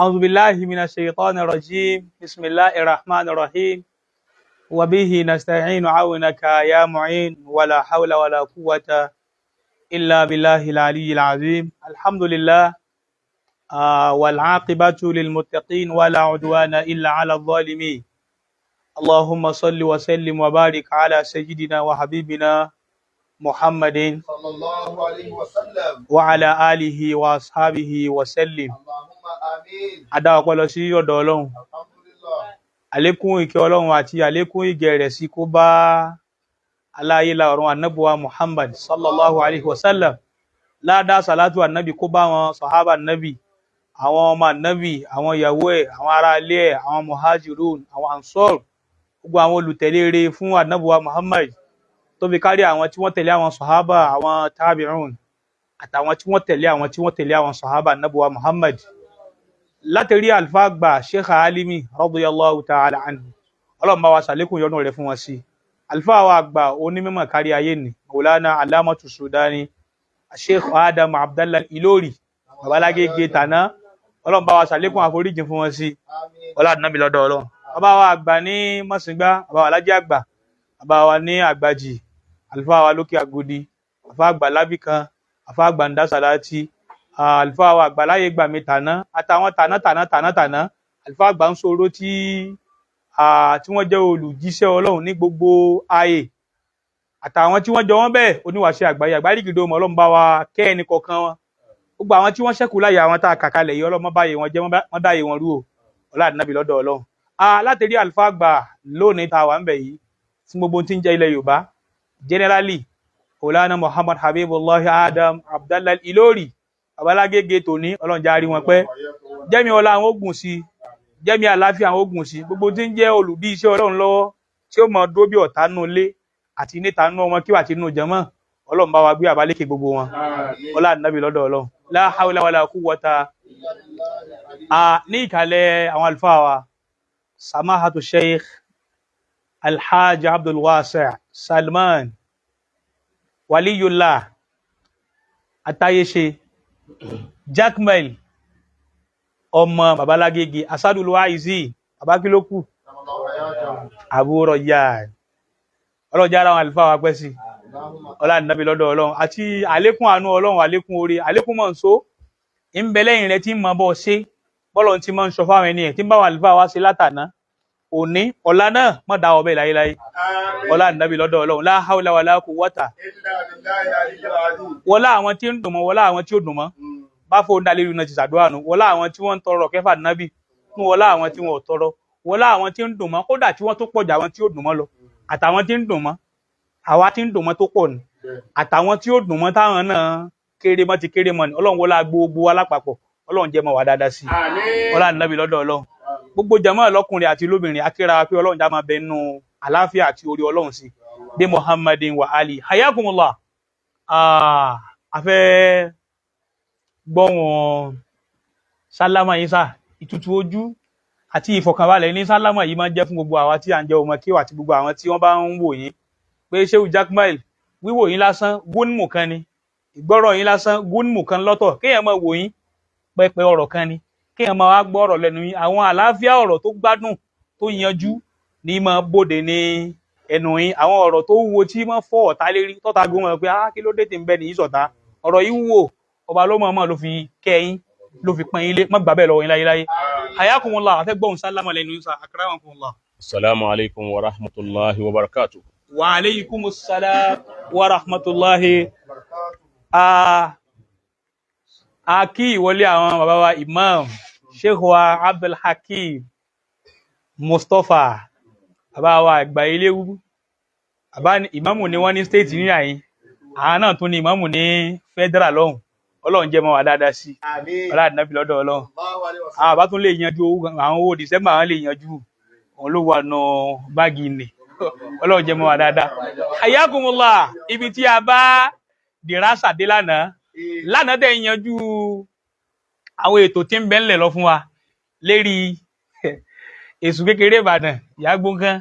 أعوذ بالله من الشيطان الرجيم بسم الله الرحمن الرحيم وبه نستعين عونك يا معين ولا حول ولا قوة إلا بالله العلي العظيم الحمد لله والعاقبة للمتقين ولا عدوان إلا على الظالمين اللهم صل وسلم وبارك على سيدنا وحبيبنا محمد صلى الله عليه وسلم وعلى آله وأصحابه وسلم اللهم آمين adá ọpẹ́ lọ sí ọ̀dọ̀ Ọlọ́run الحمد لله àlékún ìkẹ́ Ọlọ́run àti àlékún ìgẹ̀ rẹ̀ sí kó bá aláyélá ọ̀run ànábùwà Muhammad sallallahu alaihi wasallam ládá sàlátù ànábì kó bá àwọn sàhábà ànábì àwọn ọmọ ànábì àwọn ìyàwó ẹ̀ àwọn ará ilé ẹ̀ àwọn muhajirun àwọn ansor gbogbo àwọn olùtẹ̀lé rẹ̀ fún ànábùwà Muhammad tó fi kárí àwọn tí wọ́n tẹ̀lé àwọn sàhábà àwọn tabi'un àtàwọn tí wọ́n tẹ̀lé àwọn tí wọ́n tẹ̀lé àwọn sàhábà ànábùwà Muhammad látẹ̀rí alfagba sheikh alimi radiyallahu ta'ala anhu ọlọ́run bá wa ṣàlékún yọ́nú rẹ̀ fún wọn sí alfawa àgbà onímọ̀ kárí ayé ni maulana alamatu sudani sheikh adam abdallah ilori babalágége tàná ọlọ́run bá wa ṣàlékún àforíjìn fún wọn sí ọlá nàbí lọ́dọ̀ ọlọ́run bàbá wa àgbà ní mọ́sìngbá bàbá wa lájẹ́ àgbà bàbá wa ní àgbàjì alfawa lókè àgòdì àfa àgbà lábìkan àfa àgbà ń dá sàláàtì àlùfáà wa àgbà láyé gbà mí tàná àtàwọn tàná àlùfáà àgbà ń sọ̀rọ̀ tí wọ́n jẹ́ olùjíṣẹ́ Ọlọ́run ní gbogbo ààyè àtàwọn tí wọ́n jọ wọ́n bẹ́ẹ̀ oníwàṣẹ àgbáyé àgbárígìdó ọmọ Ọlọ́run bá wa kẹ́ ẹnì kọ̀ọ̀kan wọn gbogbo àwọn tí wọ́n ṣẹ́kù láyé àwọn tá a kà kalẹ̀ yìí Ọlọ́run báyé wọn jẹ́ wọ́n dáyé wọn rú o ọlá ànábì lọ́dọ̀ Ọlọ́run látẹ̀rí àlùfáà àgbà lónìí tá a wà ń bẹ̀ yìí tí gbogbo tí ń jẹ́ ilẹ̀ Yorùbá generally Maulana Muhammad Habibullah Adam Abdallah Ilori babalágége tòní Ọlọ́run jẹ́ á rí wọn pẹ́ jẹ́mi ọlá àwọn ogun sí jẹ́mi àláfíà àwọn ogun sí gbogbo tí ń jẹ́ olùdí iṣẹ́ Ọlọ́run lọ́wọ́ tí ó mọ dó bí ọ̀tá nù lé àti níta nù ọmọ kí wà tí nù jẹmọ́ Ọlọ́run bá wa gbé àbálékè gbogbo wọn ọlá ànábì lọ́dọ̀ Ọlọ́run la hawla wala quwwata ní ìkàlẹ̀ àwọn àlùfáà wa samahatu sheikh alhaji Abdul Wasi' Salman waliyullah atayese Jackmel ọmọ babalágége asadulwaizi abakiloku àbúrò yan ọlọ́jà ara àwọn àlùfáà wa pẹ́ sí ọlá nàbí lọ́dọ̀ Ọlọ́run àti àlékún àánú Ọlọ́run àlékún oore àlékún mọ̀nsó ń bẹ lẹ́yìn rẹ̀ tí ń mọ bọ́ ṣe bọ́lọ̀ tí mọ̀ ń sọ fáwọn ẹni ẹ̀ tí ń bá àwọn àlùfáà wa ṣe látàná òní ọ̀la náà mọ̀ dá ọbẹ̀ láyéláyé ọlá nàbí lọ́dọ̀ Ọlọ́run la hawla wala quwwata wọlá àwọn tí ń dùn mọ́ wọlá àwọn tí ó dùn mọ́ bá fóun dá lérí náà ti ṣàdúrà nù wọlá àwọn tí wọ́n ń tọrọ kẹfà nábì fún wọlá àwọn tí wọ́n ò tọrọ wọlá àwọn tí ń dùn mọ́ kódà tí wọ́n tó pọ̀ jà àwọn tí ó dùn mọ́ lọ àtàwọn tí ń dùn mọ́ àwa tí ń dùn mọ́ tó pọ̀ ni àtàwọn tí ó dùn mọ́ táwọn náà kéré mọ́ ti kéré mọ́ ni Ọlọ́run wọlá gbogbo wa lápapọ̀ Ọlọ́run jẹ́ mọ́ wa dáadáa sí ọlá nàbì lọ́dọ̀ Ọlọ́run gbogbo jàmáà lọ́kùnrin àti lóbìnrin akíra pé Ọlọ́run já máa bẹ nínú àlàáfíà àti orí Ọlọ́run sí bí Muhammadin wa ali hayakumullah afẹ́ gbọ́ wọn sálámà yìí sá ìtutù ojú àti ìfọ̀kànbalẹ̀ ní sálámà yìí máa ń jẹ́ fún gbogbo àwa tí à ń jẹ́ ọmọ kíwà àti gbogbo àwọn tí wọ́n bá ń wò yín pé Shehu Jackmel wíwò yín lásán gúnmù kan ni ìgbọ́rọ̀ yín lásán gúnmù kan lọ́tọ̀ kéèyàn máa wò yín pẹpẹ ọ̀rọ̀ kan ni kéèyàn máa wá gbọ́ ọ̀rọ̀ lẹ́nu yín àwọn àlàáfíà ọ̀rọ̀ tó gbádùn tó yanjú ní máa bòde ní ẹnu yín àwọn ọ̀rọ̀ tó wúwo tí máa fọ́ ọ̀tá lérí tọ́ta gbọ́n wọn pé kí ló dé tí ń bẹ nìyí sọ̀tá ọ̀rọ̀ yìí wúwo ọba ló mọ̀ ló fi kẹ́yìn ló fi pọ́n ilé má gbàbẹ́ lọ́wọ́ yín láyéláyé hayakumullah àfẹ́ gbọ́n sálámà lẹ́nu yín sá akramakumullah. Assalamu alaikum wa rahmatullahi wa barakatuh. Wa alaikumus salam wa rahmatullahi. A kí ìwọlé àwọn bàbá wa imam sheikh wa Abdul Hakim Mustapha bàbá wa àgbà iléwu bàbá ìmáàmù ni wọ́n ní state ní àyín àwọn náà tún ní ìmáàmù ní federal lọ́hùn Ọlọ́run jẹ́ mọ́ wa dáadáa sí ọlá ànábì lọ́dọ̀ Ọlọ́run àwọn bàbá tún lè yanjú àwọn owó December àwọn lè yanjú òun ló wà nù báàgì nì Ọlọ́run jẹ́ mọ́ wa dáadáa hayakumullah ibi tí a bá dìrásà dé lánàá dẹ̀ yanjú àwọn ètò tí ń bẹ ńlẹ̀ lọ fún wa lérí èṣù kékeré Ìbàdàn ìyàgbó kan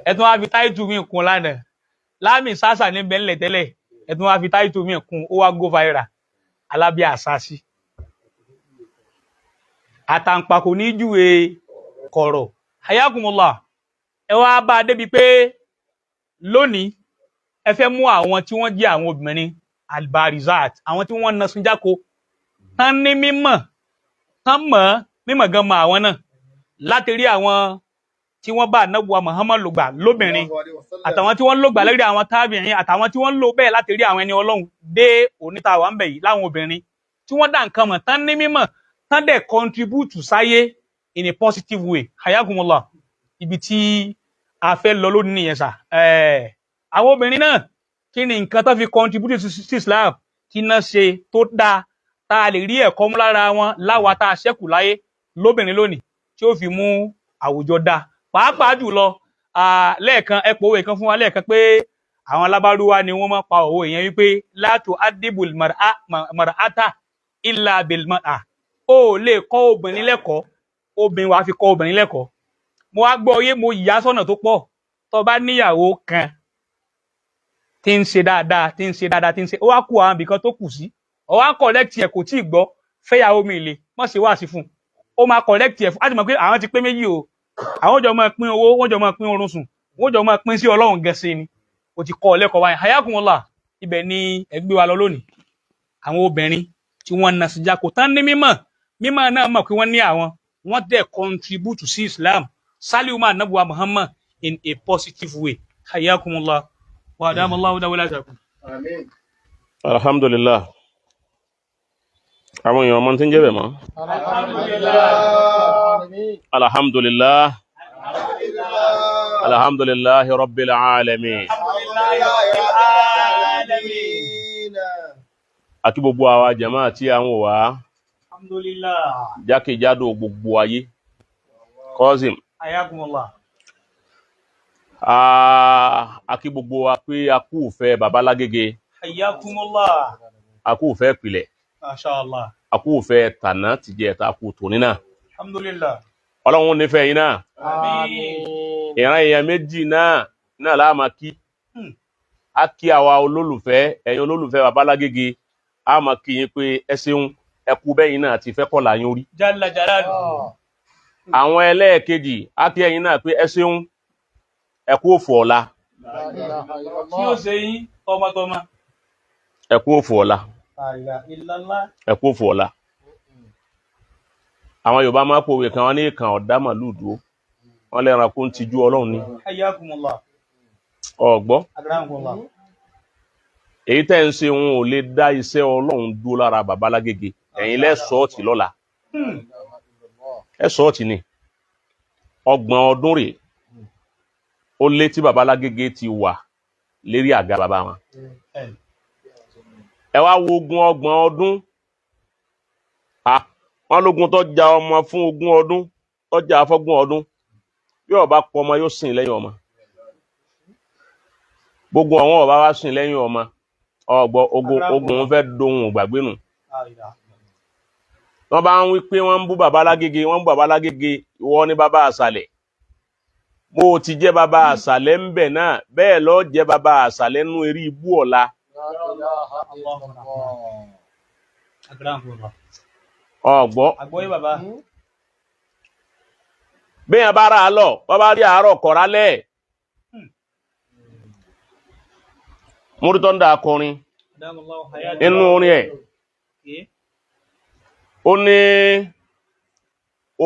ẹ̀tún wá fi táìtù mi kún lánàá láàmì sásà ní bẹ ńlẹ̀ tẹ́lẹ̀ ẹ̀tún wá fi táìtù mi kún ó wá go viral alábíà àṣàṣì àtàǹpàkò ní júwe kọ̀rọ̀ hayakumullah ẹ wá bá a débi pé lónìí ẹ fẹ́ mú àwọn tí wọ́n jẹ́ àwọn obìnrin albarizat àwọn tí wọ́n nasun jáko tán ní mímọ̀ tán mọ̀ mímọ̀ gan mọ̀ àwọn náà láti rí àwọn tí wọ́n bá Ànábì Muhammad lò gbà lóbìnrin àtàwọn tí wọ́n lò gbà lórí àwọn tábìrin àtàwọn tí wọ́n lò bẹ́ẹ̀ láti rí àwọn ẹni Ọlọ́run dé oníta wà ń bẹ̀ yìí láwọn obìnrin tí wọ́n dá nǹkan mọ̀ tán ní mímọ̀ tán dẹ̀ contribute sáyé in a positive way hayakumullah ibi tí a fẹ́ lọ lónìí nìyẹn sà àwọn obìnrin náà kí ni nǹkan tó fi contribute sí Islam tí náà ṣe tó dáa tá a lè rí ẹ̀kọ́ mú lára wọn láwa tá a ṣẹ́kù láyé lóbìnrin lónìí tí ó fi mú àwùjọ dáa pàápàá jùlọ lẹ́ẹ̀kan ẹ pòwe kan fún wa lẹ́ẹ̀kan pé àwọn alábárúwá ni wọ́n máa pa òwe yẹn wípé látò adibul mar'ata illa bil mar'a ó lè kọ́ obìnrin lẹ́kọ̀ọ́ obìnrin wàá fi kọ́ obìnrin lẹ́kọ̀ọ́ mo wá gbọ́ yé mo yà sọ́nà tó pọ̀ tó bá níyàwó kan tí ń ṣe dáadáa tí ń ṣe ó wá kú àwọn ibìkan tó kù sí ó wá correct ẹ̀ kò tí ì gbọ́ fẹ́yàwó mi lè mọ̀ sí wá sí fún ó máa correct ẹ̀ fún láti mọ̀ pé àwọn ti pé méjì o àwọn jọ máa pín owó wọ́n jọ máa pín oorun sùn wọ́n jọ máa pín sí Ọlọ́run gẹ̀ẹ́sì ni o ti kọ́ lẹ́kọ̀ọ́ wáyé hayakumullah ibẹ̀ ni ẹgbẹ́ wa lọ lónìí àwọn obìnrin tí wọ́n na sí jákò tán ní mímọ̀ náà mọ̀ pé wọ́n ní àwọn wọ́n dẹ̀ contribute sí Islam saliuma Ànábì Muhammad in a positive way hayakumullah wa adamallahu dawlatakum. Àmín. Alhamdulillah. Àwọn èèyàn ọmọ tí ń jẹ́ bẹ̀ mọ́. Alhamdulillah. Alhamdulillahi rabbil alamin. Àkí gbogbo àwa jàmáà tí a ń wò wá Alhamdulillah. jákèjádò gbogbo ayé. Qasim. Ayakumullah. Àkí gbogbo wa pé a kú ìfẹ́ Baba Lágége. Ayakumullah. A kú ìfẹ́ ìpìlẹ̀. Mashallah. A kú ìfẹ́ tànà ti jẹ́ ta kú tòní náà. Alhamdulillah. Ọlọ́run nífẹ̀ẹ́ yín náà. Àmín. Ìran èèyàn méjì náà la máa kí. A kí àwa olólùfẹ́ ẹ̀yin olólùfẹ́ Baba Lágége a máa kí yín pé ẹ ṣeun ẹ kú bẹ́yìn náà ti fẹ́ kọ́lá yín orí. Jalla jalaluhu. Àwọn ẹlẹ́ẹ̀kejì a kí ẹ̀yin náà pé ẹ ṣeun ẹ kú òfò ọ̀la. Tí ó ṣe yín tọmọtọmọ. Ẹ kú òfò ọ̀la. La ilaha illallah. Ẹ kú òfò ọ̀la. Àwọn Yorùbá máa pòwe kan wọ́n ní ìkàn ọ̀dá màlúù dúró wọ́n lẹ́ran kó ń tijú Ọlọ́run ni. Ayakumullah. Ọ̀gbọ́ Akramukumullah. èyí tẹ́ ń ṣe wọn ò lè dá iṣẹ́ Ọlọ́run dúró lára Baba Lágége ẹ̀yin lẹ́ sọ́ọ̀tì lọ́la ẹ sọ́ọ̀tì ni 30 ọdún rèé ó lé tí Baba Lágége ti wà lérí àga bàbá wọn ẹ wá wo 30 ọdún wọn lógun tó ja ọmọ fún 20 ọdún tó ja fọ́gbọ̀n ọdún bí ó bá pọ̀ ọmọ yóò sìn lẹ́yìn ọmọ gbogbo àwọn ọba wá sìn lẹ́yìn ọmọ ọgbọ ogun fẹ́ dohun gbàgbé nù wọ́n bá ń wí pé wọ́n ń bú Baba Lágége wọ́n ń bú Baba Lágége ìwọ ní bàbá àṣàlẹ̀ bó ti jẹ́ bàbá àṣàlẹ̀ ń bẹ̀ náà bẹ́ẹ̀ lọ jẹ́ bàbá àṣàlẹ̀ nú eré ibú ọ̀la ọgbọ́ Àgbọ́yé bàbá. bẹ́ẹ̀ bá ra lọ wọ́n bá rí àárọ̀ kọ̀rálẹ̀ múrítọ́ndà akọrin Adamallahu hayatahu. inú orin ẹ̀ ó ní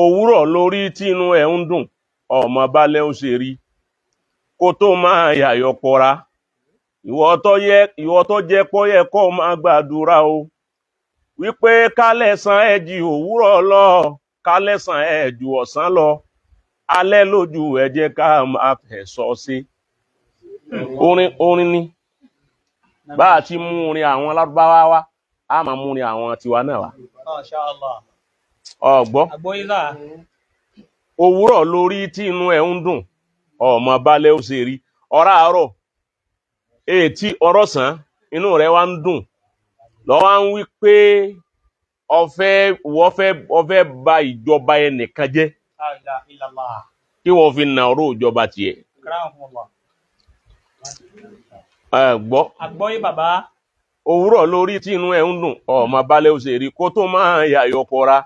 òwúrọ̀ lórí tí inú ẹ̀ ń dùn ọmọ balẹ̀ ó ṣe rí kó tó máa yàyọ̀ pọ̀ra ìwọ tó jẹ́ pọ́ yẹ kó máa gbàdúrà o wípé kálẹ̀sán ẹ̀ ju òwúrọ̀ lọ kálẹ̀sán ẹ̀ ju ọ̀sán lọ alẹ́ lójú ẹ jẹ́ ká máa fẹ̀ sọ sí orin ni bá a ti mú orin àwọn Lárúbáwá wá a máa mú orin àwọn tiwa náà wá Mashallah. ọgbọ́ Àgbọ́yé náà. òwúrọ̀ lórí tí inú ẹ̀ ń dùn ọmọ balẹ̀ ó ṣe rí ọ̀rá àárọ̀ ètí ọ̀rọ̀sán inú rẹ̀ wá ń dùn lọ́wọ́ ń wí pé ọfẹ́ ba ìjọba ẹnìkan jẹ́ La ilaha illallah. kí wọ́n fi nà ọ̀rọ̀ ìjọba tiẹ̀ Akramukumullah. gbọ́ Àgbọ́yé bàbá. òwúrọ̀ lórí tí inú ẹ̀ ń dùn ọmọ balẹ̀ ó ṣe rí kó tó máa yàyọ̀ pọ̀ra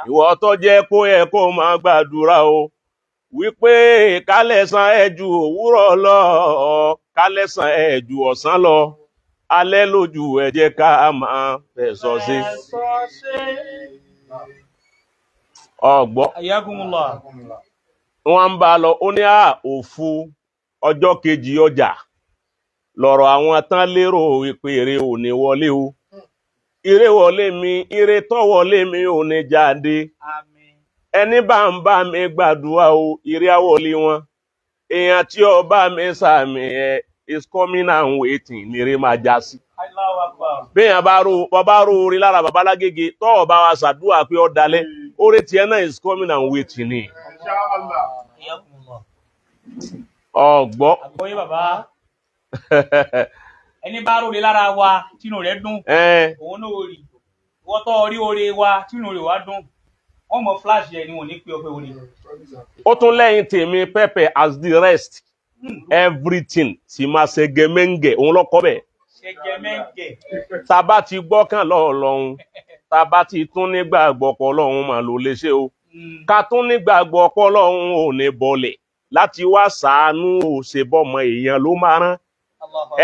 ìwọ tó jẹ́ kó yẹ kó máa gbàdúrà o wípé kálẹ̀sán ẹ ju òwúrọ̀ lọ kálẹ̀sán ẹ ju ọ̀sán lọ alẹ́ lójú ẹ jẹ́ ká máa fẹ̀sọ̀ sí ọgbọ́ Ayakumullah. wọ́n ń bá lọ ó ní òfu ọjọ́ kejì ọjà lọ̀rọ̀ àwọn tán lérò ìpè èrè ò ní wọlé o ire wọlé mi ire tó wọlé mi ò ní jáde Àmín. ẹni bá mi gbàdúrà o ire àwọlé wọn èèyàn tí ó bá mi sàmì ẹ is coming and waiting nire máa já sí. Allahu Akbar. béèyàn bá rò orí lára babalágége tó ó bá wa ṣàdúrà pé ó dalẹ̀ orí tiẹ̀ náà is coming and waiting ni. Ayakumullah. ọgbọ́ Àgbọ́yé bàbá. Ẹni bá rò lé lára wa tínú rẹ̀ dùn. Òun náà rí. Ìwọ tó rí oore wa tínú rẹ̀ wá dùn. Wọ́n mọ flash yẹn ni wọ́n ní pé ọpẹ́ orí. ó tún lẹ́yìn tèmi pẹ́pẹ́ as the rest everything sì máa ṣe gẹ́mẹ́ǹgẹ̀ òun lọ́kọ́ bẹ̀. Ṣẹgẹmẹgẹ. tá bá ti gbọ́kàn lọ́ọ̀lọ́hun tá bá ti tún nígbàgbọ́ pọ̀ lọ́hun mà ló lè ṣe o ká tún nígbàgbọ́ pọ̀ lọ́hun ò ní bọ̀lẹ̀ láti wá ṣàánú ò ṣe bọ́mọ èèyàn ló máa rán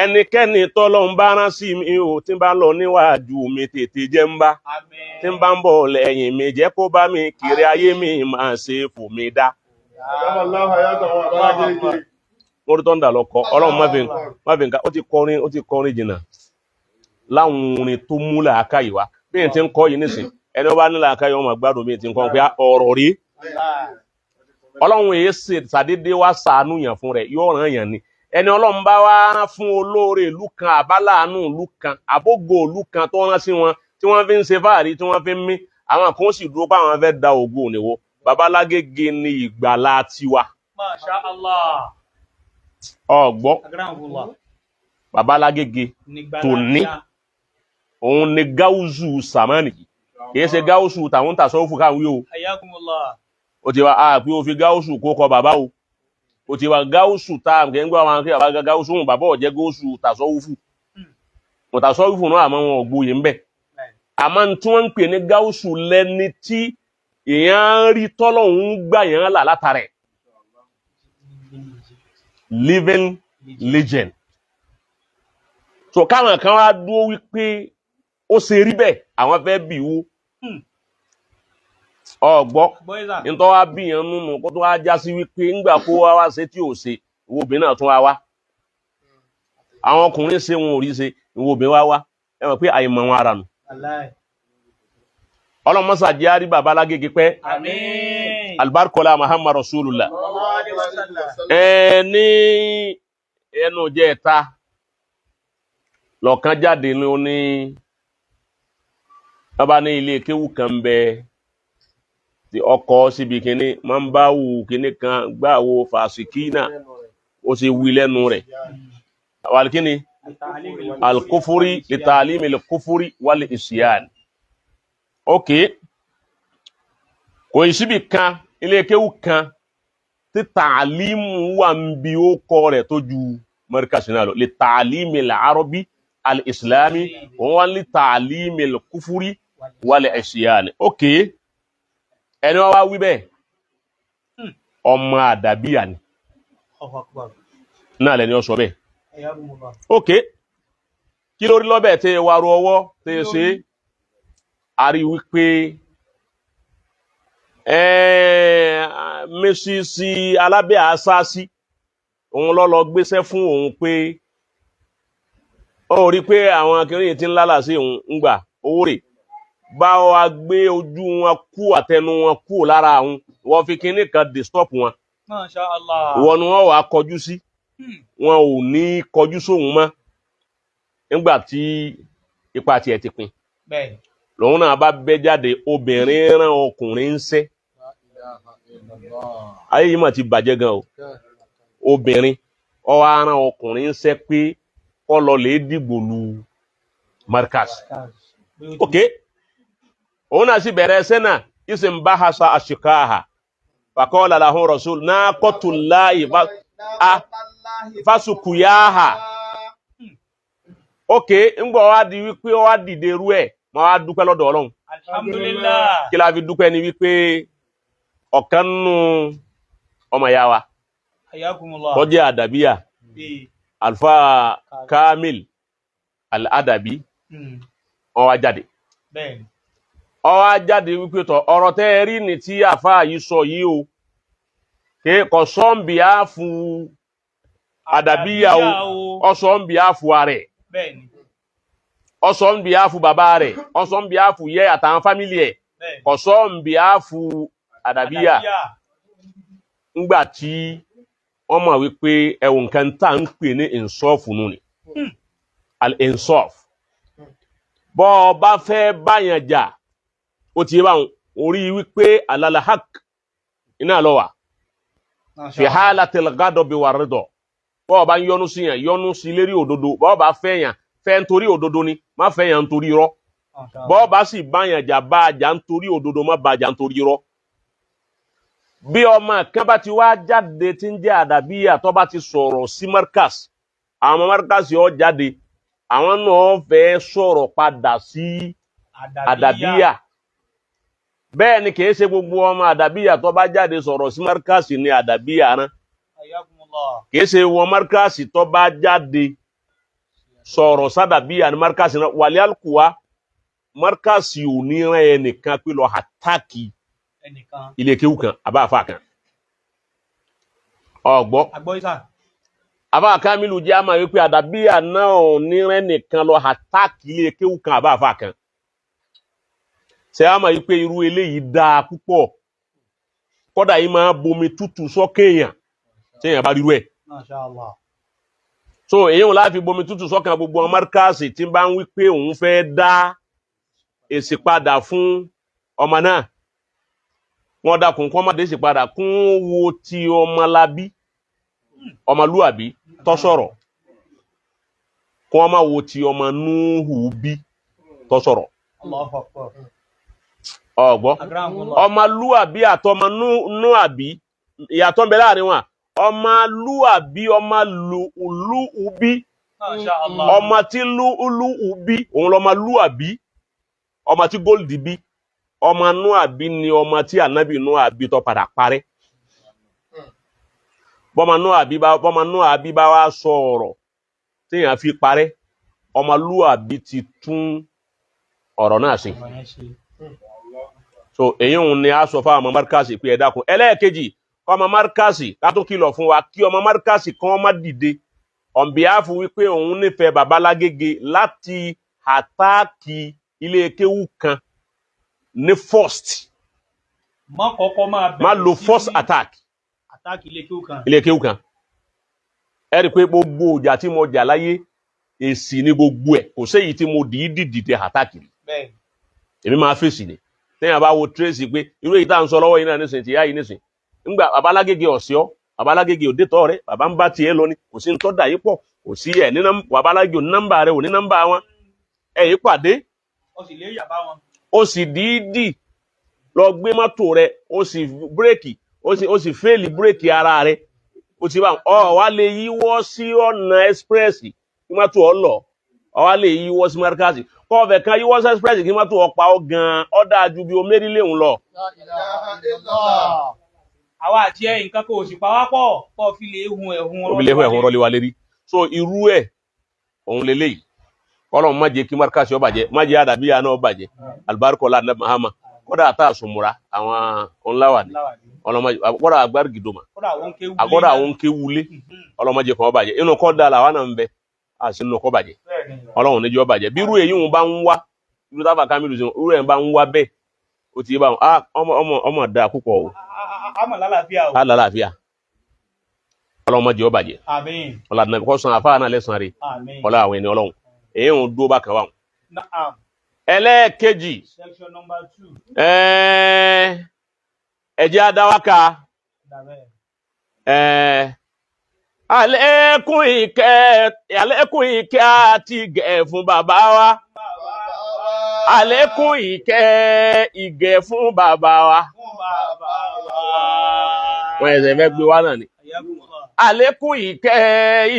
ẹnikẹ́ni tọ́lọ́hun bá rán sí mi ò tí ń bá lọ níwájú mi tètè jẹ́ ń bá Àmín. tí ń bá ń bọ̀ lẹ́yìn mi jẹ́ kó bá mi kiri ayé mi máa ṣe fò mí dá. mo rí tọ́ndà lọ kọ ọlọ́run má fi nǹkan ó ti kọrin jìnnà láwọn orin tó mú làákà yìí wá bí n ti ń kọ́ yìí nísìn ẹni wọ́n bá ní làákà yìí wọ́n máa gbádùn bí n ti ń kọ́ pé ọ̀rọ̀ rí ọlọ́run èyí ṣàdédé wá ṣàánú yàn fún rẹ̀ yóò ràn yàn ni ẹni ọlọ́run bá wá rán fún olóore ìlú kan àbáláàánú ìlú kan àbógo ìlú kan tó rán sí wọn tí wọ́n fi ń ṣe fáàrí tí wọ́n fi ń mí àwọn kan sì dúró pé àwọn fẹ́ da ògo òníwó babalágége ni ìgbàlá tiwa. Masha Allah. ọgbọ́ Akramakumullah. babalágége tòní òun ni gáúsù sàmánì kìí ṣe gáúsù tàwọn tàṣọ́fù káwí o Ayakumullah. ó ti wá pé ó fi gáúsù kó kọ bàbá o ó ti wá gáúsù tá à ń gbọ́ àwọn akẹ́kọ̀ọ́ bàbá gáúsù òun bàbá ọ̀jẹ́ gáúsù tàṣọ́fù mọ̀tàṣọ́fù náà àmọ́ wọn ògbóyè ń bẹ̀ àmọ́ tí wọ́n ń pè ní gáúsù lẹ́ni tí èèyàn rí tọ́lọ́hún gbà yẹn là látàrẹ̀ living legend so káwọn kan wá dúró wípé ó ṣe rí bẹ́ẹ̀ àwọn fẹ́ bì wú ọgbọ́ Boyza. nítorí wá bí yẹn nínú kó tó wá já sí wípé ńgbà kó wá ṣe tí ò ṣe ìwọ obìnrin náà tún wá àwọn ọkùnrin ṣe wọn ò rí ṣe ìwọ obìnrin wá ẹ mọ̀ pé àìmọ̀ wọn ara nù Wallahi. ọlọ́mọsà jẹ́ àrí bàbá alágége pẹ́ Àmín. albarkola Muhammad Rasulullah Sallallahu alaihi wasallam. ní ẹnu jẹ́ ẹ̀ta lọ́kàn jáde ní ó ní ọba ní ilé kéwù kan ń bẹ tí ọkọ̀ síbi kìíní máa ń bá wù kìíní kan gbáwo fàṣíkínà ó sì wí lẹ́nu rẹ̀ wàlíkíní alkufuri litalimi alkufuri wal isyan ok kò ì síbi kan ilé kéwù kan tí tààlímù wà ń bí ó kọ rẹ̀ tó ju markas náà lọ litalimi al-arabi al-islami wọ́n wá litalimi al-kufuri wal isyan ok ẹni wọ́n wá wí bẹ́ẹ̀ ọmọ àdàbíyà ni Allahu Akbar. náà lẹ́ni ó sọ bẹ́ẹ̀ Ayakumullah. ok kí lórí lọ́bẹ̀ tẹ́ wà rú ọwọ́ tẹ́ ṣe a rí wípé mẹ́sìsì alábẹ́ àṣáṣí òun lọ́lọ́ gbéṣẹ́ fún òun pé ó rí pé àwọn akẹrin tí ń lálà sí òun ń gbà owó rẹ̀ bá wa gbé ojú wọn kú àtẹnu wọn kú lára àwọn wọ́n fi kinní kan disturb wọn Masha Allah. wọn ni wọ́n wà kọjú sí wọn ò ní kọjú sóhun mọ́ nígbà tí ipa tiẹ̀ ti pin Bẹ́ẹ̀. lòun náà bá bẹ́ jáde obìnrin rán ọkùnrin ń sẹ́ ayé yìí mà ti bàjẹ́ gan o obìnrin ó wá rán ọkùnrin ń sẹ́ pé kó lọ lè dìgbò lu markas ok òun náà sì bẹ̀rẹ̀ ẹsẹ̀ náà ìsìn bá hasa àṣìkáhà faqala lahu rasul naqatullahi fasukuyaha ok ńgbọ́ wá di wípé ó wá dìde rú ẹ̀ mo wá dúpẹ́ lọ́dọ̀ Ọlọ́run Alhamdulillah. kí la fi dúpẹ́ ni wípé ọ̀kan nínú ọmọ ìyá wa Ayakumullah. tó jẹ́ àdàbíyà Alfa Kamil Al-Adabi ó wá jáde Bẹ́ẹ̀ni. ó wá jáde wípé tó ọ̀rọ̀ tẹ́ ẹ rí ni tí àfáà yìí sọ yìí o ke ko sombi afu àdàbíyà o ó sombi afu are Bẹ́ẹ̀ni. ó sombi afu bàbá rẹ̀ ó sombi afu ye àtàwọn family ẹ̀ Bẹ́ẹ̀ni. ko sombi afu àdàbíyà ńgbà tí wọ́n mọ̀ wípé ẹ̀wọ̀n kan tá ń pè ní insof nù ni al insof bó bá fẹ́ báyàn jà ó ti bá orí wípé alal haq iná ló wà fi halatil ghadabi warida bó bá yọ́nú sí yàn yọ́nú sí lérí òdodo bó bá fẹ́ yàn fẹ́ nítorí òdodo ni má fẹ́ yàn nítorí irọ́ bó bá sì báyàn jà bá jà nítorí òdodo má bá jà nítorí irọ́ bí ọmọ kan bá ti wá jáde tí ń jẹ́ àdàbíyà tó bá ti sọ̀rọ̀ sí markas àwọn markas yóò jáde àwọn náà fẹ́ sọ̀rọ̀ padà sí àdàbíyà bẹ́ẹ̀ ni kìí ṣe gbogbo ọmọ àdàbíyà tó bá jáde sọ̀rọ̀ sí markas ní àdàbíyà rán Ayakumullah. kìí ṣe wọn markas tó bá jáde sọ̀rọ̀ sádàbíyà ní markas rán wàlẹ́ alkuwa markas ò ní rán ẹnìkan pé lọ àtàkì Ẹnìkan. ilé kéwù kan àbá àfà kan ọgbọ́ Agbọ́yísà. àbá Kamilu jẹ́ àmà wípé àdàbíyà náà nírẹ́ nìkan lọ àtàkì ilé kéwù kan àbá àfà kan ṣe àmà wípé irú eléyìí dáa púpọ̀ kódà yìí máa bomi tútù sọ́kèèyàn tí èèyàn bá rírú ẹ̀ Masha Allah. so èyí wọn láti bomi tútù sọ́kàn gbogbo ọmọ márkàsì tí bá ń wípé òun fẹ́ dá èsì padà fún ọmọ náà wọ́n dákun kọ́ máa dé èsì padà kún wo ti ọmọlábí ọmọlúàbí tó sọ̀rọ̀ kún ọmọ wo ti ọmọ núhù bí tó sọ̀rọ̀ Allahu Akbar. ọgbọ́ Akramukumullah. ọmọlúàbí àtọmọ núhàbí ìyàtọ̀ ń bẹ láàrin wọn ọmọlúàbí ọmọlúùbí Masha Allah. ọmọ tí lúùbí òun lọmọlúàbí ọmọ tí góòlì bí ọmọ núhàbí ni ọmọ tí ànábì núhàbí tó padà parẹ́ bọ́mọ núhàbí bá wá sọ ọ̀rọ̀ téèyàn fi parẹ́ ọmọlúàbí ti tún ọ̀rọ̀ náà sí so èyí òun ni a sọ fún ọmọ márkàsì pé ẹ dákun ẹlẹ́ẹ̀kejì ọmọ márkàsì ká tó kìlọ̀ fún wa kí ọmọ márkàsì kan má dìde on behalf wípé òun nífẹ̀ẹ́ bàbá Lágége láti àtáàkì ilé kéwú kan ní first Má kọ́kọ́ máa bẹ̀rẹ̀ má lo sí first attack attack ilé kéwú kan. ilé kéwú kan ẹ rí i pé gbogbo ìjà tí mo jà láyé èsì ní gbogbo ẹ̀ kò séyìí tí mo dìídì dìde àtáàkì rí Bẹ́ẹ̀ni. èmi máa fèsì ni téèyàn bá wo tracy pé irú èyí tá à ń sọ lọ́wọ́ yìí náà nísìnyí tìyá yìí nísìnyí ńgbà bàbá Lágége ọ̀sẹ̀ bàbá Lágége òde tọ́ rẹ bàbá ń bá tiẹ̀ lọ ni kò sí ń tọ́ dà yí pọ̀ kò sí ẹ̀ ní bàbá Lágége òní nọ́mbà rẹ òní nọ́mbà wọn ẹ̀ yí pàdé Ó sì lè yàbá wọn. ó sì dídì lọ gbé mọ́tò rẹ ó sì bírèkì ó sì fẹ́ẹ̀lì bírèkì ara rẹ ó ti bá ọ wá lè yíwọ́ sí ọ̀nà express kí mọ́tò ọ lọ ọ wá lè yíwọ́ sí márkàsì kọ́ ọ̀fẹ́ kan yíwọ́ sí express kí mọ́tò ọ pa ọ gan-an ọ dáa ju bí o mérí léhùn lọ. Àwa àti ẹ̀ nǹkan kò sì pawápọ̀ kọ́ fi lè hun ẹ̀hún òbílẹ̀ fún ẹ̀hún rọlé wa lérí so irú ẹ̀ òun lélẹ́yìí kọ́lọ́n má jẹ́ kí márkàsì ó bàjẹ́ má jẹ́ àdàbíyà náà ó bàjẹ́ alibarikola anabi mahama kódà àtà àsùnmùra àwọn ọ̀nláwàní ọlọ́mọdé kódà agbárí gidoma àkọ́dà àwọn kéwulé ọlọ́mọdé kan ó bàjẹ́ inú kọ́ da làwọn náà ń bẹ àti inú kọ́ bàjẹ́ ọlọ́run níjẹ́ ó bàjẹ́ bí irú èyí wọn bá ń wá irú táfà Kamilu sí irú ẹ̀ bá ń wá bẹ́ẹ̀ ó ti bá wọn ọmọ dáa púpọ̀ o àmọ́ lálàáfíà o. alálàáfíà ọlọ́mọdé ó bàjẹ́ Àmín. ọlọ́dún kọ́ san àfáà náà lẹ́sàn-án rẹ̀ Àmín. ọlá àwọn ẹni ọlọ́run èyí ń dúró bá kan wà wọn. Naam. ẹlẹ́ẹ̀kejì Section number 2. ẹ̀jẹ̀ adáwáka Dàbẹ́. àlékún ìkẹ́ àti ìgẹ̀ fún bàbá wa àlékún ìgẹ̀ fún bàbá wa Fún bàbá wa. wọ́n ẹ̀sẹ̀ fẹ́ gbé wá náà ni Ayakumullah. àlékún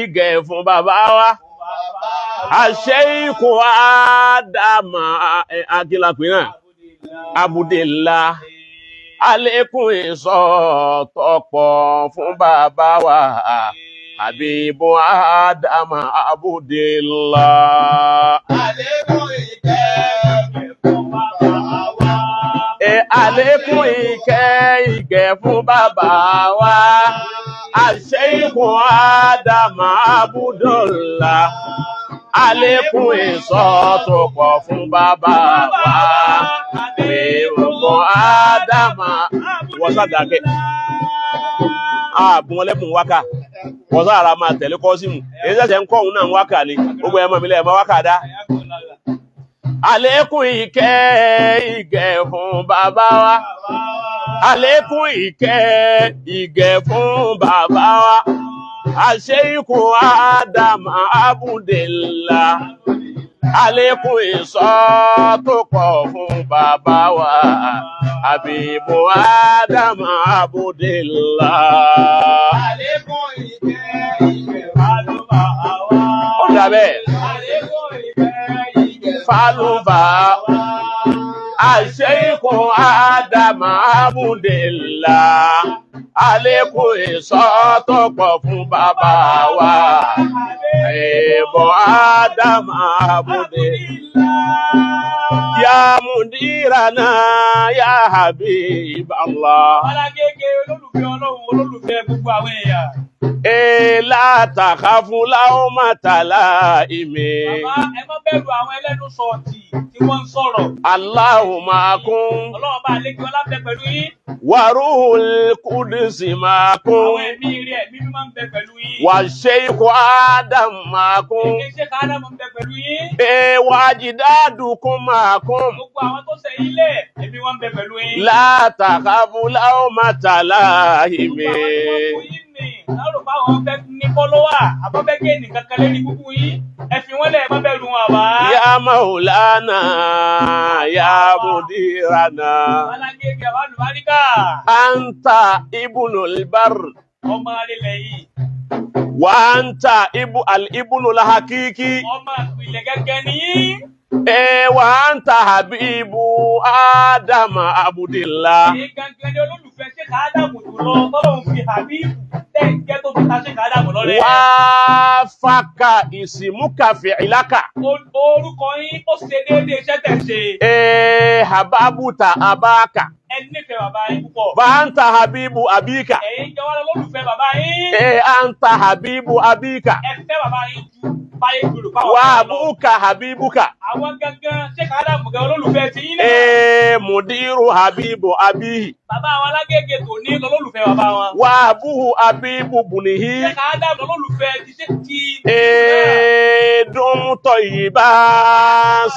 ìgẹ̀ fún bàbá wa Fún bàbá wa. Àṣẹ́yìnkù Ádámà Akílápínà Abudillah. Àlékún ìṣọ́ tọ́pọ̀ fún bàbá wa. Habibu Ádámà Abudillah. Àlékún ìkẹ́ fún bàbá wa. Àlékún ìkẹ́ fún bàbá wa. Àṣẹ́yìnkù Ádámà Abudillah. Àlékún ìṣọ́ tó pọ̀ fún bàbá wa. Habibu Ádámà. Wọ́n sádàkẹ́. Ààbùn ọlẹ́bùn wákà. Wọ́n sára máa tẹ̀lé Kọ́símù. Èyí sẹ́sẹ̀ ń kọ́ òun náà wákà ni. Gbogbo ẹmọ mi lẹ́ẹ̀mọ́ wákà dá. Àlékún ìkẹ́ fún bàbá wa. Àlékún ìkẹ́ fún bàbá wa. Àṣẹ́yìnkù Ádámà Abudillah. Àlékún ìṣọ́ tó pọ̀ fún bàbá wa. Habibu Ádámà Abudillah. Àlékún ìkẹ́ fún bàbá wa. Ó dàbẹ́. Àlékún ìkẹ́ Fálùbà. Àṣẹ́yìnkù Ádámà Abudillah. Àlékún ìṣọ́ tó pọ̀ fún bàbá wa. Habibu Ádámà Abudillah. Ya Mudirana ya Habiballah. Alágége olólùfẹ́ Ọlọ́run, olólùfẹ́ gbogbo àwọn èèyàn. La takhafu lawmata laimi. Bàbá ẹ má bẹ̀rù àwọn ẹlẹ́nu sọ̀tì tí wọ́n ń sọ̀rọ̀. Allahu ma'akum. Ọlọ́run bá lékè ọlá bẹ pẹ̀lú yín. Wa ruhul qudusi ma'akum. Àwọn ẹ̀mí rẹ̀ mímú máa ń bẹ pẹ̀lú yín. Wa shaykhu Adam ma'akum. Ṣé káàdà máa ń bẹ pẹ̀lú yín? Wa ajdadukum ma'akum. Gbogbo àwọn tó ṣe ilẹ̀ ẹ̀mí wọn ń bẹ pẹ̀lú yín. La takhafu lawmata laimi. Gbogbo àwọn tí wọ́n kú yín nì. Láàrò báwọn fẹ́ ní fọ́lọ́wà, àbọ̀ fẹ́ gé nìkan kan lérí gbogbo yín. Ẹ fi wọ́n lẹ̀ má bẹ̀rù wọn àbá. Ya Maulana ya Mudirana. Alágége àwọn àlùbáríkà. Anta ibnul bar. Ọmọ alẹ́lẹ̀ yìí. Wa anta al-ibnul hakiki. Ọmọ àpilẹ̀ gẹ́gẹ́ ni yín. Wa anta Habibu Ádámà Abudillah. Èyí gangan ni olólùfẹ́ ṣe káàdàmù jùlọ tọ́lọ́run fi Habibu tẹ́ǹkẹ́ tó fi ta ṣe káàdàmù lọ́rẹ́. Wa faka isimuka fi'ilaka. Orúkọ yín ó ṣe déédéé iṣẹ́ tẹ̀ ṣe. Hababuta abaka. Ẹ nífẹ̀ẹ́ bàbá yín púpọ̀. Wa anta Habibu abika. Ẹ̀yin jẹ́ wọ́n lólùfẹ́ bàbá yín. Anta Habibu abika. Ẹ fẹ́ bàbá yín ju báyé gbèrò báwọn Wa kan lọ. abuka Habibuka. Àwọn gangan ṣe káàdàmù gan olólùfẹ́ ti yín náà. Mudiru Habibu abihi. Bàbá àwọn Alágége tò ní lọ́lọ́lùfẹ́ bàbá wọn. Wa abuhu Habibu bunihi. Ṣé káàdàmù lọ́lọ́lùfẹ́ ti ṣe ti. Dum tayyiba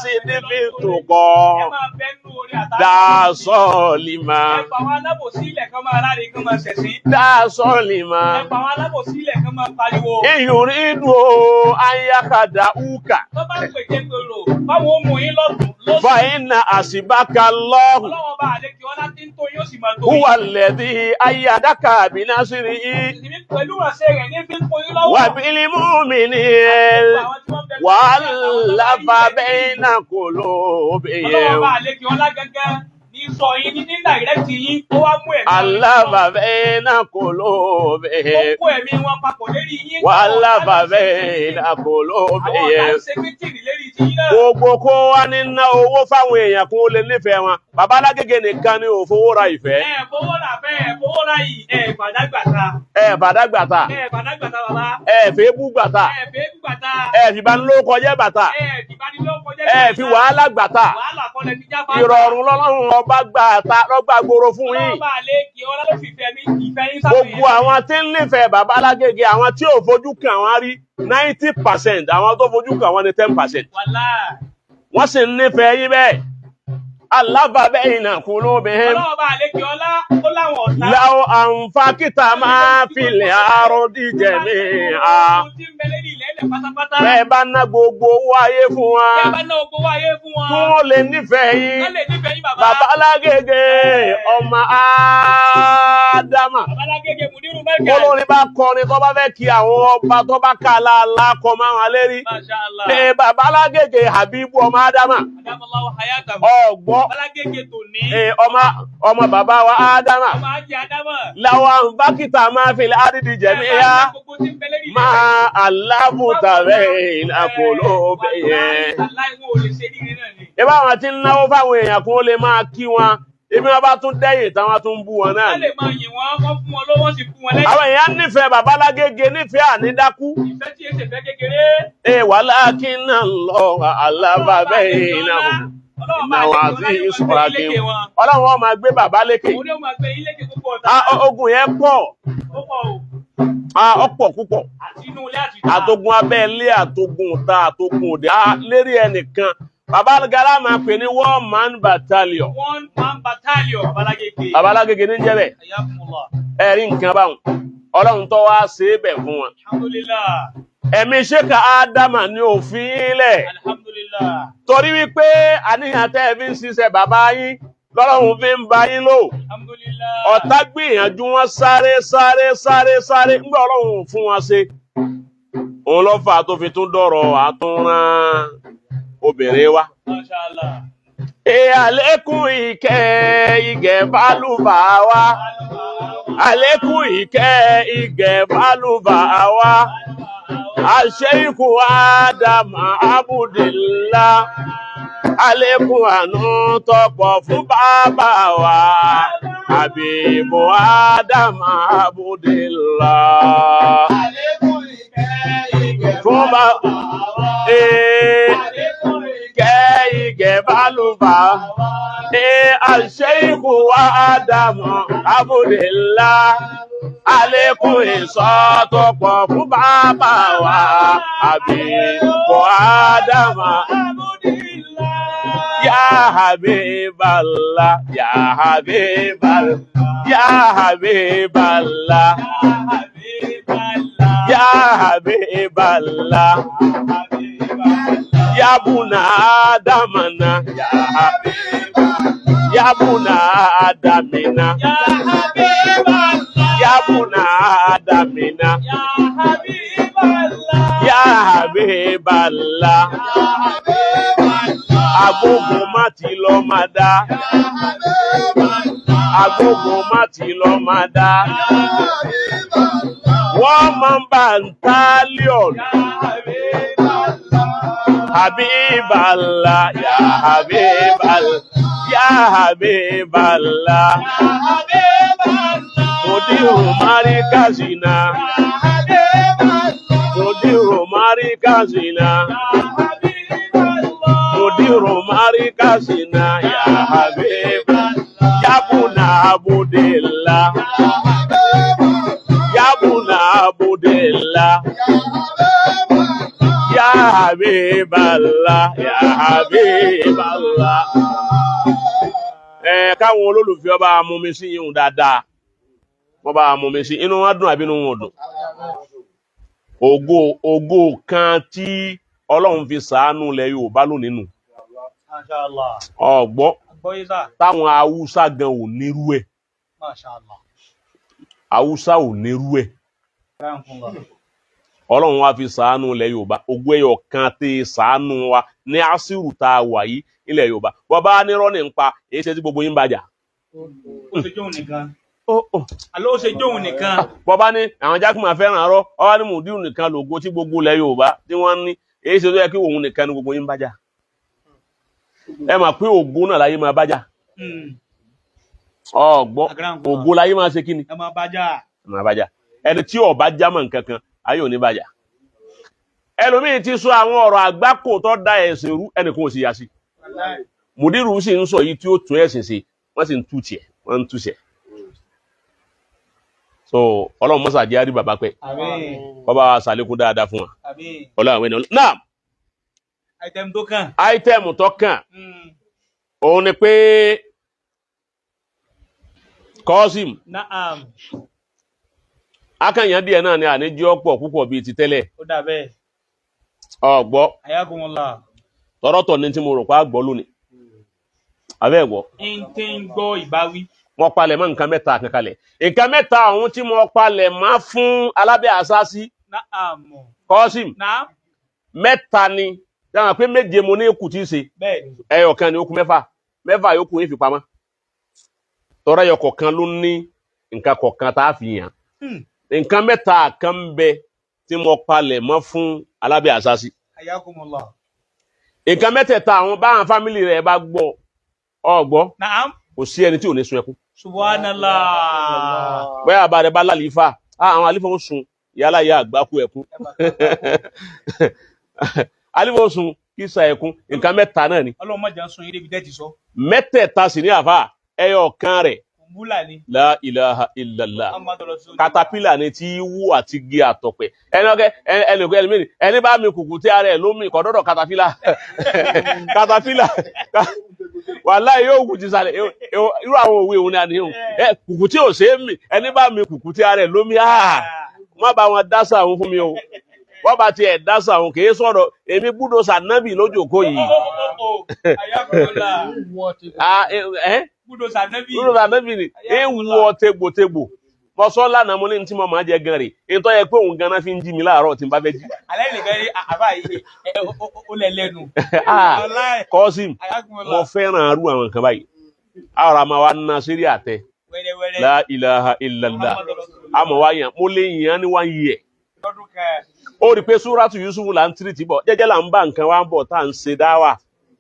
sidifi tuqa. Ẹ máa bẹ́ nú orí àtàkùn. Da solima. Ẹ fà àwọn alábòsí ilẹ̀ kan máa ráre kan máa ṣẹ̀sín. Da solima. Ẹ fà àwọn alábòsí ilẹ̀ kan máa pariwo. Yuridu an yakhda'uka. Tó bá ń pèjẹ́ pèrò, báwo mú yín lọ́dún lóṣù. Fa inna asibaka Allahu. Ọlọ́wọ́ bá àlékè ọlá tí ń tó yóò sì máa tó Huwa alladhi ayyadaka binasrihi. Ìní pẹ̀lú àṣẹ rẹ̀ ní fi ń tó yín lọ́wọ́. Wa bil mu'minin. Wa allafa bayna qulubihim. Ọlọ́wọ́ bá àlékè ọlá gángan ní sọ yín ní dàrẹ́tì yín ó wá mú ẹ̀mí. Allafa bayna Ó qulubihim. kó ẹ̀mí wọn papọ̀ lérí yín. Wa allafa bayna Àwọn ọ̀tá ń qulubihim. ṣe méjìlí lérí ti yín náà. Gbogbo kó wá ní ná owó fáwọn èèyàn kún ó lè nífẹ̀ẹ́ wọn. Bàbá Alágége nìkan ni ò fowó ra ìfẹ́. Ẹ fowó rà bẹ́ẹ̀ fowó rà yìí fàdágbàta. Bàdágbàtà. Fàdágbàta bàbá. Fèébú gbàtà. Fèébù gbàta. Fìbanilókọjẹ́ bàtà. Ìbánilọ́kọjẹ́ Fi wàhálà gbàtà. Wàhálà kọ́lẹ̀ ti jáfa. Ìrọ̀rùn lọ́lọ́run ọba gbàtà lọ́gbà gbòòrò fún yín. Ọlọ́wọ́ bá àlékè ọlá ló fi ìfẹ́ yín sábẹ̀. Gbogbo àwọn tí ń nífẹ̀ẹ́ Bàbá Alágége, àwọn tí ò fojú kàn wọ́n rí 90%, àwọn tó fojú kàn wọ́n ní 10%. Wàlá. Wọ́n sì ń nífẹ̀ẹ́ yín bẹ́ẹ̀. Allafa bayna qulubihim. Ọlọ́wọ́ bá àlékè ọlá ó láwọn ọ̀tá. Law anfaqta ma fil ardi jami'a. Ohun tí ń bẹ lérí ilẹ̀ ilẹ̀ pátápátá. Bẹ́ẹ̀ bá ná gbogbo owó ayé fún wa. Bẹ́ẹ̀ bá ná gbogbo wáyé fún wọn. Kí wọ́n lè nífẹ̀ẹ́ yín. Wọ́n lè nífẹ̀ẹ́ yín bàbá. Bàbá Alágége ọmọ Ádámà. Babalagege Mudiru Markaz. Olórin bá kọrin tó bá fẹ́ kí àwọn ọba tó bá kà láàlá kọ máa wọn lérí. Masha Allah. Ní Babalagege Habibu ọmọ Ádámà. Adamallahu hayatahu. Ọ̀gbọ́. Babalagege tòní. Ọmọ bàbá wa Ádámà. Ọmọ Ajé Adama. Láwọn bákítà máa fi àdìdì jẹ̀míyá. Máa alábùtà rẹ̀ ìlàkòló bẹ̀yẹn. Ìbá wọn ti ń náwó fáwọn èèyàn kún ó lè máa kí wọn. Ibi wọn bá tún dẹ́yìn táwọn tún bú wọn náà. Wọ́n lè máa yìn wọ́n, wọ́n fún wọn lọ́wọ́ sí fún wọn lẹ́yìn. Àwọn èèyàn nífẹ̀ẹ́ Babalágége nífẹ̀ẹ́ ànídákú. Ìfẹ́ tí èsè fẹ́ kékeré. Walakinna Allah allafa bainahum. Ìnáwó àti ìṣúra kí wọn. Ọlọ́run wọn máa gbé bàbá lékè. Òun ni ó máa gbé yín lékè púpọ̀ ọ̀tá. Ogun yẹn pọ̀. Ó pọ̀ o. Ọ̀pọ̀ púpọ̀. Àti inú ilé àti ìta. Àtogun abẹ́ ilé, àtogun ìta, àtogun òde. Lérí ẹnìkan. Bàbá Gala máa pè ní 1-man battalion. 1-man battalion Babalagege. Babalágége ní jẹ́ bẹ̀. Ayakumullah. Ẹ̀rí nǹkan báwọn. Ọlọ́run tó wá ṣe é bẹ̀ fún wọn. Alhamdulillah. Ẹ̀mí ṣéka Ádámà ní òfin ilẹ̀. Alhamdulillah. Torí wípé àníyàn tẹ́ ẹ fi ń ṣiṣẹ́ bàbá yín lọ́lọ́run fi ń ba yín lò. Alhamdulillah. Ọ̀tá gbìyànjú wọn sáré ńgbà Ọlọ́run fún wọn ṣe. Òun ló fà tó fi tún dọ̀rọ̀ àtúnrán obìnrin wa. Masha Allah. Àlékún ìgẹ̀ bálùbà wa. Àlékún ìgẹ̀ bálùbà wa. Àṣẹ́yìnkù Ádámà Abudillah. Àlékún àánú tọ́pọ̀ fún bàbá wa. Habibu Ádámà Abudillah. Àlékún ìgẹ̀ Fún bàbá ìgẹ̀ bálùbà. Àṣẹ́yìnkù Ádámà Abudillah. Àlékún ìṣọ́ tó pọ̀ fún bàbá wa. Habibu Ádámà. Ya Habiballah, Ya Habiballah, Ya Habiballah, Ya Habiballah, Ya Buna Adamana, Ya Buna Adamina, Ya Buna Adamina, Ya Habiballah, Agbógun má ti lọ máa dá. Agbógun má ti lọ máa dá. 1-man battalion. Habiballah, Ya Habiballah, Ya Habiballah. Mudiru marikazina. Mudiru marikazina. Mudiru marikazina. Ya Habiballah, Ya Buna Abudillah. Ya Buna Abudillah. Ya Habiballah, Ya Habiballah. Káwọn olólùfẹ́ ọba amúmi sí yíhun dáadáa. Wọ́n bá amúmi sí inú wọn dùn àbí inú wọn dùn. Ògo kan tí Ọlọ́run fi ṣàánú ilẹ̀ Yorùbá lónìí nù. Masha Allah. Ọ̀gbọ́ Àgbọ́yésà. táwọn Haúsá gan ò nírú ẹ̀. Masha Allah. Haúsá ò nírú ẹ̀. Alhamdulillah. Ọlọ́run wá fi ṣàánú ilẹ̀ Yorùbá. Ògo ẹyọ kan tí ṣàánú wa ní àsìrù tá a wà yìí ilẹ̀ Yorùbá. Bọ́bá nírọ́ ní pa èyí ṣe tí gbogbo yín bàjá. Ó ṣe jóun nìkan. Àlọ́ ó ṣe jóun nìkan. Bọ́bá ní àwọn jákùmá fẹ́ràn arọ́ ọwá ní Mùdírù nìkan lògo tí gbogbo ilẹ̀ Yorùbá tí wọ́n ní èyí ṣe tó yẹ kí òun nìkan ní gbogbo yín bàjá. Ẹ mà pé ògo náà láyé máa bàjá. Ọ̀gbọ́ ògo láyé máa ṣe kí ni? Ẹ máa bàjá. Máa bàjá. Ẹni tí ó bá jámọ́ nǹkan kan ayé ò ní bàjá. Ẹlòmíì ti sọ àwọn ọ̀rọ̀ àgbákò tó da ẹ̀sìn rú ẹnìkan ò sì yá sí. Mùdírù sì ń sọ yìí tí ó tún ẹ̀sìn sí wọ́n sì ń tú tiẹ̀ wọ́n ń tú tiẹ̀. So Ọlọ́run mọ́sá jẹ́ àrí bàbá pẹ́. Àmín. Bàbá wa ṣàlékún dáadáa fún wa. Àmín. Ọlọ́run àwọn ènìyàn. Náà Item tó kàn. áítẹ́ẹ̀mù tó kàn òun ni pé Kọ́sìm Naam. akànyàn díẹ̀ náà ni àníjọ́ pọ̀ púpọ̀ bíi ti tẹ́lẹ̀. Ó dà bẹ́ẹ̀. Ọ̀gbọ́ Ayakumullah. tọ́rọ́tọ̀ ní tí mo rò pa gbọ́ lónìí. Abẹ́ ẹ̀gbọ́. Ń tí ń gbọ́ ìbáwí. mo palẹ̀ mọ́ nǹkan mẹ́ta kan kalẹ̀ nǹkan mẹ́ta ọ̀hún tí mo palẹ̀ mọ́ fún alábẹ́ àṣásí Naam. Kọ́sìm Naam. mẹ́ta ni dáhùn pé méje mo ní èkú tí í ṣe Bẹ́ẹ̀ni. ẹyọ kan ni ó kù mẹ́fà yòókù yín fi pamọ́ tọ́ra ẹyọ kọ̀ọ̀kan ló ní nǹkan kọ̀ọ̀kan tá a fi yàn nǹkan mẹ́ta kan ń bẹ tí mo palẹ̀ mọ́ fún alábẹ́ àṣásí Ayakumullah. nǹkan mẹ́tẹ̀ẹ̀ta àwọn báwọn fámìlì rẹ̀ bá gbọ́ ọgbọ́ Naam. kò sí ẹni tí ò ní sun ẹkún Subhanallah. bẹ́ẹ̀ àbá rẹ̀ bá lálìífà àwọn àlífà ń sun yálà ìyá àgbákú ẹkún àlífà ń sun kí sa ẹkún nǹkan mẹ́ta náà ni Ọlọ́run má jẹ́ sun yín débi tẹ́tì sọ. mẹ́tẹ̀ẹ̀ta sì ní àfà ẹyọ kan rẹ̀ Kùmbúlà ni. la ilaha illallah Muhammadu Rasulullah. katapila ni tí wú àti gé àtọ̀pẹ̀ ẹni bá mi kùkù tí ara ẹ̀ ló mi kọ̀dọ̀dọ̀ katapila katapila wàláhì yóò kù ti sàlẹ̀ irú àwọn òwe òun ni àníhùn kùkù tí ò ṣe é mi ẹni bá mi kùkù tí ara ẹ̀ ló mi má bá wọn dásà òun fún mi o wọ́n bá tiẹ̀ dásà òun kì í sọ̀rọ̀ èmi gbúdọ̀ sànábì lójókòó yìí Ayakumullah. Gbúdọ̀ sànẹ́bì. gbúdọ̀ sànábì ni ewu tegbòtegbò mọ̀sọ́ lánàá mo ní tí mo máa jẹ gan rè nítorí yẹ pé òun ganan fi ń jí mi láàárọ̀ tí n bá fẹ́ jí. Alẹ́ nìkan ní àbá yìí ó lẹ̀ lẹ́nu. Kọ́sìm mo Ayakumullah. fẹ́ràn arú àwọn nǹkan báyìí àwọn àmà wa ná sírí àtẹ Wẹ́rẹ́wẹ́rẹ́. la ilaha illallah àmọ̀ wa yàn mo lè yàn ní 1 year Lọ́dún kan. ó rí i pé súrátù Yusuf là ń tìrìtì bọ̀ jẹ́jẹ́ là ń bá nǹkan wa ń bọ̀ tá à ń ṣe dáwà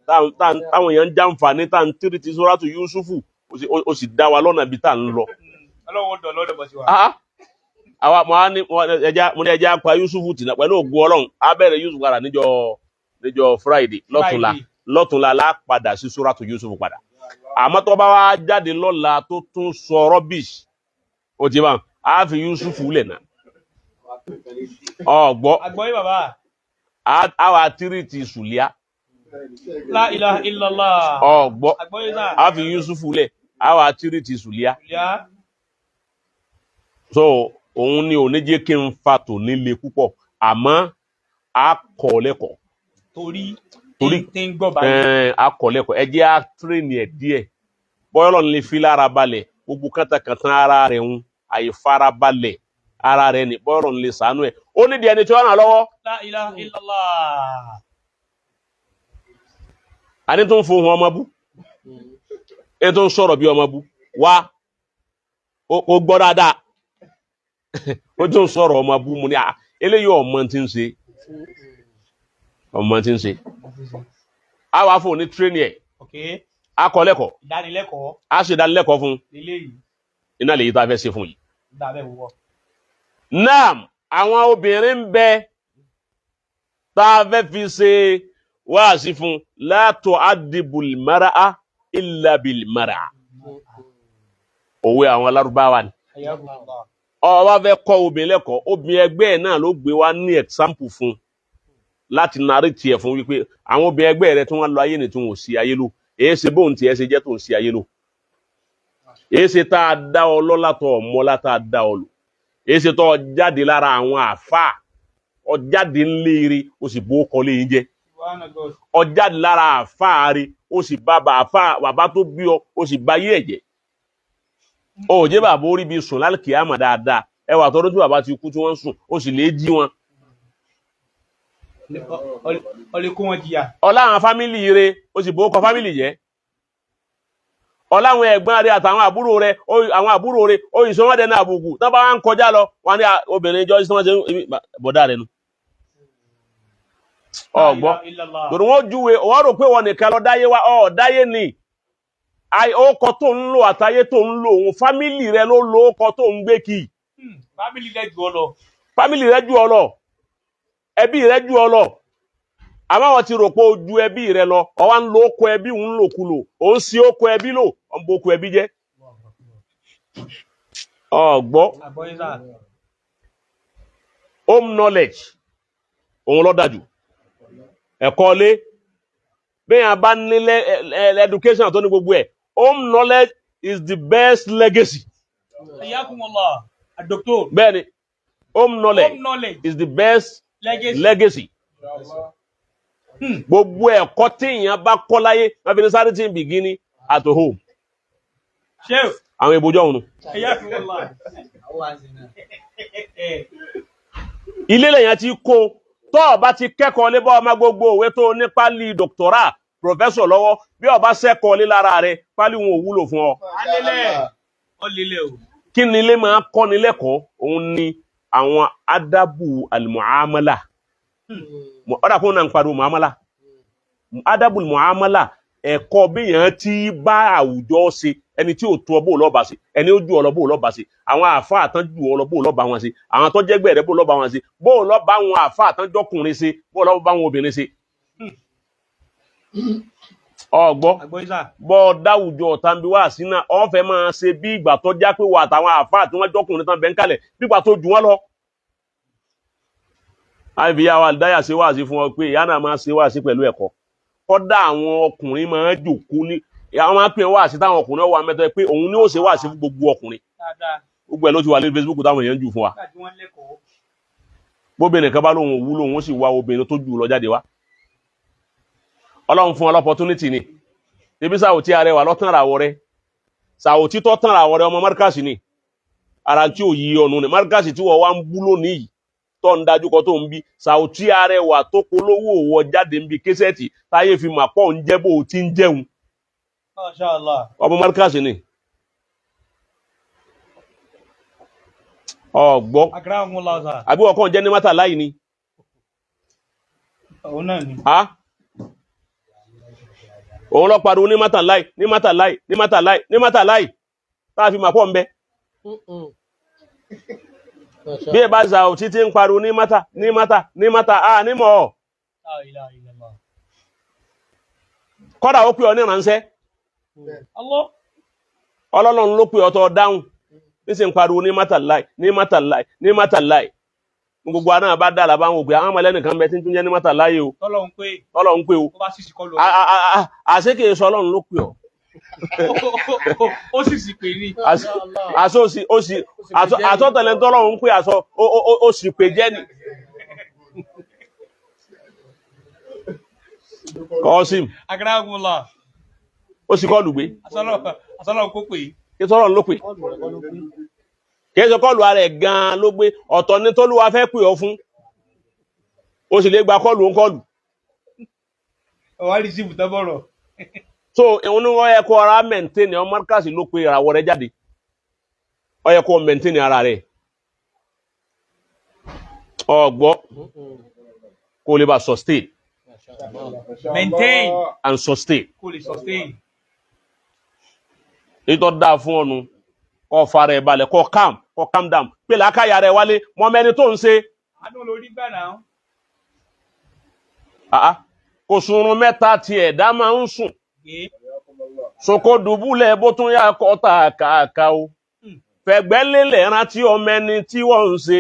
táwọn èèyàn ń jàǹfààní tá à ń tìrìtì súrátù Yusuf ó sì dá wa lọ́nà bí tá à ń lọ. Ọlọ́run dọ̀ lọ́dọ̀ bọ̀ sí wa. àwa mo ní ẹja apá Yusuf tìǹà pẹ̀lú ògùn Ọlọ́run á bẹ̀rẹ̀ Yusuf padà níjọ́ Friday lọ́tùnla la padà sí súrátù Yusuf padà àmọ́ tó bá wá jáde lọ́la tó tún sọ rubbish ó ti bá a fi Yusuf lẹ̀ náà ọgbọ́ Àgbọ̀yé bàbá. àwa tírìtì sùlíà La ilaha illallah. ọgbọ́ Àgbọ̀yé náà. a fi Yusuf lẹ̀ àwa tírìtì sùlíà Ìyá. so òun ni ò ní jẹ́ kí n fa tò nílé púpọ̀ àmọ́ a kọ́ lẹ́kọ̀ọ́ Torí Torí- tí ń gbọ́ báyìí. a kọ́ lẹ́kọ̀ọ́ ẹ jẹ́ a tírèèni ẹ̀ díẹ̀ bọ́yọ̀lọ́ ní fi lára balẹ̀ gbogbo kàtàkàtà ara rẹ̀ ń àyè fara balẹ̀ ara rẹ̀ ní bọ́yọ̀lọ́ ní lè sànú ẹ̀ ó nídìí ẹni tí ó ràn lọ́wọ́ La ilaha illallah. àní tó ń fohùn ọmọ bú ẹni tó ń sọ̀rọ̀ bí ọmọ bú wá ó gbọ́ dáadáa ó tó ń sọ̀rọ̀ ọmọ bú mu ní eléyìí ọmọ tí ń ṣe a wá fún ní tírénì ẹ̀ Ok. a kọ́ lẹ́kọ̀ọ́ Ìdánilẹ́kọ̀ọ́. a ṣe ìdánilẹ́kọ̀ọ́ fún Lélẹ́yìí. iná lèyí tá a fẹ́ ṣe fún yìí. Dàbẹ̀ wúwọ́. Naam, àwọn obìnrin ń bẹ tá a fẹ́ fi ṣe wáàsí fún la tu'addibul mar'a illa bil mar'a. Òwe àwọn Lárúbáwá ni. Ayakumullah. Ó wá fẹ́ kọ́ obìnrin lẹ́kọ̀ọ́, obìnrin ẹgbẹ́ ẹ̀ náà ló gbé wá ní example fún láti narrate ẹ̀ fún wípé àwọn obìnrin ẹgbẹ́ rẹ̀ tí wọ́n lọ ayé ni tí wọ́n ò sí ayé lò. Èé ṣe bóun tiẹ̀ ṣe jẹ́ tó ń sí ayé lò. Èé ṣe tá a dá ọ lọ́lá tó ọmọ látà a dá ọ lò. Èsì tó jáde lára àwọn àfáà ọjáde ńléere ó sì bó kọlé yín jẹ Subhanallah. ọjáde lára àfáà rí ó sì bá bàbá tó bí ọ ó sì bá yé ẹ̀jẹ̀ ó jẹ́ bàbá orí bíi sùn lálùkì àmọ̀ dáadáa ẹwà tọdún tí bàbá ti kú tí wọ́n ń sùn ó sì lè jí wọn. Ọlẹ́ kó wọn jìyà. ọlá àwọn fámìlì rẹ̀ ó sì bó kọ fámìlì jẹ́ ọláwọn ẹ̀gbọ́n rẹ̀ àtàwọn àbúrò rẹ̀ oyin sọ wọ́n dẹ̀ ní àbùkù tó bá wá ń kọjá lọ wọ́n ní obìnrin ìjọ sí wọ́n ṣe bọ̀dá rẹ̀ nu ọgbọ́ torí wọ́n júwe wọ́n rò pé wọ́n nìkan lọ dáyé wá dáyé ni ọkọ̀ tó ń lò àtayé tó ń lò òun fámìlì rẹ̀ ló lo ọkọ̀ tó ń gbé kì í Fámìlì rẹ̀ jù ọ lọ. fámìlì rẹ̀ jù ọ lọ ẹbí rẹ̀ jù ọ lọ àmọ́ wọ́n ti rò pé ojú ẹbí rẹ̀ lọ ọwá ń lo oko ẹbí ń lòkulò ó ń sí oko ẹbí lò ó ń bo oko ẹbí jẹ́ ọgbọ́ Àgbọ̀yé náà. home knowledge òun ló dájú ẹ̀kọ́ lé bẹ́ẹ̀ bá nílẹ̀ education tó ní gbogbo ẹ̀ home knowledge is the best legacy Ayakumullah. Doctor. bẹ́ẹ̀ ni home knowledge Home knowledge. is the best legacy gbogbo ẹ̀kọ́ tí èèyàn bá kọ́ láyé wọ́n fi ní charity beginning at home Ṣé àwọn ìbòjọ́ òun ilé lèyàn ti kó tó ọba ti kẹ́kọ̀ọ́ lé bá ọmọ gbogbo òwe tó ní pálí dòkítọ́rà pòfẹ́sọ̀ lọ́wọ́ bí ọba sẹ́kọ̀ọ́ lé lára rẹ̀ pálí wọn ò wúlò fún ọ. kí ni ilé máa kọ́ ni lẹ́kọ̀ọ́ òun ni àwọn adabu al-muamala ọ̀dà kó náà ń pariwo muamala adabu al-muamala ẹ̀kọ́ bíyàn tí bá àwùjọ ṣe ẹni tí ò tó ọ bó lọ́ba ṣe ẹni ó ju ọ lọ bó lọ́ba ṣe àwọn àáfàá àtàn ju ọ lọ bó lọ́ba wọn ṣe àwọn tó jẹ́gbẹ́ rẹ bó lọ́ba wọn ṣe bó lọ́ba àwọn àáfàá àtàn jọkùnrin ṣe bó lọ́ba àwọn obìnrin ṣe. ọgbọ́ bọ́ dáwùjọ ọ̀tàǹbí wá sí náà ọ fẹ́ máa ṣe bí ìgbà tó já pé wà àtàwọn àáfàá tí wọ́n jọkùnrin tán bẹ́ ń kalẹ̀ bí ìgbà tó jù wọ́n lọ. àìfìyàwó àdáyà ṣe wáàsí fún ọ pé ìyá náà máa ṣe wáàsí pẹ̀lú ẹ̀kọ́ kọ́dà àwọn ọkùnrin máa ń jòkó ní àwọn máa ń pè wáàsí táwọn ọkùnrin wà mẹ́tọ́ pé òun ni ó ṣe wáàsí fún gbogbo ọkùnrin gbogbo ẹ̀ ló ti wà lórí Facebook táwọn èèyàn jù fún wa bóbìnrin kan bá lóun òwúlò òun sì wá obìnrin tó jù lọ jáde wá ọlọ́run fún ọlọ́pọ̀túnítì ni ebi Sàwòtí Arẹwà lọ́tàn ràwọ̀ rẹ Sàwòtí tó tàn ràwọ̀ rẹ ọmọ Markaz ni ara tí ò yí ọ̀nù ni Markaz tí wọ́n wá ń bú lónìí yìí tó ń dájú kọ tó ń bí Sàwòtí Arẹwà tó polówó wọ jáde ń bi késẹ́ẹ̀tì táyé fi mà pọ̀ ń jẹ́ bó o ti ń jẹun ọmọ Markaz ni ọgbọ́ àbí ọkàn jẹ́ ní mátà láì ni òun lọ pariwo ní mátà láì ní mátà láì ní mátà láì ní mátà láì táà fi mà pọ̀ ń bẹ bí ẹ bá Sàwòtí tí ń pariwo ní mátà ní mátà ní mátà á ní mọ̀ ọ́ kọ́dà ó pè ọ ní ìránṣẹ́ ọlọ́run ló pè ọ tó dáhùn ní sì ń pariwo ní mátà láì ní mátà láì ní mátà láì gbogbo àná bá dára bá wọn òpè àwọn ọmọ ẹlẹ́nìkan bẹ tí ń tún jẹ́ ní mátà láì o tọ́lọ́run pé o àṣekè sọ ọlọ́run ló pè ọ ó sì pè ní àtọ́tẹ̀lẹ̀ tọ́lọ́run pé ó sì pè jẹ́ ni Kọ́sìm ó sì kọlù gbé asọ́lọ́run kó pè kí tọ́lọ́run ló pè kí ẹ sọ kọlù ara ẹ̀ gan-an ló gbé ọ̀tọ̀ ní tọ́lúwa fẹ́ pè ọ fún ó sì lè gba kọlù ń kọlù ọwá rí sí ìbùtẹ́bọ̀rọ̀ so ìwọ̀n ní wọ́n yẹ kó ara mẹ́ntẹ́nì ọmọ Markaz ló pe ìràwọ̀ rẹ jáde ó yẹ kó mẹ́ntẹ́nì ara rẹ̀ ọgbọ́ kó lè bá sustain maintain and sustain kó lè sustain ìtọ́ dáa fún ọnu kó fara ẹ̀ balẹ̀ kó calm down pé làákàyà rẹ̀ wálé mọ́ mẹ́ni tó ń ṣe adó lórí gbà náà kò sunrun mẹ́ta tí ẹ̀dá máa ń sùn soko dùbúlẹ̀ bó tún yà kọ́ta kàkà o fẹ̀gbẹ́ lélẹ̀ rántí ọmọ ẹni tí wọ́n ń ṣe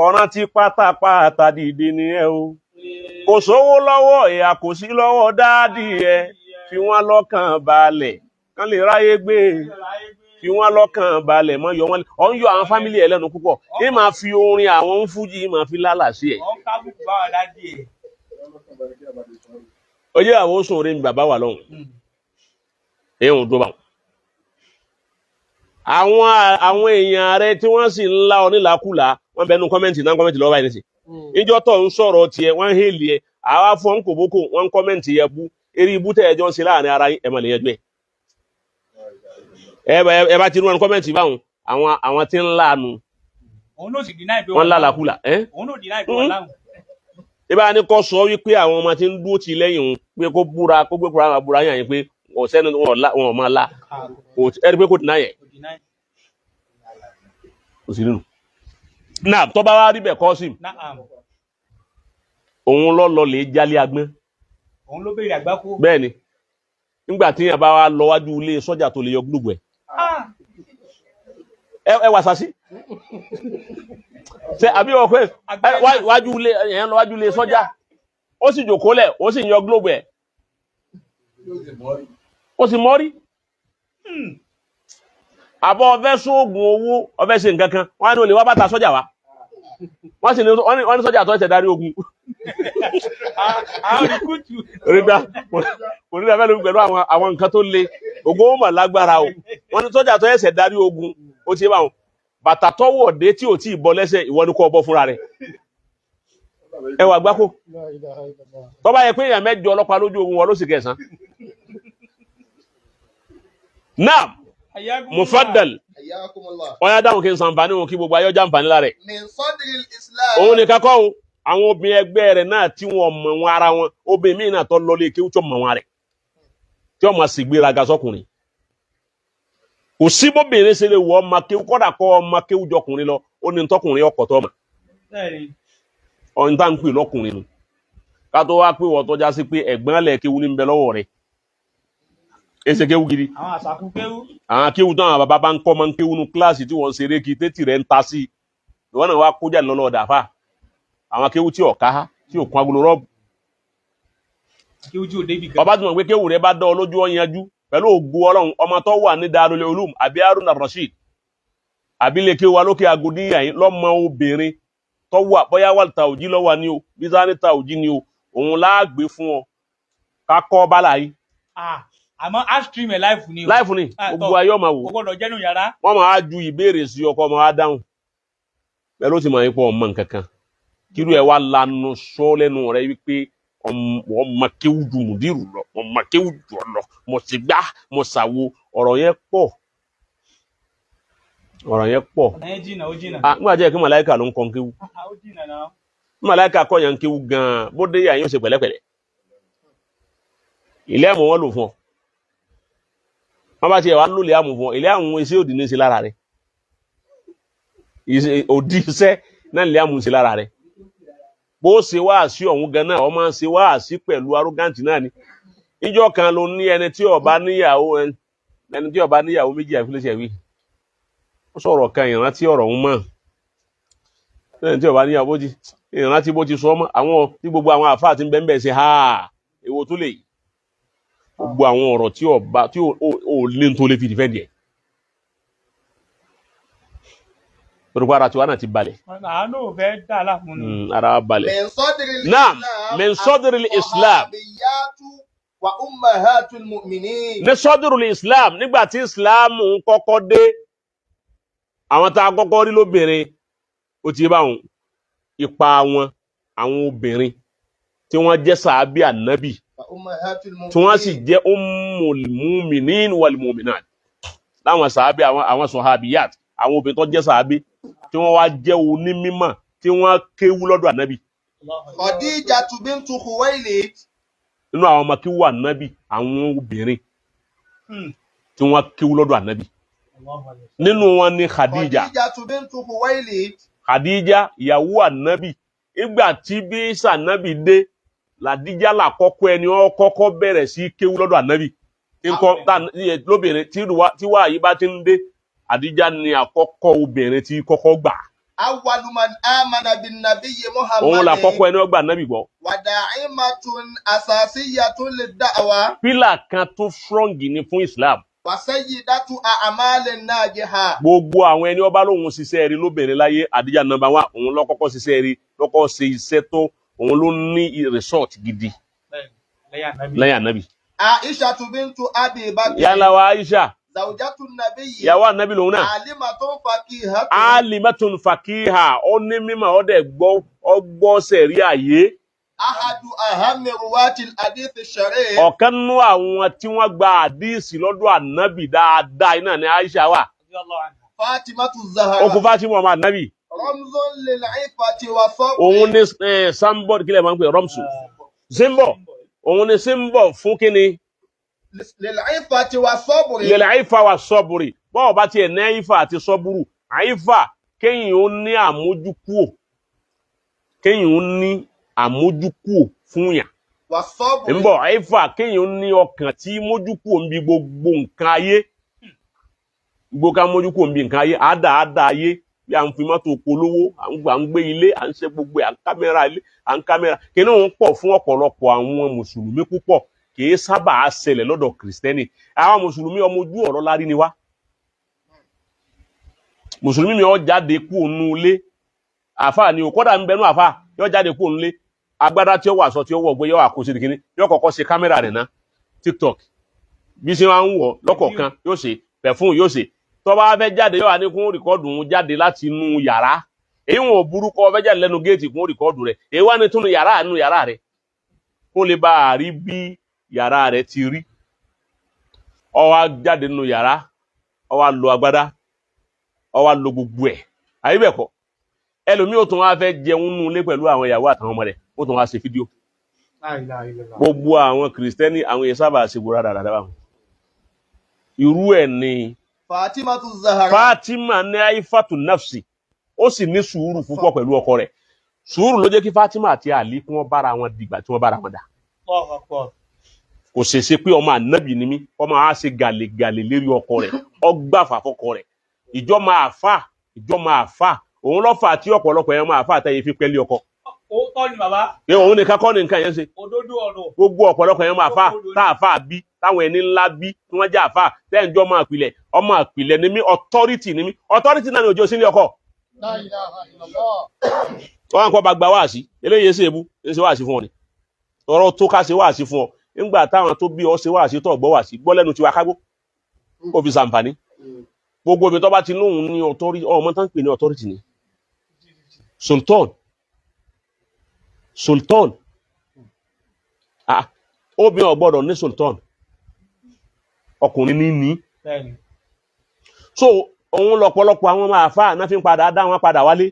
ọ̀rántí pátápátá dìde ni ẹ o kò sówó lọ́wọ́ ìyá kò sí lọ́wọ́ dáàdì ẹ fi wọ́n lọ́kàn balẹ̀ kán lè ráyé gbé fi wọ́n lọ́kàn balẹ̀ mọ́ yọ wọ́n lẹ́ ọ̀ ń yọ àwọn fámìlì ẹ̀ lẹ́nu púpọ̀ ní máa fi orin àwọn ń fújì máa fi lálàsí ẹ̀ ojú àwọn oṣù orin bàbá wà lọ́hùn èèyàn tó bá àwọn èèyàn rẹ tí wọ́n sì ń lá ọ nílàkúlà wọ́n bẹnu kọ́mẹ́ǹtì náà kọ́mẹ́ǹtì lọ́wọ́ báyìí nìsín ìjọ tó ń sọ̀rọ̀ tiẹ̀ wọ́n ń hèlì ẹ̀ àwa fọ́n kòbókò wọ́n ń kọ́mẹ́ǹtì yẹ bú eré ibú tẹ̀ ẹjọ́ ń ṣe láàrin ara yín ẹ̀mọ̀ lèyẹn jù ẹ bá ti rú wọn kọ́mẹ́ǹtì báwọn àwọn tí ń láàánú wọ́n lálàkúlà ìbá ní kọ́ sọ wípé àwọn ọmọ tí ń dúró ti lẹ́yìn òun pé kó búra kó gbé kúrò àwọn àbúrá yàn yín pé ọ̀sẹ́ni wọn ò máa la ẹ̀rí pé kò dínà yẹn kò sí nínú. náà tó bá wá rí bẹ́ẹ̀ Kọ́sìm òun lọ lè jálé agbọ́n òun ló béèrè àgbákò bẹ́ẹ̀ ni nígbà tí yàn bá wá lọ wájú ilé sọ́jà tó lè yọ gbùgbù ẹ wà sásí ṣe àbí ọkọ ẹ wájú ilé ẹ̀yẹn lọ wájú ilé sọ́jà ó sì jòkó lẹ̀ ó sì yan globe ẹ̀ ó sì mọ́rí àbọ̀ ọ̀fẹ́ sóògùn owó ọ̀fẹ́ ṣe nǹkan kan wọ́n á ní olè wá bàtà sọ́jà wá wọ́n sì ní sọ́jà tó ẹ̀ṣẹ̀ darí ogun orígbà kò ní ẹ̀fẹ́ lórí pẹ̀lú àwọn nǹkan tó le ogun ó mà lágbára o wọ́n ní sọ́jà tó ẹsẹ̀ darí ogun ó ti bá wọn bàtà tọ́wọ́ dé tí ò tí ì bọ́ lẹ́sẹ̀ ìwọ ni kò bọ́ fúnra rẹ̀ ẹ wà gbáko tó bá yẹ pé èèyàn mẹ́jọ ọlọ́pàá lójú ogun wọn ló sì kẹsàn. Naam mufaddal wọ́n yá dáhùn kí n sàǹfààní wọn kí gbogbo ayé ọjà nfààní lára rẹ̀ òun ni kakọ́ o àwọn obìnrin ẹgbẹ́ rẹ̀ náà tí wọ́n mọ̀ wọn ara wọn obìnrin míì náà tó lọlé kí ó tó mọ̀ wọn rẹ̀ tí wọ́n máa sì gbéraga sọkùnrin kò sí bóbìnrin ṣe lè wọ ọmọ kéwú kọ́dà kọ́ ọmọ kéwú jọkùnrin lọ ó ní tọkùnrin ọkọ̀ tó mọ̀ ọ̀n tá ń pè lọ́kùnrin nù ká tó wá pé wọ́n tọ́já sí pé ẹ̀gbọ́n lẹ̀ kéwú ní bẹ lọ́wọ́ rẹ̀ ẹsẹ̀ kéwú gidi àwọn àṣàkú kéwú àwọn kéwú táwọn bàbá bá ń kọ́ máa ń kéwú nu kíláàsì tí wọ́n ń ṣeré kí tètè rẹ̀ ń ta sí i ìwọ́n náà wá kójà lọ́lọ́ dàfà àwọn kéwú tí ọ̀ká tí ò kún agolo rọ́ọ̀bù kéwú tí ò débi kan ọba tí wọ́n pé kéwú rẹ̀ bá dán ọ lójú ọ̀yanjú pẹ̀lú ògbó ọlọ́run ọmọ tó wà ní Darul Ulum àbí Haruna Rashid àbí lè kéwú wa lókè Agodi yàyín lọ́mọ obìnrin tó wà bóyá wà tàòjí lọ́wọ́ ni o bísá ní tàòjí ni o òun láàgbé fún ọ kakọ́ bálà yìí. àmọ́ astream ẹ̀ láìfù ni o láìfù ni gbogbo ayé ọmọ wò kò gbọ́dọ̀ jẹ́nu yàrá wọ́n máa ju ìbéèrè sí ọkọ ọmọ adáhùn pẹ̀lú tí màá yín pọ̀ ọmọ nǹkankan kírú ẹ̀ wá lanu sọ lẹ́nu rẹ̀ wípé ọmọ kéwù ju mùdírù lọ ọmọ kéwù jù ọ lọ mo sì gbá mo ṣàwo ọ̀rọ̀ yẹn pọ̀ ọ̀rọ̀ yẹn pọ̀ ọ̀nà yẹn jìnnà ó jìnnà nígbà jẹ́ kí màláìka ló ń kọ́ kéwù ó jìnnà náà màláìka kọ́ yẹn kéwù gan-an bó dé yà yín ó ṣe pẹ̀lẹ́pẹ̀lẹ́ ilé àmọ́ wọn lò fún ọ wọ́n bá tiẹ̀ wá lólè àmù fún ọ ilé àwọn iṣẹ́ òdì ní í ṣe lára rẹ̀ òdì iṣẹ́ náà ilé àmù ń ṣe lára rẹ̀ bó ṣe wáàsí ọ̀hún gan náà ọmọ ṣe wáàsí pẹ̀lú arrogant náà ni ìjọ kan ló ní ẹni tí ó bá níyàwó méjì àfilẹ́sẹ̀ wí ó sọ̀rọ̀ kan ìrántí ọ̀rọ̀ ọ̀hún mọ́ ẹni tí ó bá níyàwó bójì ìrántí bó ti sọ ọmọ àwọn tí gbogbo àwọn àfáà ti ń bẹ́ẹ̀ ṣe ha èwo tó lè yìí gbogbo àwọn ọ̀rọ̀ tí ó lé tó lè fi dìfẹ́ndì ẹ̀ orúkọ ara tiwa náà ti balẹ̀ àánú ò fẹ́ dà láàmúnú ara balẹ̀ náà min sọ́dúrì islam ní sọ́dúrì islam nígbà tí islam ń kọ́kọ́ dé àwọn tá a kọ́kọ́ rí lóbìnrin ó ti bá wọn ipa wọn àwọn obìnrin tí wọ́n jẹ́ sàábì ànábì tí wọ́n sì jẹ́ ummul mu'minin wal mu'minat láwọn sàábì àwọn sọ̀hábìyàt àwọn obìnrin tó jẹ́ sàábì tí wọ́n wá jẹ́ onímímọ̀ tí wọ́n kéwú lọ́dọ̀ ànábì. Khadijatu bintu Khuwailid. Nínú àwọn ọmọ kéwú ànábì àwọn obìnrin tí wọ́n kéwú lọ́dọ̀ ànábì. Nínú wọn ni Khadija. Khadijatu bintu Khuwailid. Khadija ìyàwó ànábì ìgbà tí bí sànábì dé làdíjà làkọ́kọ́ ẹni ó kọ́kọ́ bẹ̀rẹ̀ sí kéwú lọ́dọ̀ ànábì. Lóbìnrin tí wàá yí bá ti ń dé Àdíjà ni àkọ́kọ́ obìnrin tí kọ́kọ́ gbà. Awwalu man amana bin nabiyyi Muhammad. Òun la kọ́kọ́ ẹni ó gbà nábì gbọ́. Wa da'imatun asasiyyatun lid-da'wa. Pílà kan tó strong ni fún Islam. Wa sayyidatu a'malin najiha. Gbogbo àwọn ẹni ó bá lóhun ṣiṣẹ́ rí lóbìnrin láyé Àdíjà number 1 òun ló kọ́kọ́ ṣiṣẹ́ rí lọ́kọ́ ṣe iṣẹ́ tó òun ló ní result gidi. Lẹ́yìn ànábì. Aisha bintu Abi Bakr. Yálà wa Aisha. Zawjatu nabiyyi. Ìyàwó ànábì lòun náà. Alimatun faqiha. Alimatun faqiha ó ní mímọ̀ ó dẹ̀ gbọ́ sẹ̀rí àyè. Ahadu ahammi ruwatil hadith ash-sharif. Ọ̀kan nínú àwọn tí wọ́n gba àdíìsì lọ́dọ̀ ànábì dáadáa iná ni Aisha wà. Fatimatu Zahra. Ó kú Fatima ọmọ ànábì. Ramzun lil-'iffati wa sabr. Òun ni symbol kílẹ̀ máa ń pè Ramsu. Symbol. Òun ni symbol fún kíni. Lil-'iffati wa sabr. Lil-'iffa wa sabri. Bọ́ọ̀ bá tiẹ̀ ní àìfà àti sọ́bùrù. Àìfà kéyìn ó ní àmójúkúò. Kéyìn ó ní àmójúkúò fún yàn. Wa sabr. Ń bọ̀ àìfà kéyìn ó ní ọkàn tí mójúkúò ń bi gbogbo nǹkan ayé. Gbogbo ká mójúkúò ń bi nǹkan ayé. Àdá ayé. Bí à ń fi mọ́tò polówó, à ń gbé ilé, à ń ṣe gbogbo à ń kámẹ́rà ilé, à ń kámẹ́rà. Kí ni òun pọ̀ fún ọ̀pọ̀lọpọ̀ àwọn mùsùlùmí púpọ̀ kì í sábà ṣẹlẹ̀ lọ́dọ̀ kìrìsìtẹ́nì. Àwọn mùsùlùmí ọmọ ojú ọ̀rọ̀ lárí ni wá. Mùsùlùmí mi ó jáde kú ònú ilé. Àfáà ni ò kọ́dà ń bẹnu àfáà yóò jáde kú ònú ilé. Agbádá tí ó wà sọ tí ó wọ̀ gbé yóò àkóso ìdíkíní yóò kọ́kọ́ ṣe kámẹ́rà rẹ̀ ná TikTok. bí ṣe wá ń wọ̀ lọ́kọ̀ọ̀kan yóò ṣe pẹ̀fún yóò ṣe tó bá fẹ́ jáde yóò wá ní kún rìkọ́ọ̀dù ń jáde láti inú yàrá èyí wọn ò burúkọ fẹ́ jáde lẹ́nu géètì kún rìkọ́ọ̀dù rẹ̀ èyí wá ní tún yàrá rẹ̀ kó lè bá a rí bí yàrá rẹ̀ ti rí ó wá jáde nínú yàrá ó wá lo agbádá ó wá lo gbogbo ẹ̀ àyè bẹ́ẹ̀ kọ́ ẹlòmíì ó tún wá fẹ́ jẹun nínú ilé pẹ̀lú àwọn ìyàwó àtàwọn ọmọ rẹ̀ ó tún wá ṣe fídíò gbogbo àwọn kìrìsìtẹ́nì àwọn èèyàn sábà ṣe gbòòrò dáadáa wọn irú ẹ̀ ni Fatimatu Zahra. Fatima ní aifatu nafsi ó sì ní sùúrù púpọ̀ pẹ̀lú ọkọ rẹ̀ sùúrù ló jẹ́ kí Fatima àti Ali kí wọ́n bára wọn dìgbà tí wọ́n bára wọn dà kò ṣeéṣe pé ọmọ ànábì ni mí ọmọ á ṣe gàlégàlé lérí ọkọ rẹ̀ ọgbàfà fọkọ rẹ̀ ìjọ máa fà òun lọ́fà tí ọ̀pọ̀lọpọ̀ yẹn máa fà àtẹ̀yẹ fi pẹ́lí ọkọ. ó tọ́ ni bàbá. pé òun nìkan kọ́ ni nǹkan yẹn ṣe. òdodo ọ̀rọ̀. gbogbo ọ̀pọ̀lọpọ̀ yẹn máa fà tá àfà bí táwọn ẹni ńlá bí tí wọ́n jẹ́ àfà tẹ́ǹjọ́ máa pilẹ̀ ọmọ àpilẹ̀ ni mí authority ni mí authority náà ni òjò sílé ọkọ. wọ́n kọ́ bá gba wáàsí eléyìí ṣe ebú ṣe wáàsí fún ọ ni ọ̀rọ̀ tó ká ṣe wáàsí fún ọ nígbà táwọn tó bí ọ ṣe wáàsí tó gbọ́ wáàsí gbọ́ lẹ́nu tiwa kágbó kó fi ṣàǹfààní gbogbo omi tó bá ti lóhun ní authority ọmọ tán pè ní authority ni sultan obìnrin ò gbọ́dọ̀ ní sultan ọkùnrin ní so òun lọ́pọ̀lọpọ̀ àwọn ọmọ àfáà náà fi ń padà dá wọn padà wálé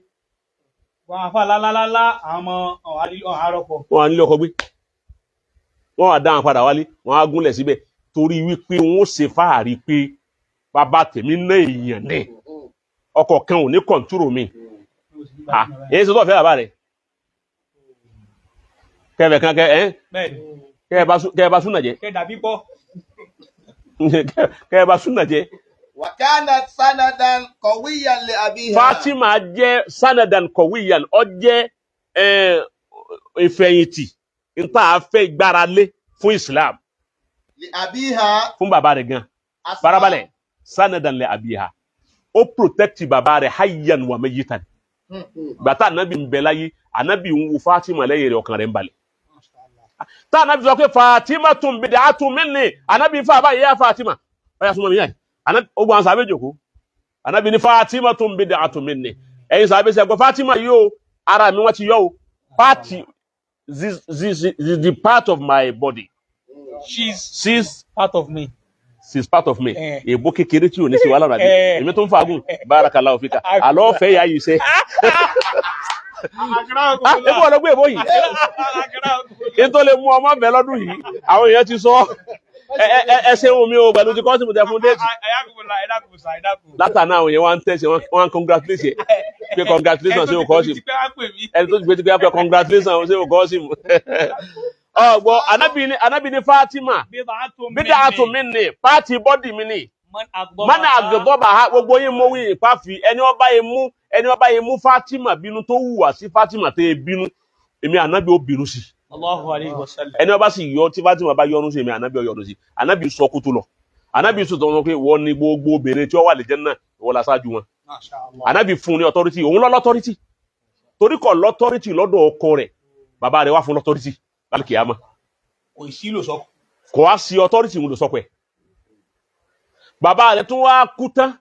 wọn àfáà lálálálá àwọn ọmọ àrọpọ̀ wọn nílé ọkọ gbé wọn wà dá wọn padà wálé wọn á gúnlẹ̀ síbẹ̀ torí wípé wọn ó ṣe fáàrí pé bàbá tèmi ná èèyàn ní ọkọ kan ò ní kọ̀ǹtúrò mi èyí sọ tó fẹ́ bàbá rẹ̀ kẹfẹ̀ kan kẹ bá súnà jẹ́ kẹ bá súnà jẹ́. وكانت سندا قويا لأبيها. Fatima jẹ́ sanadan kọ̀wíyàn ó jẹ́ ìfẹ̀yìntì níta àfẹ́ ìgbáralé fún Islam. لأبيها. fún bàbá rẹ̀ gan farabalẹ̀ sanadan li abiha ó protect bàbá rẹ̀ hayyan wa mayitan gbàtà anabi ń bẹ láyé anabi ń wo Fatima lẹ́yìn rẹ̀ ọkàn rẹ̀ ń balẹ̀ tá anabi sọ pé Fatima tún bid'atun minni anabi fa báyìí yá Fatima ọyà súnmọ́ mi yá anabi ó gbọ́n sábẹ́ jòkó anabi ní Fatima tún bid'atun minni ẹ̀yin sábẹ́ sẹ́gbọ́ Fatima yóò ara mi wọ́n ti yọ o party this the part of my body she's part of me. She's part of me. Èbó kékeré tí ò ní sí wàhálà rà bí. Èmi tó ń fagùn. Barakallahu fika. Àlọ́ fẹ́ yà yìí sẹ́. Èbó ọlọ́gbé èbó yìí. Ètò lè mú ọmọ bẹ̀ lọ́dún yìí. Àwọn èèyàn ti sọ. Ẹ ṣe ohun mi o pẹ̀lú ti kọ́sìmù tẹ fún déètì. Látàná àwọn èèyàn wá ń tẹ̀sí wọ́n ń congratulate. Pé congratulations ṣé o kọ́sìmù. Ẹni tó ti gbé ti pé congratulations ṣé o kọ́sìmù. Ọgbọ anabi ni Fatima bid'atun minni party body mi ni mana agboba ha gbogbo yin mo wi pa fi ẹni ó bá yín mú Fatima bínú tó hùwà sí Fatima te bínú èmi anabi ó bínú sí Allahu alayhi wa sallam ẹni ó bá sì yọ tí Fatima bá yọnu sí èmi anabi ó yọnu sí anabi sọ kú tó lọ anabi sọ tó pé wọ́n ní gbogbo obìnrin tí ó wà lè Janna wọ́n la ṣáájú wọn anabi fún ní authority òun lọ authority torí kò authority lọ́dọ̀ ọkọ rẹ̀ bàbá rẹ̀ wá fún authority alkiyama kò sí ló sọ kò wá sí authority ń lò sọ pé bàbá rẹ̀ tún wá kú tán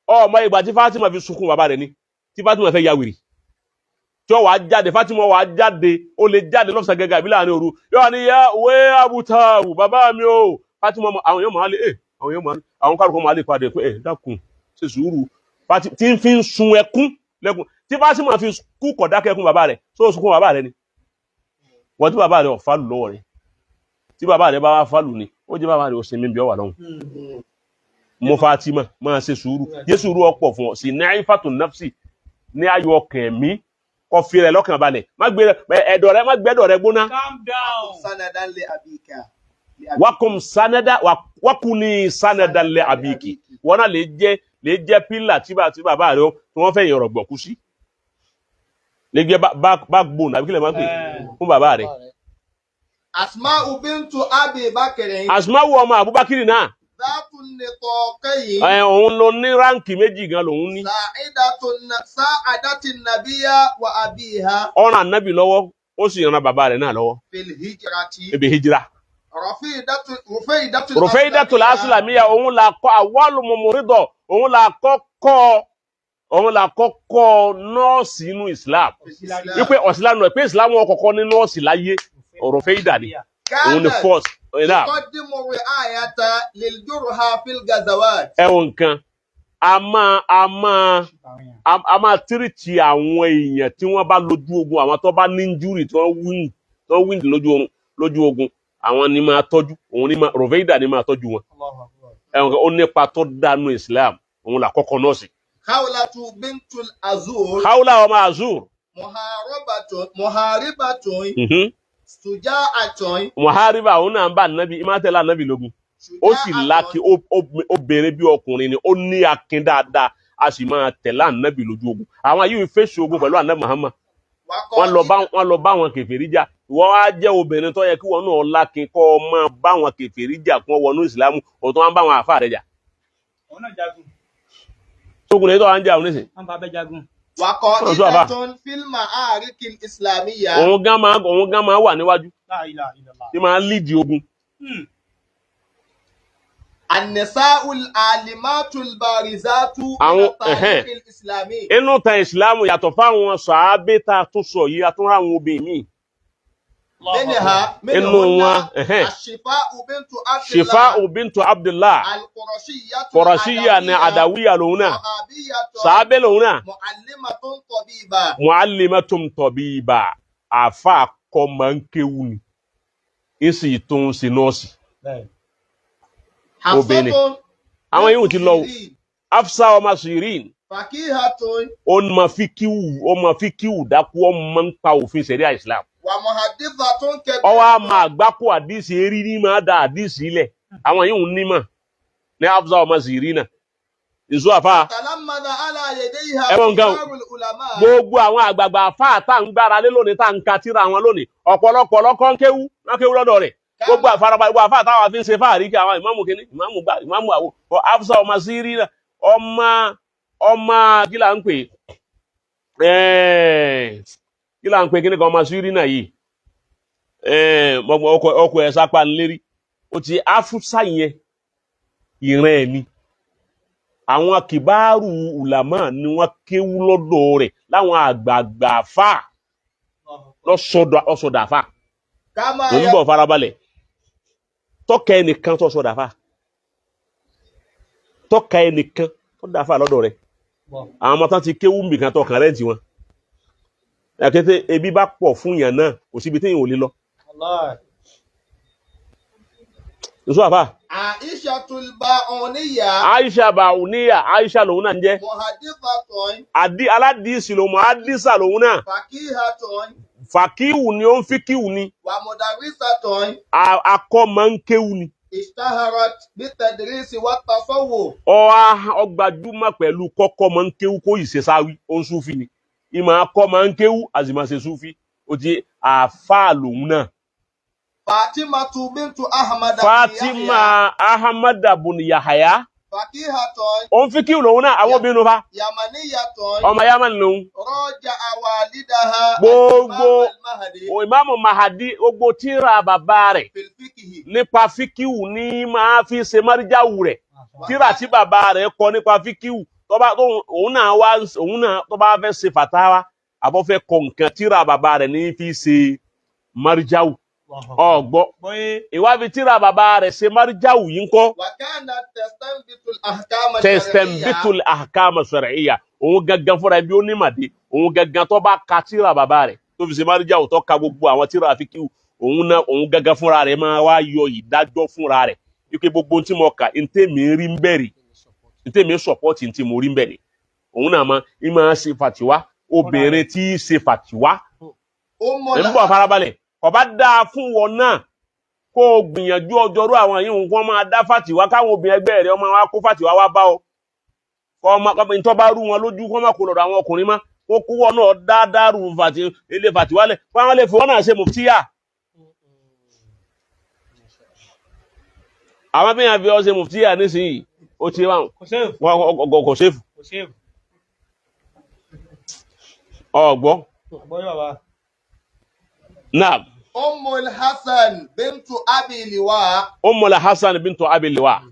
ọmọ ìgbà tí Fatima fi sunkún bàbá rẹ̀ ni tí Fatima fẹ́ ya wèrè tí ó wá jáde Fatima wá jáde ó lè jáde lọ́sàn gẹ́gẹ́ àbí láàrin òru yóò ní ya wé abutawu bàbá mi o Fatima àwọn èèyàn máa lè àwọn kálukú máa lè padà pé dákun ṣe sùúrù tí ń fi ń sun ẹkún lẹ́kún tí Fatima fi kú kọ̀ dákẹ́ ẹkún bàbá rẹ̀ tó sunkún bàbá rẹ̀ ni wọ́n tí bàbá rẹ̀ ọ̀fàlù lọ́wọ́ rẹ̀ tí bàbá rẹ̀ bá wá fàlù ni ó jẹ́ bàbá rẹ̀ ó sinmi bí ọ wà lọ́hùn mo Fatima máa ṣe sùúrù yé sùúrù ọ̀pọ̀ fún ọ sí naifatun nafsi ní ayọ̀ ọkàn mi kó fi rẹ̀ lọ́kàn balẹ̀ má gbé ẹ̀dọ̀ rẹ̀ má gbẹ́dọ̀ rẹ̀ gbóná. calm down. sanadan li abika. wakum sanada wakuni sanadan li abiki wọn náà lè jẹ́ pílà tí bàbá rẹ̀ tí wọ́n fẹ́ yọ̀rọ̀ gbọ̀kú sí lè jẹ́ backbone àbí kílẹ̀ máa ń pè fún bàbá rẹ̀. Asma'u bintu Abi Bakr. Asma'u ọmọ Abubakiri náà. Zatun nitaqayn. Òun ló ní ránkì méjì gan lòun ní. Sa'adatin nabiyya wa abiha. Ó ràn Ànábì lọ́wọ́ ó sì ràn bàbá rẹ̀ náà lọ́wọ́. Fil hijrati. Ibi hijira Rufaidatul Aslamiya òun la kọ́ awwalu mumuridọ òun la kọ́kọ́ nọ́ọ̀sì inú Islam wípé Islam náà pé Islam wọn kọ́kọ́ ní nọ́ọ̀sì láyé Rufaidah ni òun ni first ẹ̀wọ̀n nǹkan a máa tírìtì àwọn èèyàn tí wọ́n bá lójú ogun àwọn tó bá ní injury tí wọ́n wíńdì lójú ogun àwọn ni máa tọ́jú òun ni Rufaidah ni máa tọ́jú wọn ẹ̀wọ̀n nǹkan ó nípa tó dánú Islam òun là kọ́kọ́ nọ́ọ̀sì. Khawlatu bintul Azur. Khawla ọmọ Azur. Muharibatun. Suja'atun. Muhariba òun náà ń bá nàbí ìmátẹ́lá nàbí lógun. Ó sì láki ó bèrè bí ọkùnrin ni ó ní akin dáadáa a sì máa tẹ̀lé ànábì lójú ogun. Àwọn yìí fèsì ogun pẹ̀lú ànábì Muhammad. Wọ́n lọ bá wọn kèfèrí jà. Ìwọ wá jẹ́ obìnrin tó yẹ kí wọn náà lákin kọ́ ọ máa bá wọn kèfèrí jà kí wọ́n wọnú ìsìlámù òtún wọn bá wọn àfáà rẹ̀ jà. Òun náà jagun. Tógun lè tó à ń jà òun nísìn. Wọ́n bá bẹ́ jagun. Wàkọ̀ ìdàtún fílmà àríkìn Islamiyya. Òun gan máa wà níwájú. La ilaha illallah. Tí máa lídìí ogun. An-nisa'ul alimatul barizatu ila tarikhil islami. Inú tan Ìsìlámù yàtọ̀ fáwọn sàábé tá a tún sọ yìí, a tún rá àwọn obìnrin míì. Inú wọn, Shifa'u bintu Abdullah. Qurashiyya ni Adawiyya lòun náà. Sàábé lòun náà. Mu'allimatun tabiba. Àfáà kọ́ máa ń kéwú ni. Ìsì tó ń ṣe nọ́ọ̀sì. Obìnrin àwọn yìí ti lọ Hafsa ọmọ Sirin ó ma fi kíwù dákú ọmọ ń pa òfin ṣẹ̀ríà Islam ọwọ́ a máa gbákò àdísì erí ní máa da àdísì ilẹ̀ àwọn yìí ń nímọ̀ ní Hafsa ọmọ Sirin náà ìṣú àfáà ẹwọ́n nǹkan gbogbo àwọn àgbààgbà àfáà tá ń gbára lé lónìí tá ń ka tíra wọn lónìí ọ̀pọ̀lọpọ̀ lọ́kọ́ ń kéwú lọ́dọ̀ rẹ̀ gbogbo àfaraba gbogbo àfáà táwọn fi ń ṣe fáàrí kí àwọn ìmáàmù kìíní ìmáàmù àwọ Hafsa ọmọ Sirin náà ọmọ kí là ń pè kíní kan ọmọ Sirin náà yìí ọkọ̀ ẹ̀ sápá ńlérí ó ti Hafsa yẹn ìran ẹ̀ ni àwọn kìbáàrù ulama ni wọ́n kéwú lọ́dọ̀ rẹ̀ láwọn àgbààgbà àfáà lọ́sọ̀dọ̀ àfáà òyìnbó farabalẹ̀ tọ́ka ẹnìkan tó sọ dàfà tọ́ka ẹnìkan tó dàfà lọ́dọ̀ rẹ̀ àwọn ọmọ tán ti kéwú nìkan tó kàn rẹ́ǹtì wọn àkété ebi bá pọ̀ fún yàn náà kò síbi téèyàn ò lè lọ. Ìṣó àfà. Aisha Ba'uniya Aisha lòun náà ń jẹ́. Aládìsí lòun Adisa lòun náà. Fàkíwù ni ó ń fíkíwù ni. Wà mudarrisatun. Akọ́ máa ń kéwù ni. Ishtaharat bitadrisi wa tasawwuf. Ọgbàjúmọ̀ pẹ̀lú kọ́kọ́ máa ń kéwù kó ìṣe sáwí ó ń súfì ni. Ìmọ̀ akọ́ máa ń kéwù àzìmọ̀ ṣe súfì ó ti àfáà lòun náà. Fatimatu bintu Ahmad. Fatima Ahmad bun Yahya. Fakihatun. Ó ń fíkíwù lòun náà àwọn obìnrin fa. Yamaniyatun. Ọmọ Yaman lòun. Raja awalidaha. Gbogbo Ìmáàmù Mahadi gbogbo tíra bàbá rẹ̀ nípa fíkíwù ní máa fi ṣe márìjáwù rẹ̀ tíra tí bàbá rẹ̀ kọ nípa fíkíwù òun náà tó bá fẹ́ ṣe fàtáwà àbọ̀ fẹ́ kọ nǹkan tíra bàbá rẹ̀ ní fi ṣe márìjáwù ọgbọ́ ìwádìí tíra bàbá rẹ̀ ṣe márìjáwù yìí ń kọ́ tẹ̀sítẹ̀mbìtùl ahkama shar'iyya òun gangan fúnra bí ó ní màdé òun gangan tó bá ka tíra bàbá rẹ̀ tó fi ṣe márìjáwù tó ka gbogbo àwọn tíra fíkíwù òun gangan fúnra rẹ̀ máa wá yọ ìdájọ́ fúnra rẹ̀ wípé gbogbo tí mo kà ntẹ́mi rí ń bẹ̀rẹ̀ ntẹ́mi sọ̀pọ̀tì ntí mo rí ń bẹ̀rẹ̀ òun náà máa ṣe fàtiwá obìnrin tí í ṣe fàtiwá ń bọ̀ farabalẹ̀ ọba dáa fún wọn náà kó o gbìyànjú ọjọ́rú àwọn yìí nǹkan máa dá fàtiwá káwọn obìnrin ẹgbẹ́ rẹ̀ ọmọ wa kó fàtiwá wá bá ọ kọ́ ọmọ tó bá rú wọn lójú kọ́ máa kó lọ́dọ̀ àwọn ọkùnrin má kó kú wọn náà dáadáa rú ilé fàtiwá lẹ̀ wọn lè fi wọn náà ṣe muftiya. Àwọn bí i àfi ọsẹ muftiya nísìnyí ó ti wá kò séfù ọgbọ́ náà أم الحسن بنت أبي لواء Ummul Hasan bintu Abi Liwa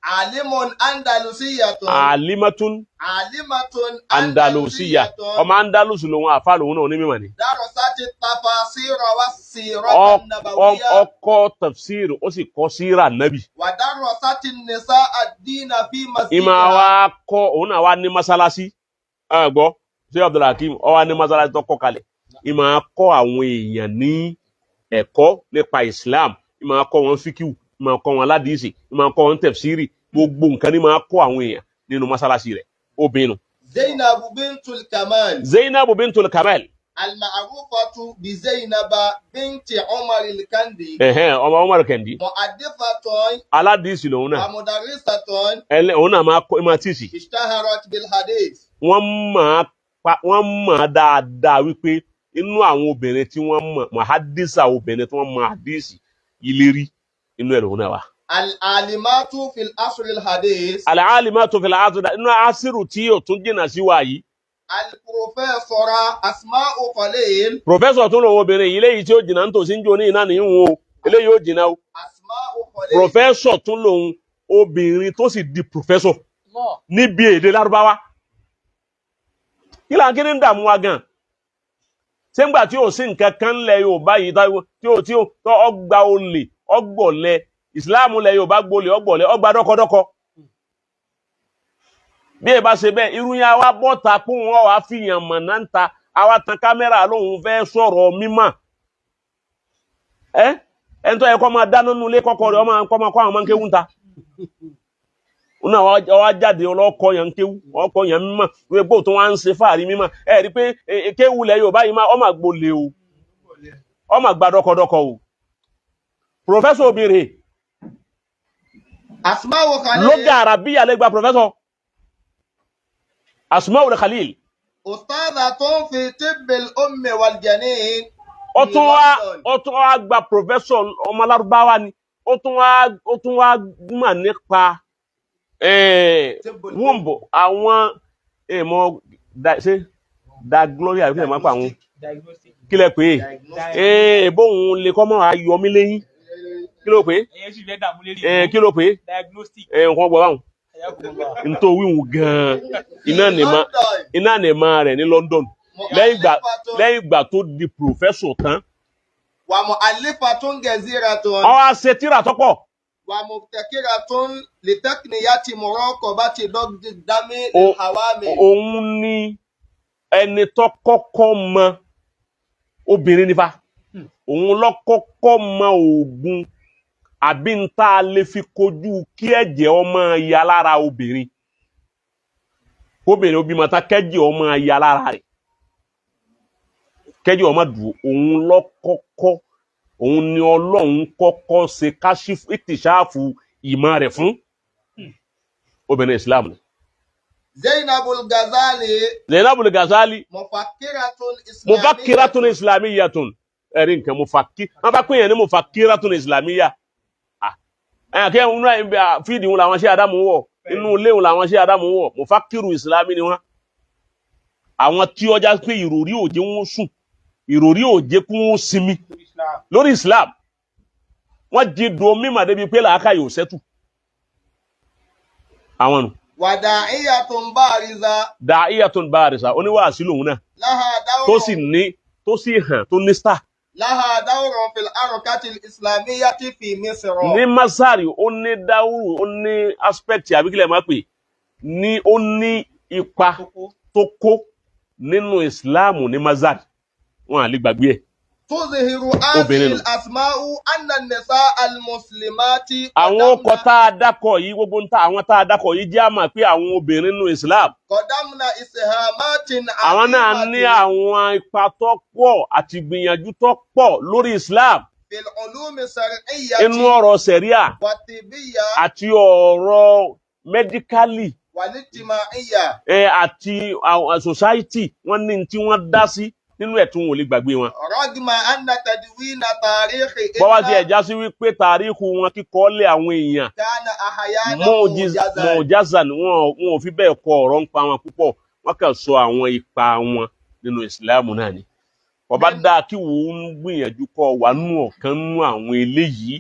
عالم أندلسية alimatun عالمة Andalusiya أندلسية ọmọ Andalus lòun àfa lòun náà onímọ̀ ni. درست التفاسير والسيرة Ọ- النبوية ọkọ tafsir ó sì kọ́ síra nabi. ودرست النساء الدين في Ìmọ̀ مسجدها wa kọ́ òun náà wá ní mọ́sálásí. Gbọ́ ṣé Abdulhakeem ó wá ní mọ́sálásí tó kọ́ kalẹ̀. Ìmọ̀ kọ́ àwọn èèyàn ní ẹ̀kọ́ nípa Islam. Ìmọ̀ kọ́ wọn fíkìú. Ìmọ̀ kọ́ wọn ládìísì. Ìmọ̀ kọ́ wọn tafsiri. Gbogbo nǹkan ní máa kọ́ àwọn èèyàn nínú mọ́sálásí rẹ̀. Obìnrin. زينب بنت الكمال Zainabu bintul Kamal. المعروفة بزينب بنت عمر الكندي Ọmọ Umar Kendi. محدثة Aládìísì lòun náà. ومدرسة Òun náà máa tíìsì. اشتهرت بالحديث wọ́n mọ̀ dáadáa wípé inú àwọn obìnrin tí wọ́n mọ̀ mahadisa obìnrin tí wọ́n mọ̀ hadisi ìlérí inú ẹ̀rọ náà wà. العالمات في العصر الحديث Al-alimatu fil asr inú asiru tí yóò tún jìnnà sí wa yìí. البروفيسورة أسماء قليل Pòfẹ́sọ̀ tún lòun obìnrin yìí léyìí tí ó jìnnà nítòsí ń jò ní iná nìyí o eléyìí ó jìnnà o. أسماء قليل Pòfẹ́sọ̀ tún lòun obìnrin tó sì di pòfẹ́sọ̀ níbi èdè Lárúbáwá. Kí là ń kí ní dààmú wa gan? Ṣé ńgbà tí ò sí nǹkan kan lẹ̀ Yorùbá yìí tí ó tó ọgbà olè ọgbọ̀lẹ̀ ìsìláàmù lẹ̀ Yorùbá gbolè ọgbọ̀lẹ̀ ọgbà dọ́kọdọ́kọ. Bí ẹ bá ṣe bẹ́ẹ̀ irú yẹn wá bọ́ta kó wọn wá fìyàn mọ̀ náà ń ta àwa tan kámẹ́rà lóhun fẹ́ sọ̀rọ̀ mímọ̀. Ẹni tó yẹ kó máa dáná nulẹ̀ kọ́kọ́ rẹ̀ ọmọ kọ́ máa kọ́ àwọn máa ń kéwú ń ta. Una wa jáde ọlọ́kọ yẹn ń kéwú ọkọ yẹn mímọ̀ wípé bó tó wá ń ṣe fáàrí mímọ̀ rí pé kéwú lẹ̀ Yorùbá yìí máa ọmọ àgbòlè o ọmọ àgbà dọ́kọdọ́kọ o. Pòfẹ́sọ̀ obìnrin أسماء قليل lóga àràbíyà lè gba pòfẹ́sọ̀ Asma'ul Khalil. أستاذة في طب الأم والجنين Ó tún wá gba pòfẹ́sọ̀ ọmọ Lárúbáwá ni ó tún wá mọ̀ nípa wúńbò àwọn èèmọ̀ ṣe dagloria kí lè máa pa àwọn kí lè pè é bóun lè kọ́ mọ́ ayọ̀mí lẹ́yìn kí ló pè é kí ló pè é nǹkan gbọ́ báwọn nítorí wíwù gan-an iná nìma rẹ̀ ní London lẹ́yìn ìgbà tó di pòfẹ́sọ̀ tán. ومؤلفة جزيرة Ó wá ṣe tírà tó pọ̀. ومبتكرة لتقنية مراقبة ضغط الدم للحوامل. Òun ni ẹni tó kọ́kọ́ mọ obìnrin nípa òun ló kọ́kọ́ mọ oògùn àbí ń tá a lè fi kojú kí ẹ̀jẹ̀ ọmọ ya lára obìnrin obìnrin obìnrin ta kẹ́jẹ̀ ọmọ ya lára rẹ̀ kẹ́jẹ̀ ọmọ dùn òun ló kọ́kọ́ òun ni Ọlọ́run kọ́kọ́ ṣe káṣífù ìtìṣáàfù ìmọ̀ rẹ̀ fún obìnrin Islam ni. Zainabul Ghazali mufakiratun islamiyatun ẹ̀rí nǹkan wọ́n bá pín yẹn ní mufakiratun islamiyya kẹ́ ń fídì wọn làwọn ṣe Ádámù wọ̀ inú ilé wọn làwọn ṣe Ádámù wọ̀ mufakiru islami ni wọ́n àwọn tí ọjà pé ìròrí òjé wọn sùn ìròrí òjé kún wọn sinmi lórí Islam wọ́n jí dùn mímọ̀ débi pé làákà yóò sẹ́tù àwọn nù. Wàdàíyàtún báriza. Da'iyatun bariza oníwàásí lòun náà tó sì hàn tó ní star. Láha dáwùrọ̀ fil arkatil islamiyyati fi Misr. Ní Masari ó ní dáwùrù ó ní aspect àbíkílẹ̀ máa pè ní ó ní ipa tó kó nínú Ìsìláàmù ní Masari wọn à lè gbàgbé ẹ̀. Tuzihiru hadhihi al-asma'u anna an-nisaa al-muslimati. Àwọn ọkọ̀ tá a dákọ̀ yìí gbogbo ń ta àwọn tá a dákọ̀ yìí jẹ́ àmà pé àwọn obìnrin nínú Islam. Qadamna ishamatin. Àwọn náà ní àwọn ipa tó pọ̀ àti gbìyànjú tó pọ̀ lórí Islam. Fil ulumi shar'iyyati. Inú ọ̀rọ̀ sẹ̀ríà wa tibbiyya. àti ọ̀rọ̀ medically. Wal-ijtima'iyya. Àti society wọ́n ní tí wọ́n dá sí nínú ẹ̀ tí wọn ò lè gbàgbé wọn. Ragma anna tadwina tarihi. Bọ́wá ti ẹ̀já sí wípé tàríkù wọn kíkọ́ lé àwọn èèyàn. Kana ahyana mọ̀ọ́jázà ni wọn ò fi bẹ́ẹ̀ kọ ọ̀rọ̀ ń pa wọn púpọ̀ wọ́n kàn sọ àwọn ipa wọn nínú ìsìláàmù náà ni. bá dáa kí wo ń gbìyànjú kọ wà nú ọ̀kan nú àwọn eléyìí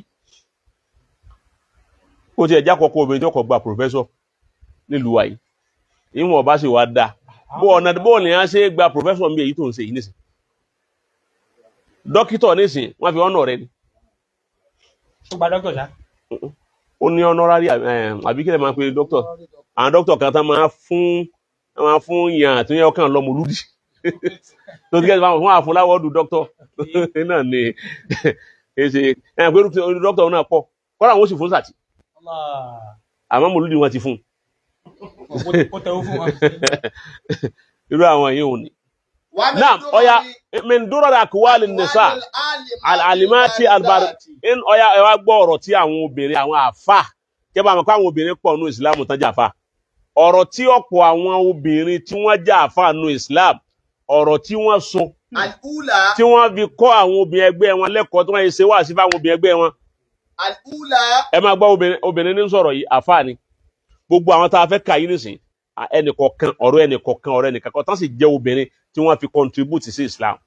ó ti ẹ̀já kọ́kọ́ obìnrin tí ọkọ̀ gba professor nílùú wa yìí ìwọ̀n ọba sì wá dáa bó ní á ṣe gba professor mi èyí tó ń ṣe yìí nísìn dókítà nísìn wọ́n fi ọ̀nà rẹ ni ó gba dókítà ṣá ó ní honorary àbí kí lè máa pe dókítà àwọn dókítà kan tán máa fún yàn àti yàn ọkàn lọ́mọ olùdí tó ti kẹ́sì fún àfún láwọ́dù dókítà náà ni èsì pé dókítà náà pọ̀ kọ́ra àwọn ó sì fún sàtì àmọ́ mọ̀lúdì wọn ti fún ó tẹ̀wọ́ fún wọn. irú àwọn yìí ò ní. náà ọya mẹ́ndúrọ̀ àkúwálì nìsà àlìmáàtì àlùbárì ọya ẹ wá gbọ́ ọ̀rọ̀ tí àwọn obìnrin àwọn àfà kẹ́ bá mọ̀ pé àwọn obìnrin pọ̀ nù ìsìlámù tán jà fà ọ̀rọ̀ tí ọ̀pọ̀ àwọn obìnrin tí wọ́n jà fà nù ìsìlámù ọ̀rọ̀ tí wọ́n sọ tí wọ́n fi kọ́ àwọn obìnrin ẹgbẹ́ wọn lẹ́kọ̀ọ́ tí wọ́n yẹ ṣe wá sí fáwọn obìnrin ẹgbẹ́ wọn. ẹ máa gbọ́ obìnrin ní sọ̀rọ̀ yìí àfà ni gbogbo àwọn tá a fẹ́ kà yín nísìn ẹnìkọ̀ọ̀kan ọ̀rọ̀ ẹnìkọ̀ọ̀kan tán sì jẹ́ obìnrin tí wọ́n fi contribute sí Islam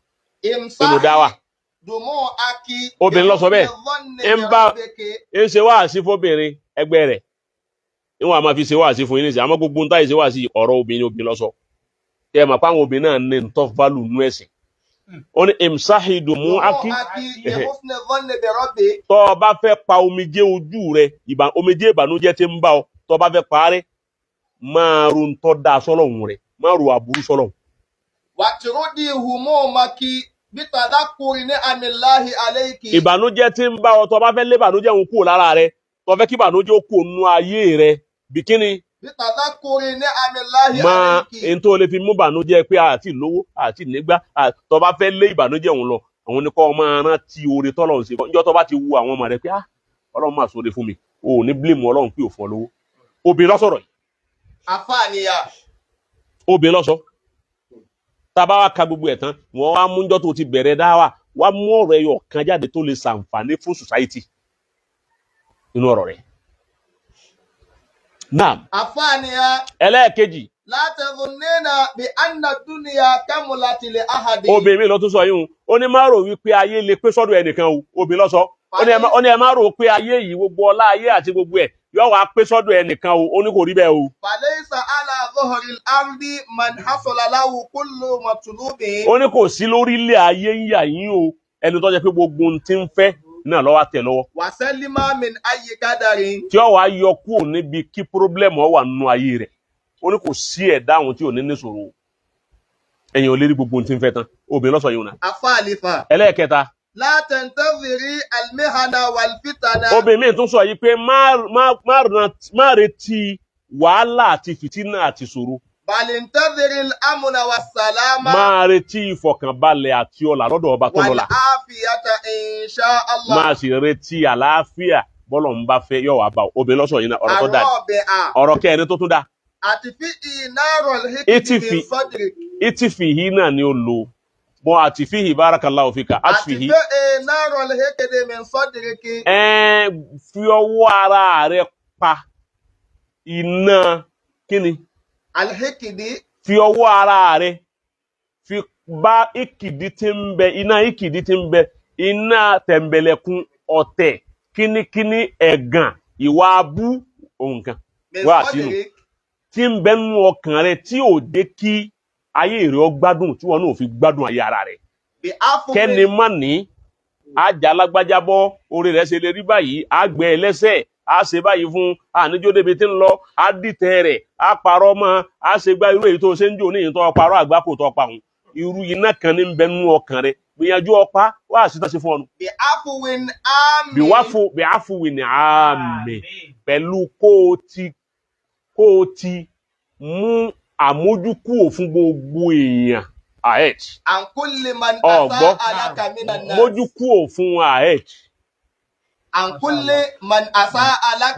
nínú dáwà. obìnrin ló sọ bẹ́ẹ̀ ń ṣe wá sí fóbìnrin ẹgbẹ́ rẹ̀ níwọ̀n a máa fi ṣe wá sí fún yín nísìn àmọ́ gbogbo ń táyì ṣe wá sí ọ̀rọ̀ obìnrin ló sọ ẹ mà pa àwọn obìnrin náà ní ntọ́ value nú ẹ̀sìn ó ní imsahidu mú ákí tó o bá fẹ́ pa omijé ojú rẹ omijé ìbànújẹ́ tí ń bá ọ tó o bá fẹ́ parẹ́ máa ro ntọ́ da sọ́lọ́hún rẹ̀ máa ro àbúrú sọ́lọ́hún. wàtúrúdì humumaki bitadakuri ní amilahi aleiki. ìbànújẹ́ tí ń bá ọ tó o bá fẹ́ lé ìbànújẹ́ òun kúrò lára rẹ tó o fẹ́ kí ìbànújẹ́ ó kúrò nú ayé rẹ bìkíni. bitadakuri ní amilahi aleiki. máa n tó lè fi mú ìbànújẹ́ pé àti lówó àti nígbà tó o bá fẹ́ lé ìbànújẹ́ òun lọ àwọn ní kọ́ máa rántí oore tọ́lọ́run ṣe fún ọjọ́ tó bá ti wu àwọn ọmọ rẹ pé ọlọ́run máa sóore fún mi o ò ní blame ọlọ́run pé òfin olówó obìnrin ló sọ̀rọ̀ yìí. àfààníyà. obìnrin ló sọ tá a bá wá ka gbogbo ẹ̀ tán wọ́n wá múnjọ́ tó ti bẹ̀rẹ̀ dáwà wá mú ọ̀rọ̀ ẹyọ kan jáde tó lè ṣàǹfààní fún society nínú ọ̀rọ̀ rẹ̀. naam. àfààníyà. ẹlẹ́ẹ̀kejì. látẹ̀fúnnínà bí anna dúnìyà kámúlátìlẹ̀ ahadi. obìnrin mi ló tún sọ yìí ó ní má rò wípé ayé lè pé sọ́dọ̀ ẹnìkan o obìnrin ló sọ ó ní ẹ má rò pé ayé yìí gbogbo ọlá ayé àti gbogbo ẹ̀ yóò wá pé sọ́dọ̀ ẹnìkan o ó ní kò rí bẹ́ẹ̀ o. fàlẹ́sà àlà zuhuril ardi man hasala lahu kullu matlubin. ó ní kò sí lórílẹ̀ ayé ń yà yín o ẹni tó jẹ́ pé gbogbo ohun tí ń fẹ́ náà lọ́wọ́ tẹ̀ lọ́wọ́. wàsálímà min ayé kádàrí. tí ó wàá yọ kúrò níbi kí pírọ́blẹ́mù ọ wà nínú ayé rẹ̀ ó ní kò sí ẹ̀dá àwọn tí ò ní níṣòro ẹ̀yin ò lè rí gbogbo ohun tí ń fẹ́ tán obìnrin lọ́sọ̀ yìí náà. àfààlífà. ẹlẹ́ẹ̀kẹta. látẹ̀ntẹ́fìrí almihana wàlfitana. obìnrin mi tún sọ yìí pé má retí wàhálà àti fìtínà àti ṣòro. balintẹ́fìrí amúna wa sàlámà. máa retí ìfọ̀kànbalẹ̀ àti ọlà lọ́dọ̀ ọba tó lọ́la. wàláfíàtà insha Allah. máa sì retí àlàáfíà bọ́lọ̀ ń bá fẹ́ yọ̀ wá bá obìnrin lọ́sọ̀ yìí náà ọ̀rọ̀ tó dáa ọ̀rọ̀ kẹrin tó tún dáa. àti fi ìnárọ̀ hikimi sọ́dìrì. ìtìfìhì náà ni ó lò bọ́n àtìfìhì barakallahu fika àtìfìhì. àti fi ìnárọ̀ hikimi sọ́dìrì kí. fi ọwọ́ ara rẹ pa iná kíni. alhikidi. fi ọwọ́ ara rẹ fi bá ìkìdí tí ń bẹ iná ìkìdí tí ń bẹ iná tẹ̀m̀bẹ̀lẹ̀kun ọ̀tẹ̀ kínníkínní ẹ̀gàn ìwà abú ohun kan wá sínú tí ń bẹ nínú ọkàn rẹ tí ò dé kí ayé rẹ ó gbádùn tí wọn náà fi gbádùn ayé ara rẹ. kẹ́ni má ní ajá alágbájábọ́ orí rẹ̀ ṣe lè rí báyìí àgbẹ̀ ẹlẹ́sẹ̀ a ṣe báyìí fún àníjó débi tí ń lọ a dìtẹ̀ rẹ̀ a parọ́ mọ́ a ṣe gbá irú èyí tó ṣe ń jò ní ìtọ́ parọ́ àgbákò tó pa òun irú iná kan ní ń bẹ nínú ọkàn rẹ gbìyànjú ọpá wá àṣìṣe ṣe fún ọ. bí àfùwìn àmì pẹ̀lú kó o ti mú àmójúkúò fún gbogbo èèyàn ahead. ọgbọ́ mójúkúò fún ahead.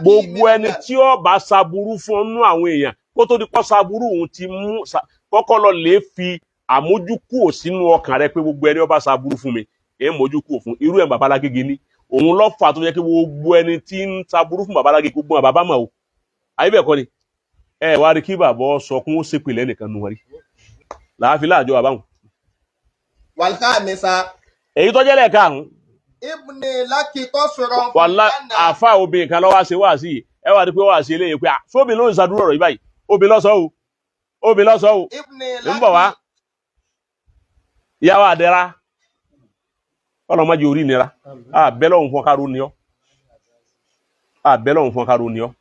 gbogbo ẹni tí ó bá ṣaburú fún ọnú àwọn èèyàn kó tó di pọ́ ṣaburú òun ti mú kọ́kọ́ lọ lè fi àmójúkúò sínú ọkàn rẹ pé gbogbo ẹni ó bá ṣaburú fún mi èé mójúkúò fún irú ẹ̀ babalágége ní òun lọ́fà tó yẹ kí gbogbo ẹni tí ń ṣaburú fún babalágége gbogbo wọn bàbá mọ̀ o ayé bẹ́ẹ̀ kọ́ ni ẹ wá rí kí bàbá sọkún ó ṣépè lẹ́nìkan nu wọn rí láàfin láàjọ àbáwọn والخامسة èyí tó jẹ́ lẹ́ẹ̀karùn-ún ابني لك قصرا في wàlá الجنة. àfa obìnrin kan lọ́wọ́ ṣe wá sí yìí ẹ wà ní pé wá sí eléyìí pé sóbì ló ń ṣàdúrà ọ̀rọ̀ yìí báyìí obì lọ́sọ̀ o obì lọ́sọ̀ o ابني ń bọ̀ wá لك ìyàwó àdẹ́ra ọlọ́mọdé orí nira àbẹ́lẹ̀ òun fún káró ni ọ́ àbẹ́lẹ̀ òun fún káró ni ọ́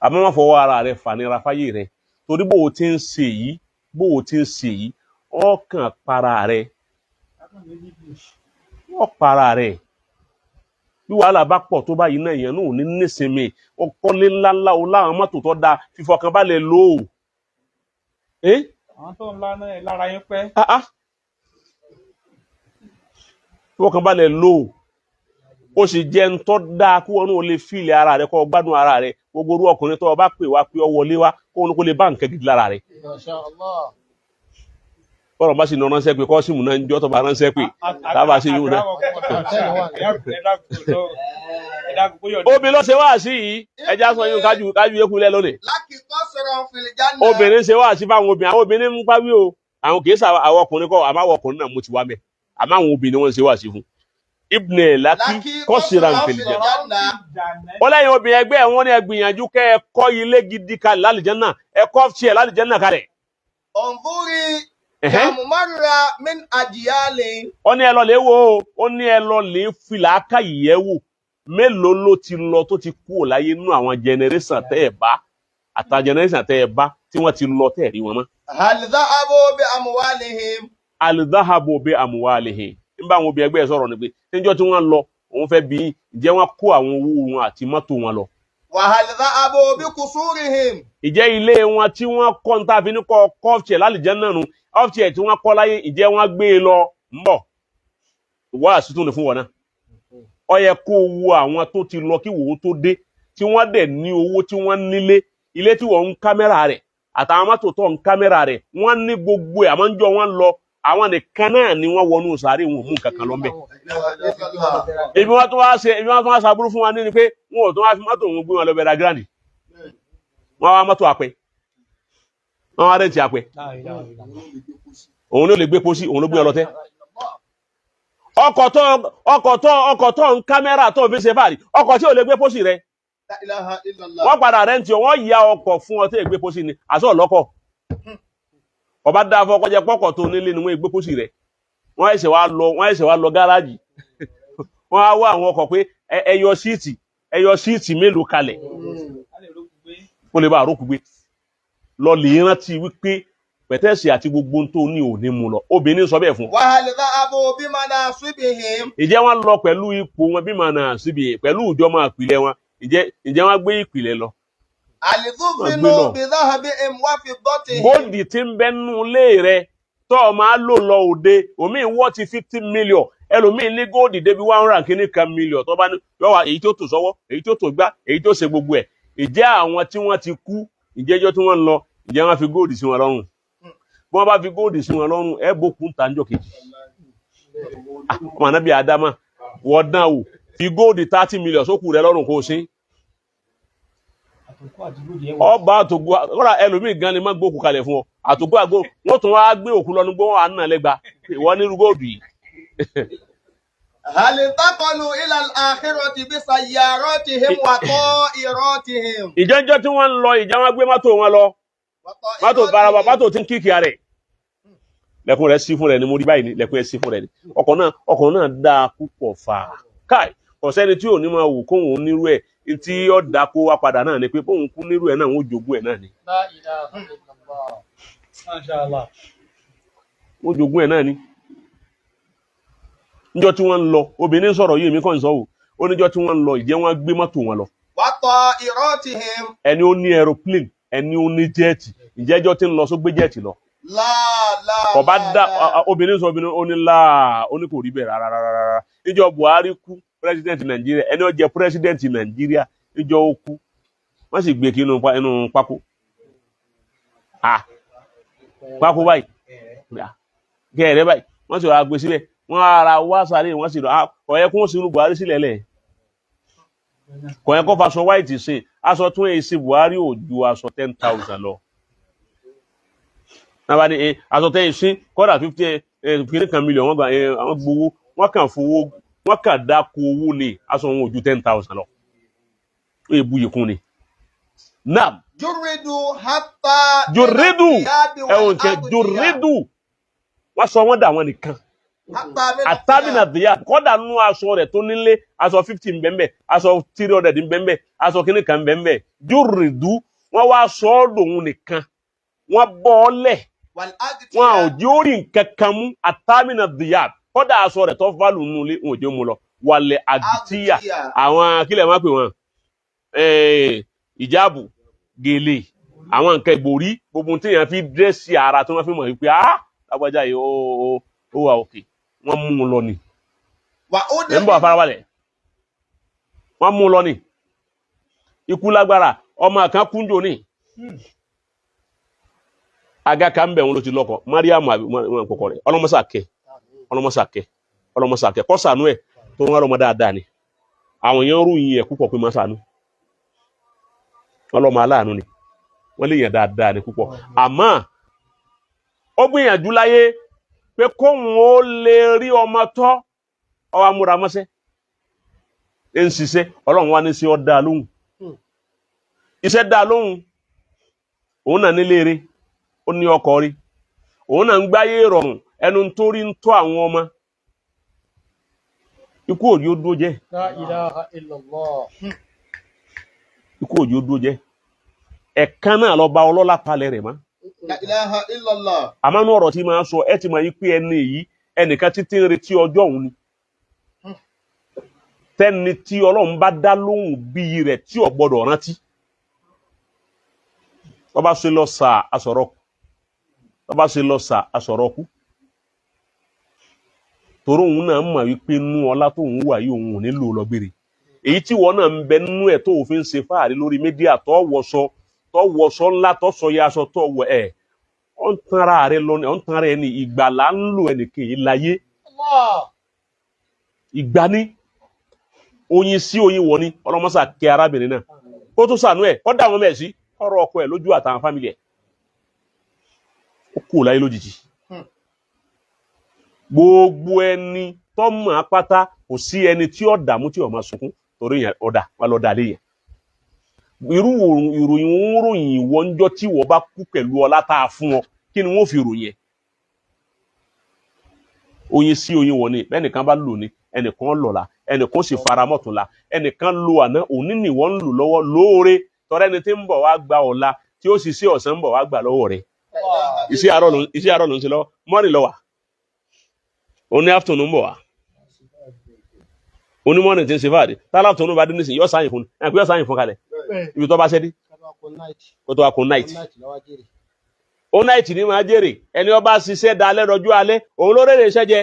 àmọ́ má fọwọ́ ara rẹ̀ fànira fáyé rẹ̀ torí bó o ti ń ṣe yìí ọkàn para rẹ̀ wọ́n para rẹ̀ bí wàhálà bá pọ̀ tó báyìí náà yẹn náà ò ní nísinmi ọkọ̀lé ńláńlá o láwọn mọ́tò tó dáa fífọkànbalẹ̀ lò ó. àwọn tó ń lá náà lára yín pẹ́. fífọkànbalẹ̀ lò ó sì jẹ́ ń tọ́ dáa kí wọn náà lè fíìlì ara rẹ̀ kó gbádùn ara rẹ̀ gbogbo orú ọkùnrin tó o bá pè wá pé ọ wọlé wá kó wọn kó lè bá nǹkan gidi lára rẹ̀. bọ́lọ̀ bá sì ní ránṣẹ́ pé kọ́sìmù náà ń jọ́ tó bá ránṣẹ́ pé tábà sí yóò náà. obìnrin ló ṣe wá sí yìí ẹja sọ yóò kájú yékú lẹ lónìí. obìnrin ṣe wá sí fáwọn obìnrin àwọn obìnrin ń pawí o àwọn kìí sà àwọn ọkùnrin kọ àmọ́ àwọn ọkùnrin náà mo ti wá mẹ́ àmọ́ àwọn obìnrin wọn ṣe wá sí fún. ibne laki kọ́sìrà nfẹ̀lìjà. ó lẹ́yìn obìnrin ẹgbẹ́ wọn ni ẹ gbìyànjú kẹ́ ẹ kọ́ ilé gidi kalẹ̀ lálìjánnà ẹ kọ́ tiẹ̀ lálìjánnà kalẹ̀. Yàmùmárà min àjíyálè. Ó ní ẹ lọ lè wo ó ní ẹ lọ lè fi làákà yẹ̀ wò mélòó ló ti lọ tó ti kú láyé nínú àwọn generation tẹ́ ẹ bá àtà generation tẹ́ ẹ bá tí wọ́n ti lọ tẹ́ ẹ rí wọn mọ́. Al-dhahabu bi amwalihim. Al-dhahabu bi amwalihim. Nígbà àwọn obìnrin ẹgbẹ́ sọ̀rọ̀ ni pé níjọ́ tí wọ́n lọ òun fẹ́ bí ǹjẹ́ wọ́n kó àwọn owó wọn àti mọ́tò wọn lọ. Wa al-dhahabu bi kusurihim. Ìjẹ́ ilé wọn tí wọ́n kọ́ ń tàbí ní kọ́ kọ́ọ̀tì lálìjánnà nù ọ́fíìsì tí wọ́n kọ́ láyé ìjẹ́ wọ́n gbé e lọ ń bọ̀ wá àsìtún ní fún wọn náà. Ó yẹ kó wo àwọn tó ti lọ kí wòó tó dé tí wọ́n dẹ̀ ní owó tí wọ́n nílé ilé tí wọ́n ń kámẹ́rà rẹ̀ àtàwọn mọ́tò tó ń kámẹ́rà rẹ̀ wọ́n ní gbogbo ẹ̀ àmọ́ ń jọ wọ́n lọ àwọn nìkan náà ni wọ́n wọnú sàárè wọn ò mú nǹkan kan lọ ńbẹ̀. Ibi wọ́n tó wá ṣàbúrú fún wa ní ni pé wọn ò tó wá fi mọ́tò wọn gbé wọn lọ bẹ̀rẹ̀ gíráǹdì wọ́n wá mọ́tò àpẹ wọ́n wá rẹ̀ǹtì àpẹ òun ló lè gbé pósí òun ló gbé ọlọ́tẹ́ ọkọ̀ tó ń kámẹ́rà tó fi ṣe fàárí ọkọ̀ tí ò lè gbé pósí rẹ̀ wọ́n padà rẹ̀ǹtì wọ́n ya ọkọ̀ fún ọ tí ò gbé pósí ni àṣọ ọlọ́kọ̀ ọba dá fọkọ jẹ pọkọ tó nílé ni wọ́n gbé pósí rẹ̀ wọ́n ẹsẹ̀ wá lọ gáràjì wọ́n á wá àwọn ọkọ̀ pé ẹyọ síìtì mélòó kalẹ̀ kó lè bá àrókù gbé lọ lè rántí wípé pẹ̀tẹ́sì àti gbogbo tó ní òní mú lọ obìnrin sọ bẹ́ẹ̀ fún. Wa al-dhahabu bi manasibihim. Ìjẹ́ wọ́n lọ pẹ̀lú ipò wọn bí manasibihim pẹ̀lú ìjọmọ ìpìlẹ̀ wọn ìjẹ́ wọ́n gbé ìpìlẹ̀ lọ. Al-dhufinu bi dhahabihim wa fiddatihim. Góòdì tí ń bẹ nínú ilé rẹ̀ tó o máa lò lọ òde omi wọ́n ti 50 million ẹlòmíì ní góòdì débi 100 kìíní kan million tó bá ní yọ̀wá èyí tó tò sọ́wọ́ èyí tó tò gbá èyí tó ṣe gbogbo ẹ̀. Ìjẹ́ àwọn tí wọ́n ti kú ìjẹ́jọ́ tí wọ́n lọ ìjẹ́ wọ́n fi góòdì sí wọn lọ́rùn bí wọ́n bá fi góòdì sí wọn lọ́rùn ẹ bókun tàǹjọ́ kejì ọmọ anábì Ádámà wọ́n dán wò fi góòdì 30 million sókù rẹ lọ́rùn kó o sí ọba àtògbò ọ̀rọ̀ ẹlòmíì gan ni má gbókù kalẹ̀ fún ọ àtògbò àgbò wọ́n tún wá gbé òkú lọ́nu gbọ́ wọn àánà lẹ́gba ìwọ nírú góòdù yìí. Hal taqalu ila al-akhirati bi sayyaratihim wa ta'iratihim. Ìjọ́jọ́ tí wọ́n ń lọ ìjà wọn gbé mọ́tò wọn lọ mọ́tò baraba mọ́tò tí ń kíkì rẹ̀ lẹ́kùn rẹ̀ sí fún rẹ̀ ni mo rí báyìí ni lẹ́kùn rẹ̀ sí fún rẹ̀ ni ọkọ̀ náà dáa púpọ̀ fà káì ọ̀sẹ́ni tí ò ní máa wò kóhun nírú ẹ̀ tí ó dá kó wá padà náà ni pé bóun kú nírú ẹ̀ náà wọ́n jogún ẹ̀ náà ni wọ́n jogún ẹ̀ náà ni. Níjọ́ tí wọ́n ń lọ obìnrin sọ̀rọ̀ yìí mi kàn sọ wò ó níjọ́ tí wọ́n ń lọ ìjẹ́ wọ́n gbé mọ́tò wọn lọ. Wa ta'iratihim. Ẹni ó ní aeroplane ẹni ó ní jẹ́ẹ̀tì ìjẹ́jọ́ tí ń lọ só gbé jẹ́ẹ̀tì lọ. Ọba dá obìnrin sọ obìnrin ó ní láà ó ní kò rí bẹ́ẹ̀ rárá. Níjọ́ Buhari kú president Nàìjíríà ẹni ó jẹ president Nàìjíríà níjọ́ ó kú wọ́n sì gbé kí inú pákó. Pákó báyìí gẹ̀ẹ́rẹ́ báyìí wọ́n sì wá gbé sílẹ̀ wọ́n ara wá sáré wọ́n sì lọ ọ̀yẹ́ kún sínú Buhari sílẹ̀ lẹ̀ kọ̀yẹ́ kọ́ faṣọ white ṣe aṣọ tún èyí sí Buhari ò ju aṣọ 10,000 lọ nàbà ní aṣọ tẹ́ ìṣín kọ́dà 50 kan mílíọ̀n wọ́n gba àwọn gbowó wọ́n kàn dáko owó ni aṣọ wọn ò ju 10,000 lọ ebu yìí kún ni. Naam. Jurridu hatta Jurridu ẹ̀wọ̀n kẹ́ jurridu wọ́n sọ wọ́n dà wọ́n nìkan. Àtàmìnà dìyà kọ́dà nú aṣọ rẹ̀ tó nílé aṣọ 50 mbẹ́mbẹ́ aṣọ 300 mbẹ́mbẹ́ aṣọ kìíní kan mbẹ́mbẹ́ Jurridu wọ́n wá sọ ọ́ lòun nìkan wọ́n bọ́ ọ lẹ̀ wọn ò jẹ́ orí nǹkan kan mú àtàmìnà dìyà kọ́dà aṣọ rẹ̀ tó fà lù nulẹ̀ wọn ò jẹ́ mu lọ wàlẹ̀ àgìtìyà àwọn kílẹ̀ máa pè wọ́n ìjáàbù gèlè àwọn nǹkan ìbòrí gbogbo tí èèyàn fi dírẹ́sì ara tí wọ́n fi mọ̀ wípé lágbájá yìí ó wà òkè wọ́n mú un lọ ni ẹ̀ ń bọ̀ àfarabalẹ̀ wọ́n mú un lọ ni ikú lágbára ọmọ kan kúnjò ní agaka ń bẹ̀ wọn ló ti lọ́kọ Mariam wọn kọ̀kọ̀ rẹ̀ ọlọ́mọsàkẹ́ kọ́ sànú ẹ̀ tó ń wá lọ́mọ dáadáa ni àwọn èèyàn rú yìí ẹ̀ púpọ̀ pé má sànú ọlọ́mọ aláàánú ni wọ́n lè yàn dáadáa ní púpọ̀ àmọ́ ó gbìyànjú láyé pé kóhun ó lè rí ọmọ tọ́ ọwọ́ amúra mọ́sẹ́ ń ṣiṣẹ́ ọlọ́run wá ní sí ọ dá lóhùn iṣẹ́ dá lóhùn òun náà nílé rí ó ní ọkọ rí òun náà ń gbáyé rọrùn ẹnu tó rí ń tọ́ àwọn ọmọ ikú òjì ó dúró jẹ́ La ilaha illallah. ikú òjì ó dúró jẹ́ ẹ̀kan náà lọ bá ọlọ́lá palẹ̀ rẹ̀ mọ́. La ilaha illallah. Àmánú ọ̀rọ̀ tí máa sọ ẹ ti máa yí pé ẹni yìí ẹnìkan títí ń retí ọjọ́ òun ni tẹ́ni tí ọlọ́run bá dá lóhùn bí rẹ̀ tí ò gbọ́dọ̀ rántí wọ́n bá ṣe lọ sà àsọ̀rọ̀ kú torí òun náà mọ̀ wípé nú ọlá tóun wà yìí òun ò nílò lọ gbére èyí tí wọ́n náà ń bẹ nínú ẹ̀ tó òfin ṣe fáàrí lórí mídíà tó wọṣọ ńlá tó sọ ya aṣọ tó wọ ẹ̀ ọ̀ ń tanra rẹ lọ ọ̀ ń tanra ẹni ìgbàlá ń lò ẹnìkan yìí láyé ìgbà ní oyin sí oyin wọ ní ọlọ́mọṣà kẹ arábìnrin náà kó tó sànú ẹ̀ kọ́ dà wọ́n mẹ́ sí ọ̀rọ̀ ọkọ ẹ̀ lójú àtàwọn fámìlì ẹ̀ ó kú láyé lójijì gbogbo ẹni tó mọ̀ apáta kò sí ẹni tí ó dààmú tí ó máa sunkún torí yẹn ọ̀dà wà lọ́ọ́ dalẹ̀ yẹn irú ìròyìn ń ròyìn ìwọ ńjọ́ tí wọ́n bá kú pẹ̀lú ọlá tá a fún ọ kí ni wọ́n fi ròyìn ẹ̀ oyin sí oyin wọ̀ ni ẹnìkan bá lò ní ẹnìkan lọ́la ẹnìkan sì fara mọ́tún la ẹnìkan lo àná òní ni wọ́n ń lò lọ́wọ́ lóore tọ́rẹ́ ni tí ń bọ̀ wá gba ọ̀la tí ó sì sí ọ̀sán ń bọ̀ wá gbà lọ́wọ́ rẹ̀ iṣẹ́ àárọ̀ ló ń ṣe lọ́wọ́ mọ́rin lọ́wà òní afternoon bọ̀ wá òní mọ́rin tí ń ṣe fáàdì tálá afternoon bá dé nísìnyí yọ sáyìn fún ẹ̀kú yọ sáyìn fún kalẹ̀ ibi tó bá ṣẹ́ dí kó tó wá kó night ó night ní máa jèrè ẹni ó bá ṣiṣẹ́ dalẹ́ rọjú alẹ́ òun ló rèrè iṣẹ́ jẹ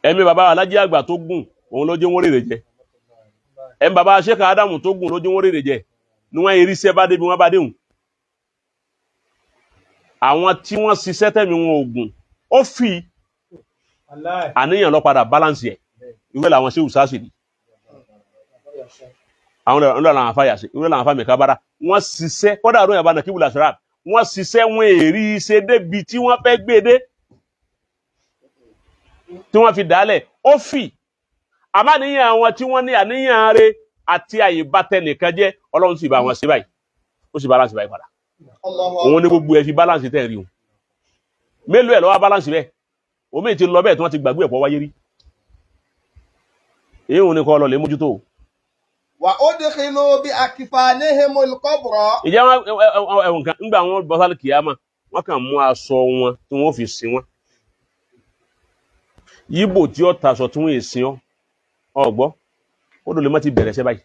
ẹ̀mí bàbá alájí àgbà tó gùn òun ló jẹ́ wọ́n rèrè jẹ ẹ̀mí bàbá Ṣékà Ádámù tó gùn ló jẹ́ wọ́n rèrè jẹ ní wọ́n irí iṣẹ́ bá débi wọ́n bá déhùn àwọn tí wọ́n ṣiṣẹ́ tẹ̀mí wọn ògùn ó fi àníyàn lọ padà balance ẹ̀ ìwé làwọn ṣe òṣàṣì ni àwọn ọ̀dọ́ làwọn afáyà sí ìwé làwọn afáyà kábàrà wọ́n ṣiṣẹ́ kọ́dà àrùn yàrá nàkíbù làṣọ́rà wọ́n ṣiṣẹ́ wọn èrí ṣe débi tí wọ́n fẹ́ gbé dé tí wọ́n fi dálẹ̀ ó fi àbáníyàn àwọn tí wọ́n ní àníyàn rẹ̀ àti àyè bàtẹ nìkan jẹ́ Ọlọ́run sì bá wọn ṣe báyìí ó sì balance báyìí padà òun ní gbogbo ẹ̀ fi balance tẹ̀ rí o mélòó ẹ̀ lọ́wọ́ balance bẹ́ẹ̀ omi ti lọ bẹ́ẹ̀ tí wọ́n ti gbàgbé ẹ̀pọ̀ wáyé rí èyí òun ni kọ́ lọ lè mójútó Wa udkhilu bi akfanihimul qabra. ìjẹ́ wọn ẹ̀wọ̀n kan nígbà wọn bọ́ sálì kìyàmá wọ́n kàn mú aṣọ wọn tí wọ́n fi sin wọn yíbò tí ó taṣọ tí wọ́n èsìn ọgbọ́ ó dò lè má ti bẹ̀rẹ̀ ṣẹ́ báyìí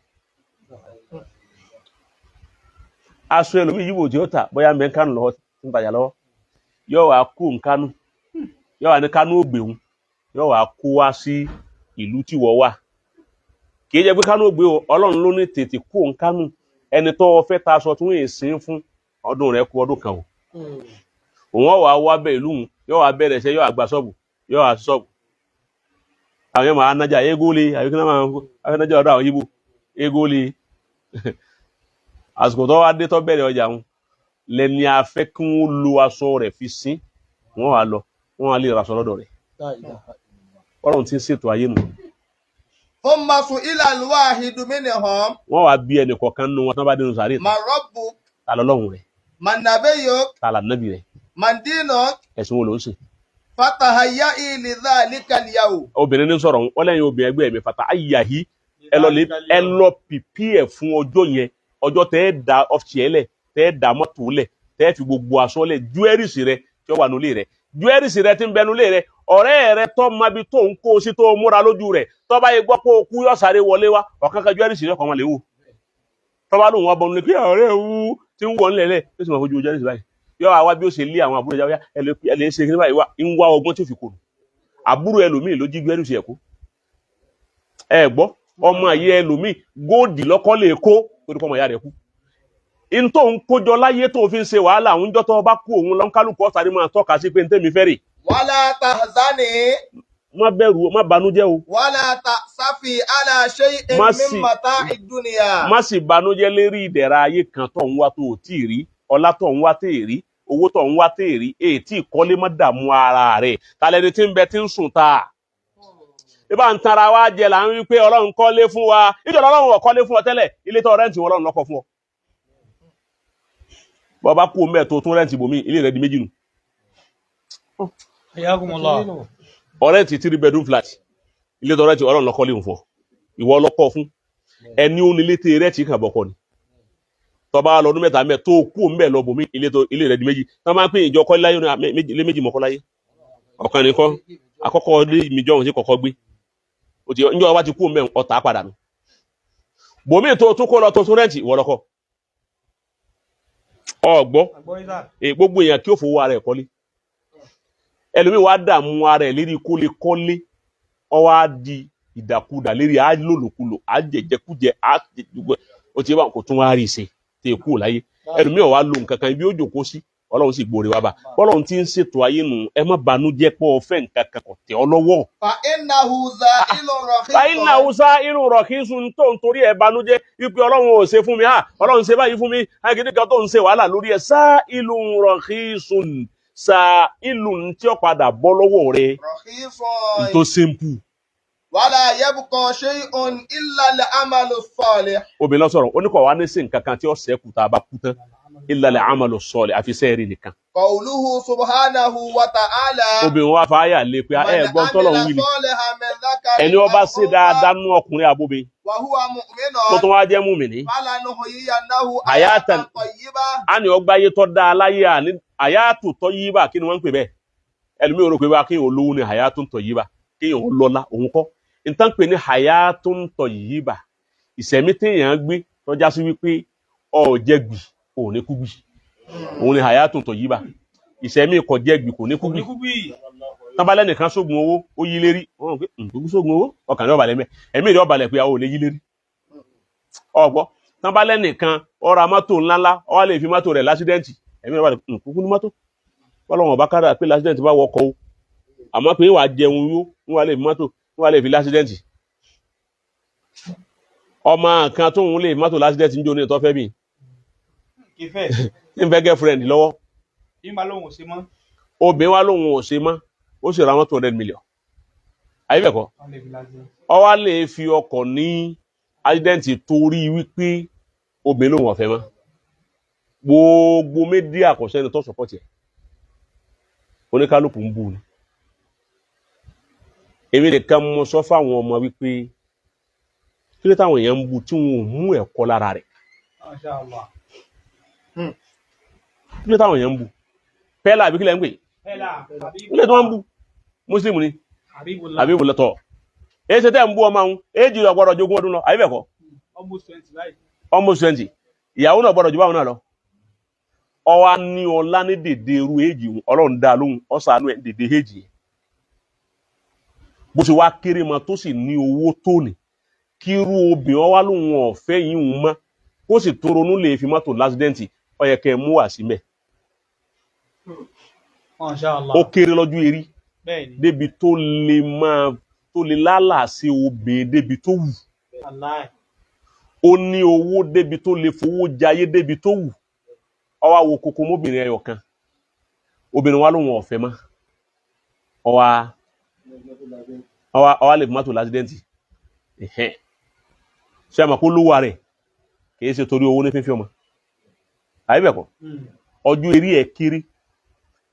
aṣọ ẹlòmí yíbò tí ó ta bóyá mẹ́ kánú lọ́wọ́ ń tajà lọ́wọ́ yóò wá kó nkánú yóò wá ní kánú ògbéhun yóò wá kó wá sí ìlú tí wọ́n wà kìí jẹ́ pé kánú ògbé Ọlọ́run ló ní tètè kó nkánú ẹni tó fẹ́ taṣọ tí wọ́n èsìn fún ọdún rẹ̀ kú ọdún kan o òun wà wá bẹ̀ ìlú yóò wá bẹ̀rẹ̀ ṣẹ́ yóò wá gba ṣọ́ọ̀bù yóò wá ṣọ́ọ̀bù àwọn yẹn máa nájà égólé àyíkínà máa nájà ọ̀dọ̀ àwọn yíbò égólé àsìkò tó wá dé tó bẹ̀rẹ̀ ọjà wọn lẹ́ni afẹ́ kí wọ́n lo aṣọ rẹ̀ fi sin wọ́n wá lọ wọ́n wá lè raṣọ lọ́dọ̀ rẹ̀ لا إله إلا الله. Ọlọ́run tí ń ṣètò ayé nù. ثم سئل الواحد منهم Wọ́n wá bí ẹnì kọ̀ọ̀kan nínú wọn tán bá dénú sàárè من ربك ta lọ́lọ́run rẹ̀ من نبيك ta lànábì rẹ̀ من دينك ẹ̀sìn wo ló ń sìn. فتهيئي لذلك اليوم. Obìnrin ní sọ̀rọ̀ wọ́n lẹ́yìn obìnrin ẹgbẹ́ mi fata ayyahi ẹ lọ pìpì ẹ̀ fún ọjọ́ yẹn ọjọ́ tẹ́ ẹ da ọ̀fṣì ẹ̀ lẹ̀ tẹ́ ẹ da mọ́tò lẹ̀ tẹ́ ẹ fi gbogbo aṣọ lẹ̀ júẹ́rìsì rẹ tí ó wà nulẹ̀ rẹ júẹ́rìsì rẹ tí ń bẹ nulẹ̀ rẹ ọ̀rẹ́ rẹ tó ma bi tó ń kó o sí tó múra lójú rẹ tó bá yẹ gbọ́ pé o kú yọ sáré wọlé wa ọ̀kan kan júẹ́rìsì rẹ kọ́ wọn lè wò tó bá lóun wọn bọ̀ ní kí ọ̀rẹ́ wú tí ń wọ̀ ńlẹ̀ lẹ̀ ó sì máa fojú júẹ́rìsì báyìí yọ àwa bí ó ṣe lé àwọn àbúrò ìjáwé ẹ lè ṣe kí ní báyìí wá ń wá ọgbọ́n tí ó fi kò àbúrò ẹlòmíì ló jí júẹ́rìsì ẹ̀ kú ẹ gbọ́ ọmọ ayé ẹlòmíì góòdì lọ́kọ́ lè kó torí kọ́mọ ìyá rẹ̀ kú in tó ń kójọ láyé tó fi ń ṣe wàhálà àwọn ìjọ tó bá kú òun lọ́nkálùkù ọ̀sàrí máa tọ́ka sí pé ń tẹ́mi fẹ́rẹ̀ ولا تحزني má bẹ̀rù má banújẹ́ o ولا تأسفي على شيء Má من sì- متاع الدنيا. má sì banújẹ́ lérí ìdẹ̀ra ayé kan tó ń wá tó ò tí ì rí ọlá tó ń wá tó ì rí owó tó ń wá tó ì rí èyí tí ìkọ́lé má dààmú ara rẹ̀ tàlẹ́ni tí ń bẹ tí ń sùn ta ibà ń tara wa jẹ là ń wí pé Ọlọ́run kọ́lé fún wa ìjọba Ọlọ́run wọ̀ kọ́lé fún ọ tẹ́lẹ̀ ilé tó rẹ́ǹtì Ọlọ́run lọ́kọ̀ fún ọ bọ́ba kú mẹ́ẹ̀ tó tún rẹ́ǹtì bòmí ilé rẹ̀ di méjì nù حياكم الله. ọ̀rẹ́ǹtì 3 bedroom flat ilé tó rẹ́ǹtì Ọlọ́run lọ́kọ́ lé fún ọ ìwọ lọ́kọ̀ fún ẹni ó ní ilé tí rẹ́ǹtì kàn bọ̀kọ ni tọba lọ́dún mẹ́ta mẹ́ tó kú mẹ́ẹ̀ lọ bòmí ilé rẹ̀ di méjì tọ́ máa ń pè ìjọ kọ́ láyé ilé méjì mọ́kọ́ láyé ọ̀kan nìkan àkọ́kọ́ ilé ìmìjọ òun sí kọ́kọ́ gbé ìjọ wa ti kú mẹ́ẹ̀ ọ̀tá padà nù bòmí tó tún kó lọ tó tún rẹ́ǹtì ìwọ lọ́kọ̀ ọgbọ́ gbogbo èèyàn kí ó fowó ara ẹ̀ kọ́lé ẹlòmíì wá dààmú ara ẹ̀ lérí kólé kọ́lé ọwọ́ á di ìdàkudà lérí á lòlòkulò á jẹjẹkújẹ á gbogbo ó ti bá kò tún wá rí i ṣe tẹ kú láyé ẹlòmíì wá lo nǹkan kan ibi ó jòkó sí Ọlọ́run sì gbòòrè wá bá Ọlọ́run tí ń ṣètò ayé nù ẹ má banújẹ́ pé ọfẹ́ nǹkan kan kò tẹ́ ọ lọ́wọ́. فإنه زائل báyìí náà رخيص. Hausa irú rọ̀ kí n sun tó ń torí ẹ̀ banújẹ́ wípé Ọlọ́run ò ṣe fún mi Ọlọ́run ṣe báyìí fún mi agídí kan tó ń ṣe wàhálà lórí ẹ̀ sá ìlú rọ̀ kí n sun sá ìlú tí ó padà bọ́ lọ́wọ́ rẹ̀ رخيص. tó simple. ولا يبقى شيء إلا العمل الصالح. obìnrin lọ sọ̀rọ̀ ó ní kò wá ní sí nǹkan kan tí ó ṣẹ́kù tá a bá kú tán illa al-amalu salih àfi sẹ́ẹ̀rì nìkan. قوله سبحانه وتعالى obìnrin wa fa àyà lé pé ẹ gbọ́n tọ́lọ̀ ń wí ni صالحا من ذكر ẹni ó bá ṣe أو dáadáa أنثى nú ọkùnrin àbóbe وهو مؤمن tó tún wá jẹ́ mùmìnì فلنحيينه حياة حياة طيبة. á ní ọgbà ayé tó dáa láyé àní hayatu tayyiba kí ni wọ́n ń pè bẹ́ẹ̀ ẹlòmíì ò rò pé bá kéèyàn olówó ni hayatun tayyiba kéèyàn ó lọ́lá òun kọ́ nǹkan pè ní hayatun tayyiba ìṣẹ̀mí téèyàn gbé tọ́já sí wípé ó jẹ́ gbì òun ní kú gbì òun ni hayatun tayyiba ìṣẹ̀mí kò jẹ́ gbì kò ní kú gbì tábàlẹ́ nìkan sógun owó ó yí lérí wọ́n pé gbogbo sógun owó ọkàn rẹ̀ ọ̀bàlẹ̀ mẹ́ ẹ̀mí rẹ̀ ọ̀bàlẹ̀ pé àwọn ò lè yí lérí ọgbọ́ tábàlẹ́ nìkan ó ra mọ́tò ńláńlá ó wá lè fi mọ́tò rẹ̀ lásídẹ́ǹtì ẹ̀mí rẹ̀ ọ̀bàlẹ̀ kúkú ní mọ́tò wọ́n bá kára pé lásídẹ́ǹtì bá wọkọ̀ o àmọ́ pé wàá jẹun yó wọ́n wá lè fi mọ́tò wọ́n wá lè fi lásídẹ́ǹtì ọmọ kan tó ń lè fi mọ́tò lásídẹ́ǹtì ń jó ní ìtọ́fẹ́ mi ń fẹ́ girlfriend lọ́wọ́ obìnrin wa lóhun ò ṣe mọ́ ó sì ra wọn 200 million ayé bẹ̀kọ́ ọ wá lè fi ọkọ̀ ní ásídẹ́ǹtì torí wípé obìnrin lóhun ọ̀fẹ́ mọ́ gbogbo mídíà kò sẹ́ni tó sọ̀pọ̀tì ẹ̀ oníkálukú ń bú ni èmi nìkan mo sọ fáwọn ọmọ wípé kí ló táwọn èèyàn ń bú tí wọn ò mú ẹ̀kọ́ lára rẹ̀ kí ló táwọn èèyàn ń bú pẹ́lá àbí kí lẹ́ ń pè ilé tó ń bú mùsùlùmí ni àbí ìbùlẹ̀tọ̀ èyí ṣe tẹ́ ń bú ọmọ àwọn èjì rẹ̀ gbọ́dọ̀ jogún ọdún lọ àbí bẹ́ẹ̀ kọ́ almost 20 ìyàwó náà gbọ́dọ̀ jù báwọn náà lọ ọwá ní ọlá ní dèdè irú èjì Ọlọ́run dá lóhùn ọ̀sánú ẹ̀ dèdè èjì yẹn bó ṣe wá kéré mọ tó sì ní owó tóní kí irú obìnrin ọwá lóhùn ọ̀fẹ́ yìí ń mọ́ kó sì tó ronú lè fi mọ́tò lásídẹ́ǹtì ó yẹ kẹ́ mú wá sí mẹ́ ó kéré lọ́jọ́ erí débi tó lè lálàsí obìnrin débi tó wù ó ní owó débi tó lè fowó jayé débi tó wù ó wá wo kókó mọ́bìnrin ẹyọ kan obìnrin wa lóhun ọ̀fẹ́ mọ́ ó wá lè mọ́tò lásìdẹ́ǹtì ṣe àmọ́ kó lówó rẹ̀ kìí ṣe torí owó ní fífi ọmọ àyíbẹ̀kọ́ ọjọ́ eré ẹ̀ kéré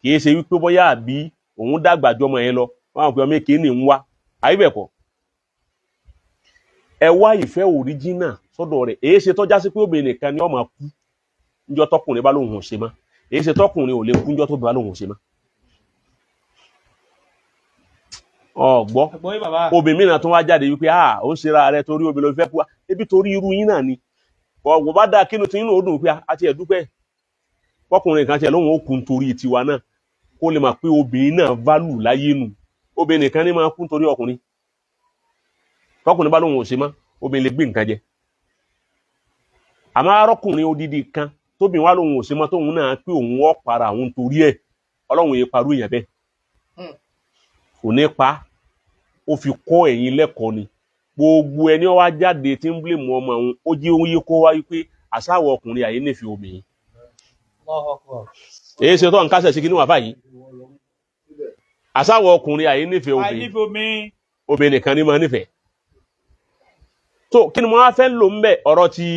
kìí ṣe wípé bóyá àbí òun dàgbà jọmọ yẹn lọ wọn àwọn ọmọ èké ní ń wá àyíbẹ̀kọ́ ẹ wá ìfẹ́ òríjínà sọ́dọ̀ rẹ̀ èyí ṣe tọ́já sí pé obìnrin nìkan ni ó máa kú níjọ́ tọkùnrin bá lóhun ò ṣe mọ́ èyí ṣe tọkùnrin ò lè kú níjọ́ tó bá lóhun ò ṣe mọ́ ọgbọ́ obìnrin mìíràn tó wá jáde wípé ó ń ṣera rẹ torí obìnrin ló fẹ́ kú ebi torí irú yín náà ni ọgbọ́ bá dáa kínú tí yín náà ó dùn pé àti ẹ̀dúpẹ́ fọkùnrin kan tiẹ̀ lóhun ó kú nítorí tiwa náà kó lè mọ̀ pé obìnrin náà válù láyé nù obìnrin nìkan ní máa kú nítorí ọkùnrin fọkùnrin bá lóhun ò ṣe mọ́ obìnrin lè gbé nǹkan jẹ àmọ́ arọ́kùnrin odidi kan tóbi wá lóhun ò ṣe mọ́ tóhun náà pé òun ó para òun torí ẹ̀ ọlọ́run yẹn parú èèyàn bẹ́ẹ̀ kò ní pa ó fi kọ́ ẹ̀yin lẹ́kọ̀ọ́ ni gbogbo ẹni ó wá jáde tí ń blame ọmọ òun ó jí òun yé kó wá wípé àsáwọ̀ ọkùnrin àyè nífẹ̀ẹ́ obìnrin èyí ṣe tó ń kásẹ̀ sí kí ní wà báyìí àsáwọ̀ ọkùnrin àyè nífẹ̀ẹ́ obìnrin nìkan ní máa nífẹ̀ẹ́ tó kí ni mo wá fẹ́ lò ń bẹ̀ ọ̀rọ̀ tí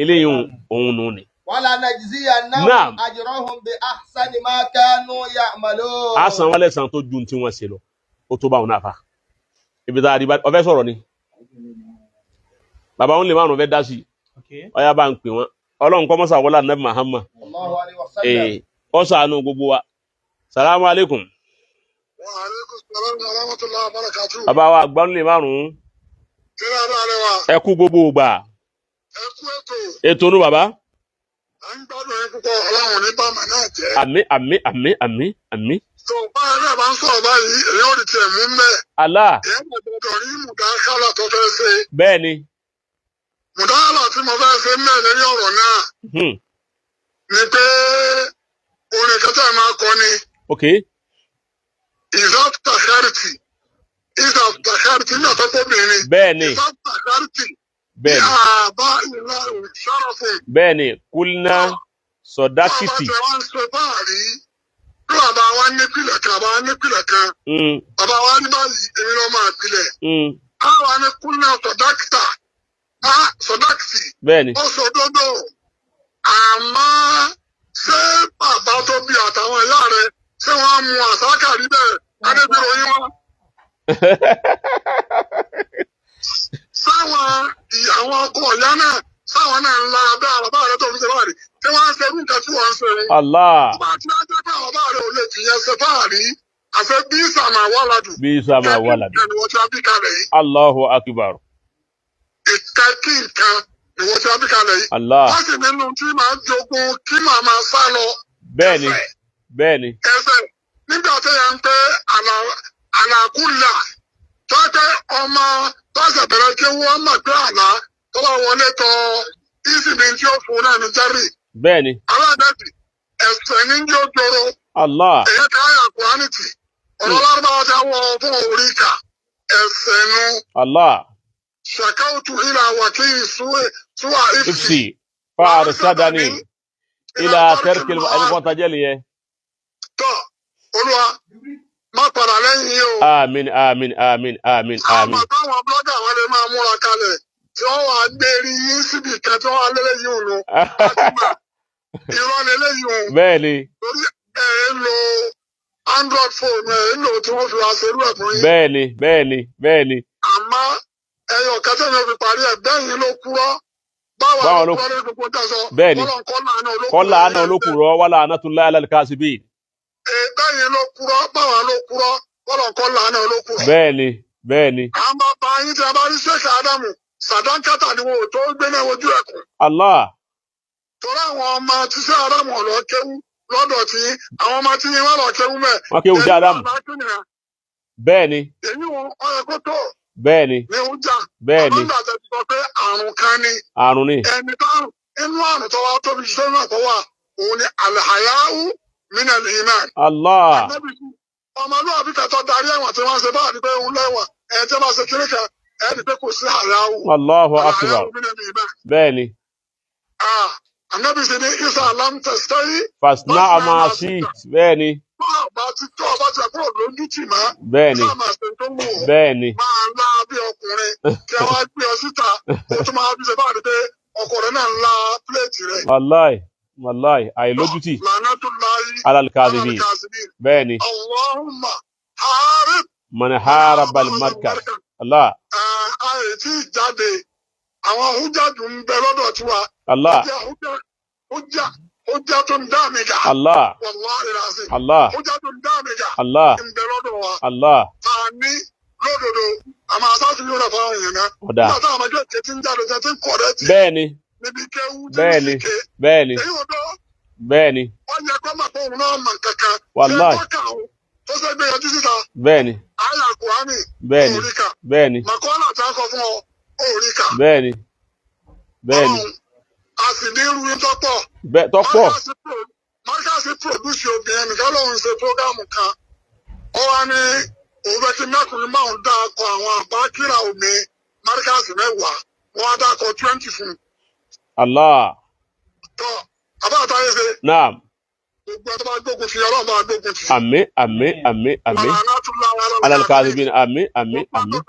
eléyìí òun nù ni. wala najziyannahum ajrahum bi ahsani ma kanu ya'malun. a san wọ́n lẹ́san tó ju tí wọ́n ṣe lọ ó tó bá wọn náà fa ibi tá a rí ọfẹ́ sọ̀rọ̀ ni bàbá wọn lè márùn fẹ́ dá sí ọyá bá ń pè wọ́n ọlọ́run kọ́ mọ́sà wọlá nàbì Muhammad ọ ṣàánú gbogbo wa salamu alaikum. wa alaikum salam wa rahmatullahi wa barakatuh. bàbá wa àgbọn lè márùn ẹ kú gbogbo ògbà ètò nù bàbá. à ń gbádùn ẹ púpọ̀ ọlọ́run ní bàmà náà jẹ́. àmín. tó bá ẹ náà bá ń sọ̀rọ̀ báyìí èyí ò rí tiẹ̀ mú mẹ́. Allah. èyí kò gbọdọ̀ rí mùdákàlà tó fẹ́ ṣe. bẹ́ẹ̀ ni. mùdákàlà tí mo fẹ́ ṣe mẹ́rin ní ọ̀rọ̀ náà. ni pé orin kẹta máa kọ ni. ok. ìzàtàkárìtì ní ọ̀tọ́tọ́ bìnrin. bẹ́ẹ̀ ni. ìzàtàkárìtì. bẹ́ẹ̀ni bẹ́ẹ̀ni kulna sọdákìtì. bàbá wa nípìlẹ̀ kan bàbá wa nípìlẹ̀ kan. bàbá wa ní báyìí èmi ló máa pilẹ̀. àwa ní kulna sọdákìtà sọdákìtì. bẹ́ẹ̀ni. ó sọ dodo àmọ́ ṣé bàbá tó bí àtàwọn ìyá rẹ̀ ṣé wọ́n mú àsákàrí bẹ́ẹ̀ adébírò yín wá. sáwọn àwọn ọkọ ọ̀yá náà sáwọn náà ń lára bá bàbá rẹ tó ń ṣe báàrí tí wọ́n ń ṣe irú nǹkan tí wọ́n ń ṣe. Allah. bàbá tí wọ́n jẹ́ pé àwọn bàbá rẹ ò lè fi yẹn ṣe báàrí àṣẹ bí sàmà wàládù. bí sàmà wàládù. ẹni wọ́n ti bí kalẹ̀ yìí. Allahu akbar. ìkẹ́kì nǹkan ni wọ́n ti bí kalẹ̀ yìí. Allah. wọ́n sì nínú tí màá jogun kí màá máa sá lọ. bẹ́ẹ̀ni bẹ́ẹ̀ni. ẹsẹ̀ nígbà tí yẹn ń pẹ́ àlàkùlà tó jẹ́ ọmọ tọ́sẹ̀ bẹ̀rẹ̀ kí wọ́n mọ̀ pé àlá tó bá wọlé tọ ìsìnkú tí ó fún náà ní jẹ́rì. bẹ́ẹ̀ni. aláàbẹ̀bì ẹ̀sẹ̀ ní yóò jọrọ. Allah. èyí ká yà kúránìtì ọ̀rọ̀ lárúbáwá tí a wọ fún orí kà ẹ̀sẹ̀ nu. Allah. ṣàkáwùtù ìlà wàkí ìṣúwà ifsi fáàrù sádání ìlà tẹ́rkìl ẹnìkọ́tajẹ́lì yẹn. tọ́ olúwa má padà lẹ́yìn yìí o. àmín. àmọ́ táwọn blọ́gà wọn lè máa múra kalẹ̀ tí wọ́n wá gbé rí yín síbi kan tí wọ́n wá lélẹ̀ yìí òun irọ́ lélẹ̀ yìí òun. bẹ́ẹ̀ni. torí ẹ̀ ń lo Android phone ẹ̀ ń lò tí wọ́n fi wá ṣerú ẹ̀ fún yín. bẹ́ẹ̀ni. àmọ́ ẹyọ kẹsẹ̀ ni ó fi parí ẹ̀ bẹ́yìn ló kúrọ́ báwa ló kúrọ́ ní gbogbo tẹ̀sán. bẹ́ẹ̀ni kọ́lá àná olókùrọ̀ wàlà anatullahi alal kasibin. bẹ́yìn ló kúrọ́ báwa ló kúrọ́ kọ́lá àná olókùrọ̀. bẹ́ẹ̀ni. àwọn bàbá yín tí a bá rí Sheikh Adamu sàdánkátà ni wọn ò tó gbé náà wojú ẹkùn. Allah. torí àwọn ọmọ tí Sheikh Adamu ọ̀lọ́ kéwú lọ́dọ̀ tí àwọn ọmọ tí wọ́n lọ kéwú mẹ́. wọ́n kéwú sí Adamu. bẹ́ẹ̀ni. èyí wọn ọyọ kó tó. bẹ́ẹ̀ni. ní ń jà. bẹ́ẹ̀ni. àwọn ìgbà tó sọ pé àrùn kan ni. àrùn ni. ẹni táàrùn inú àrùn tó wá tóbi jù sọ́nà tó wà òun ni alhayahu minal iman. Allah. ọmọlúwàbí kẹtọ darí ẹ̀wọ̀n tí wọ́n ṣe bá àdìpé òun lẹ́wọ̀n ẹ̀ tí wọ́n bá ṣe kiri kan ẹ̀ ní pé kò sí hayahu. Allahu akbar. bẹ́ẹ̀ni. Ànábì sì ní Isa lam tastahi. fasna amashit bẹ́ẹ̀ ni Máa bá ti tọ́ ọba tí a kúrò lójú tì má. bẹ́ẹ̀ ni Sáà máa ṣe tó wù ọ́. bẹ́ẹ̀ ni Máa lá bí ọkùnrin kí a wá gbé ọ síta. Kó tó máa bí ṣe bá rí pé ọkọ rẹ̀ náà ń la pílẹ̀tì rẹ̀. wàláì àìlójútì La'natullahi alal kadhibin al-kadhibin. bẹ́ẹ̀ ni Allahumma harib. man haraba al markaz Allah Àìtí jáde. Àwọn hújájú ń bẹ lọ́dọ̀ tiwa. Allah Hujja tó ń dá mi jà. Allah Wallahi al-azim. Allah Hujja tó ń dá mi jà. Allah Ń bẹ lọ́dọ̀ wa. Allah Ta ní lódodo. Àmọ́ àsáàtì yóò rẹ̀ fáwọn èèyàn náà. ọ̀dà Nígbà táwọn ọmọdé ìké ti ń jáde tẹ́ ti ń kọ̀ rẹ́ tì. bẹ́ẹ̀ ni Níbi kéwú tí bẹ́ẹ̀ ń ni ké. bẹ́ẹ̀ ni Èyí ò dọ́. bẹ́ẹ̀ ni Wọ́n yẹ kó mà pé òun náà mọ̀ kankan. Wallahi. Ṣé tọ́ka òun tó ṣe gbé yọjú síta? bẹ́ẹ̀ ni Àyà Kùránì. bẹ́ẹ̀ ni Òríkà. bẹ́ẹ̀ ni Màkọ́lá tí a kọ fún ọ. Òríkà. bẹ́ẹ̀ ni bẹ́ẹ̀ ni Ọlọ́run, a sì ní irú yín tọ́pọ̀. bẹ́ẹ̀ tọ́pọ̀ Márkàsì pòdúsì obìnrin nìkan lòun ṣe prógámù kan. Ó wá ní òun fẹ́ kí mẹ́kùnrin máa ń dákọ àwọn àbákíra omi Márkàsì 10. Wọ́n á dákọ 20 fún un. Allah Tọ́ àbá àtàyè ṣe naam gbogbo ẹ̀ tó bá gbógun ti Ọlọ́run bá gbógun ti. àmín àmín àmín àmín alal kadhibin àmín àmín àmín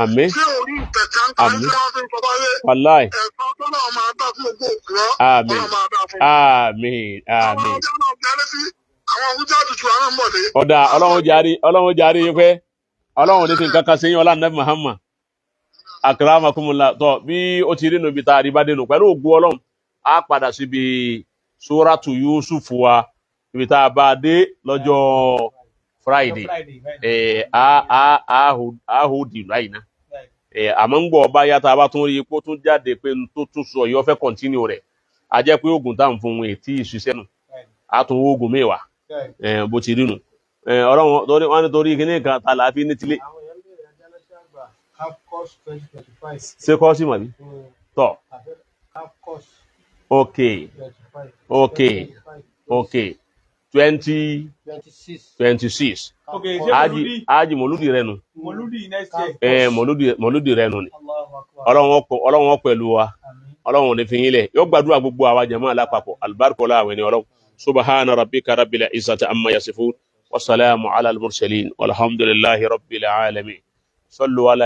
Àmín. Tí orí ìtẹ̀ká ń parí tí wọ́n fi ń sọ báyé. wàláì Ẹ̀sán tó náà máa dá fún gbogbo òkúrọ́. Àmín. Ọlọ́run máa dá fún. àmín Àwọn àmín ọjọ́ náà jẹ́rẹ́ sí àwọn oúnjẹ tuntun àwọn mọ̀dé. ọ̀dà ọlọ́run jàre yín pé ọlọ́run ní fi nǹkan kan sí yín ọlá nàbí Muhammad akramakumullah tọ́ bí ó ti rí nu ibi tá a rí bá dénú pẹ̀lú ògùn ọlọ́run á padà síbi suratu Yusuf wa ibi tá a bá a dé lọ́jọ́ Friday a hò dì láyìí ná àmọ́ ń gbọ́ ọba yàtọ̀ àbá tún rí ipò tún jáde pé n tó tún sọ yìí ó fẹ́ kọ́ntínú rẹ̀ a jẹ́ pé oògùn tá à ń fún un ètí ìṣiṣẹ́ nù a tún wo oògùn mẹ́wàá bó ti rí nù ọlọ́run wọn nítorí kíní kan ta làá fi ní tilé Àwọn èèyàn bèèrè Àjànàṣàgbà AFCOS 2025. ṣé kọ́ sí màbí tọ́ AFCOS ok 25. ok 25. ok 26. 2026 Okay, ṣé ájì mọ̀lúdì rẹ nù Mọ̀lúdì next year. mọ̀lúdì rẹ nù ni Allahu Akbar. ọlọ́run ó pẹ̀lú wa Àmín. ọlọ́run ò ní fi yín lẹ̀ yóò gbàdúrà gbogbo àwa jàmáà lápapọ̀ alibarikola àwọn ènìyàn ọlọ́run subhana rabbika rabbil izzati amma yasifun wa salamu ala al mursalin walhamdulillahi rabbil alamin sallu ala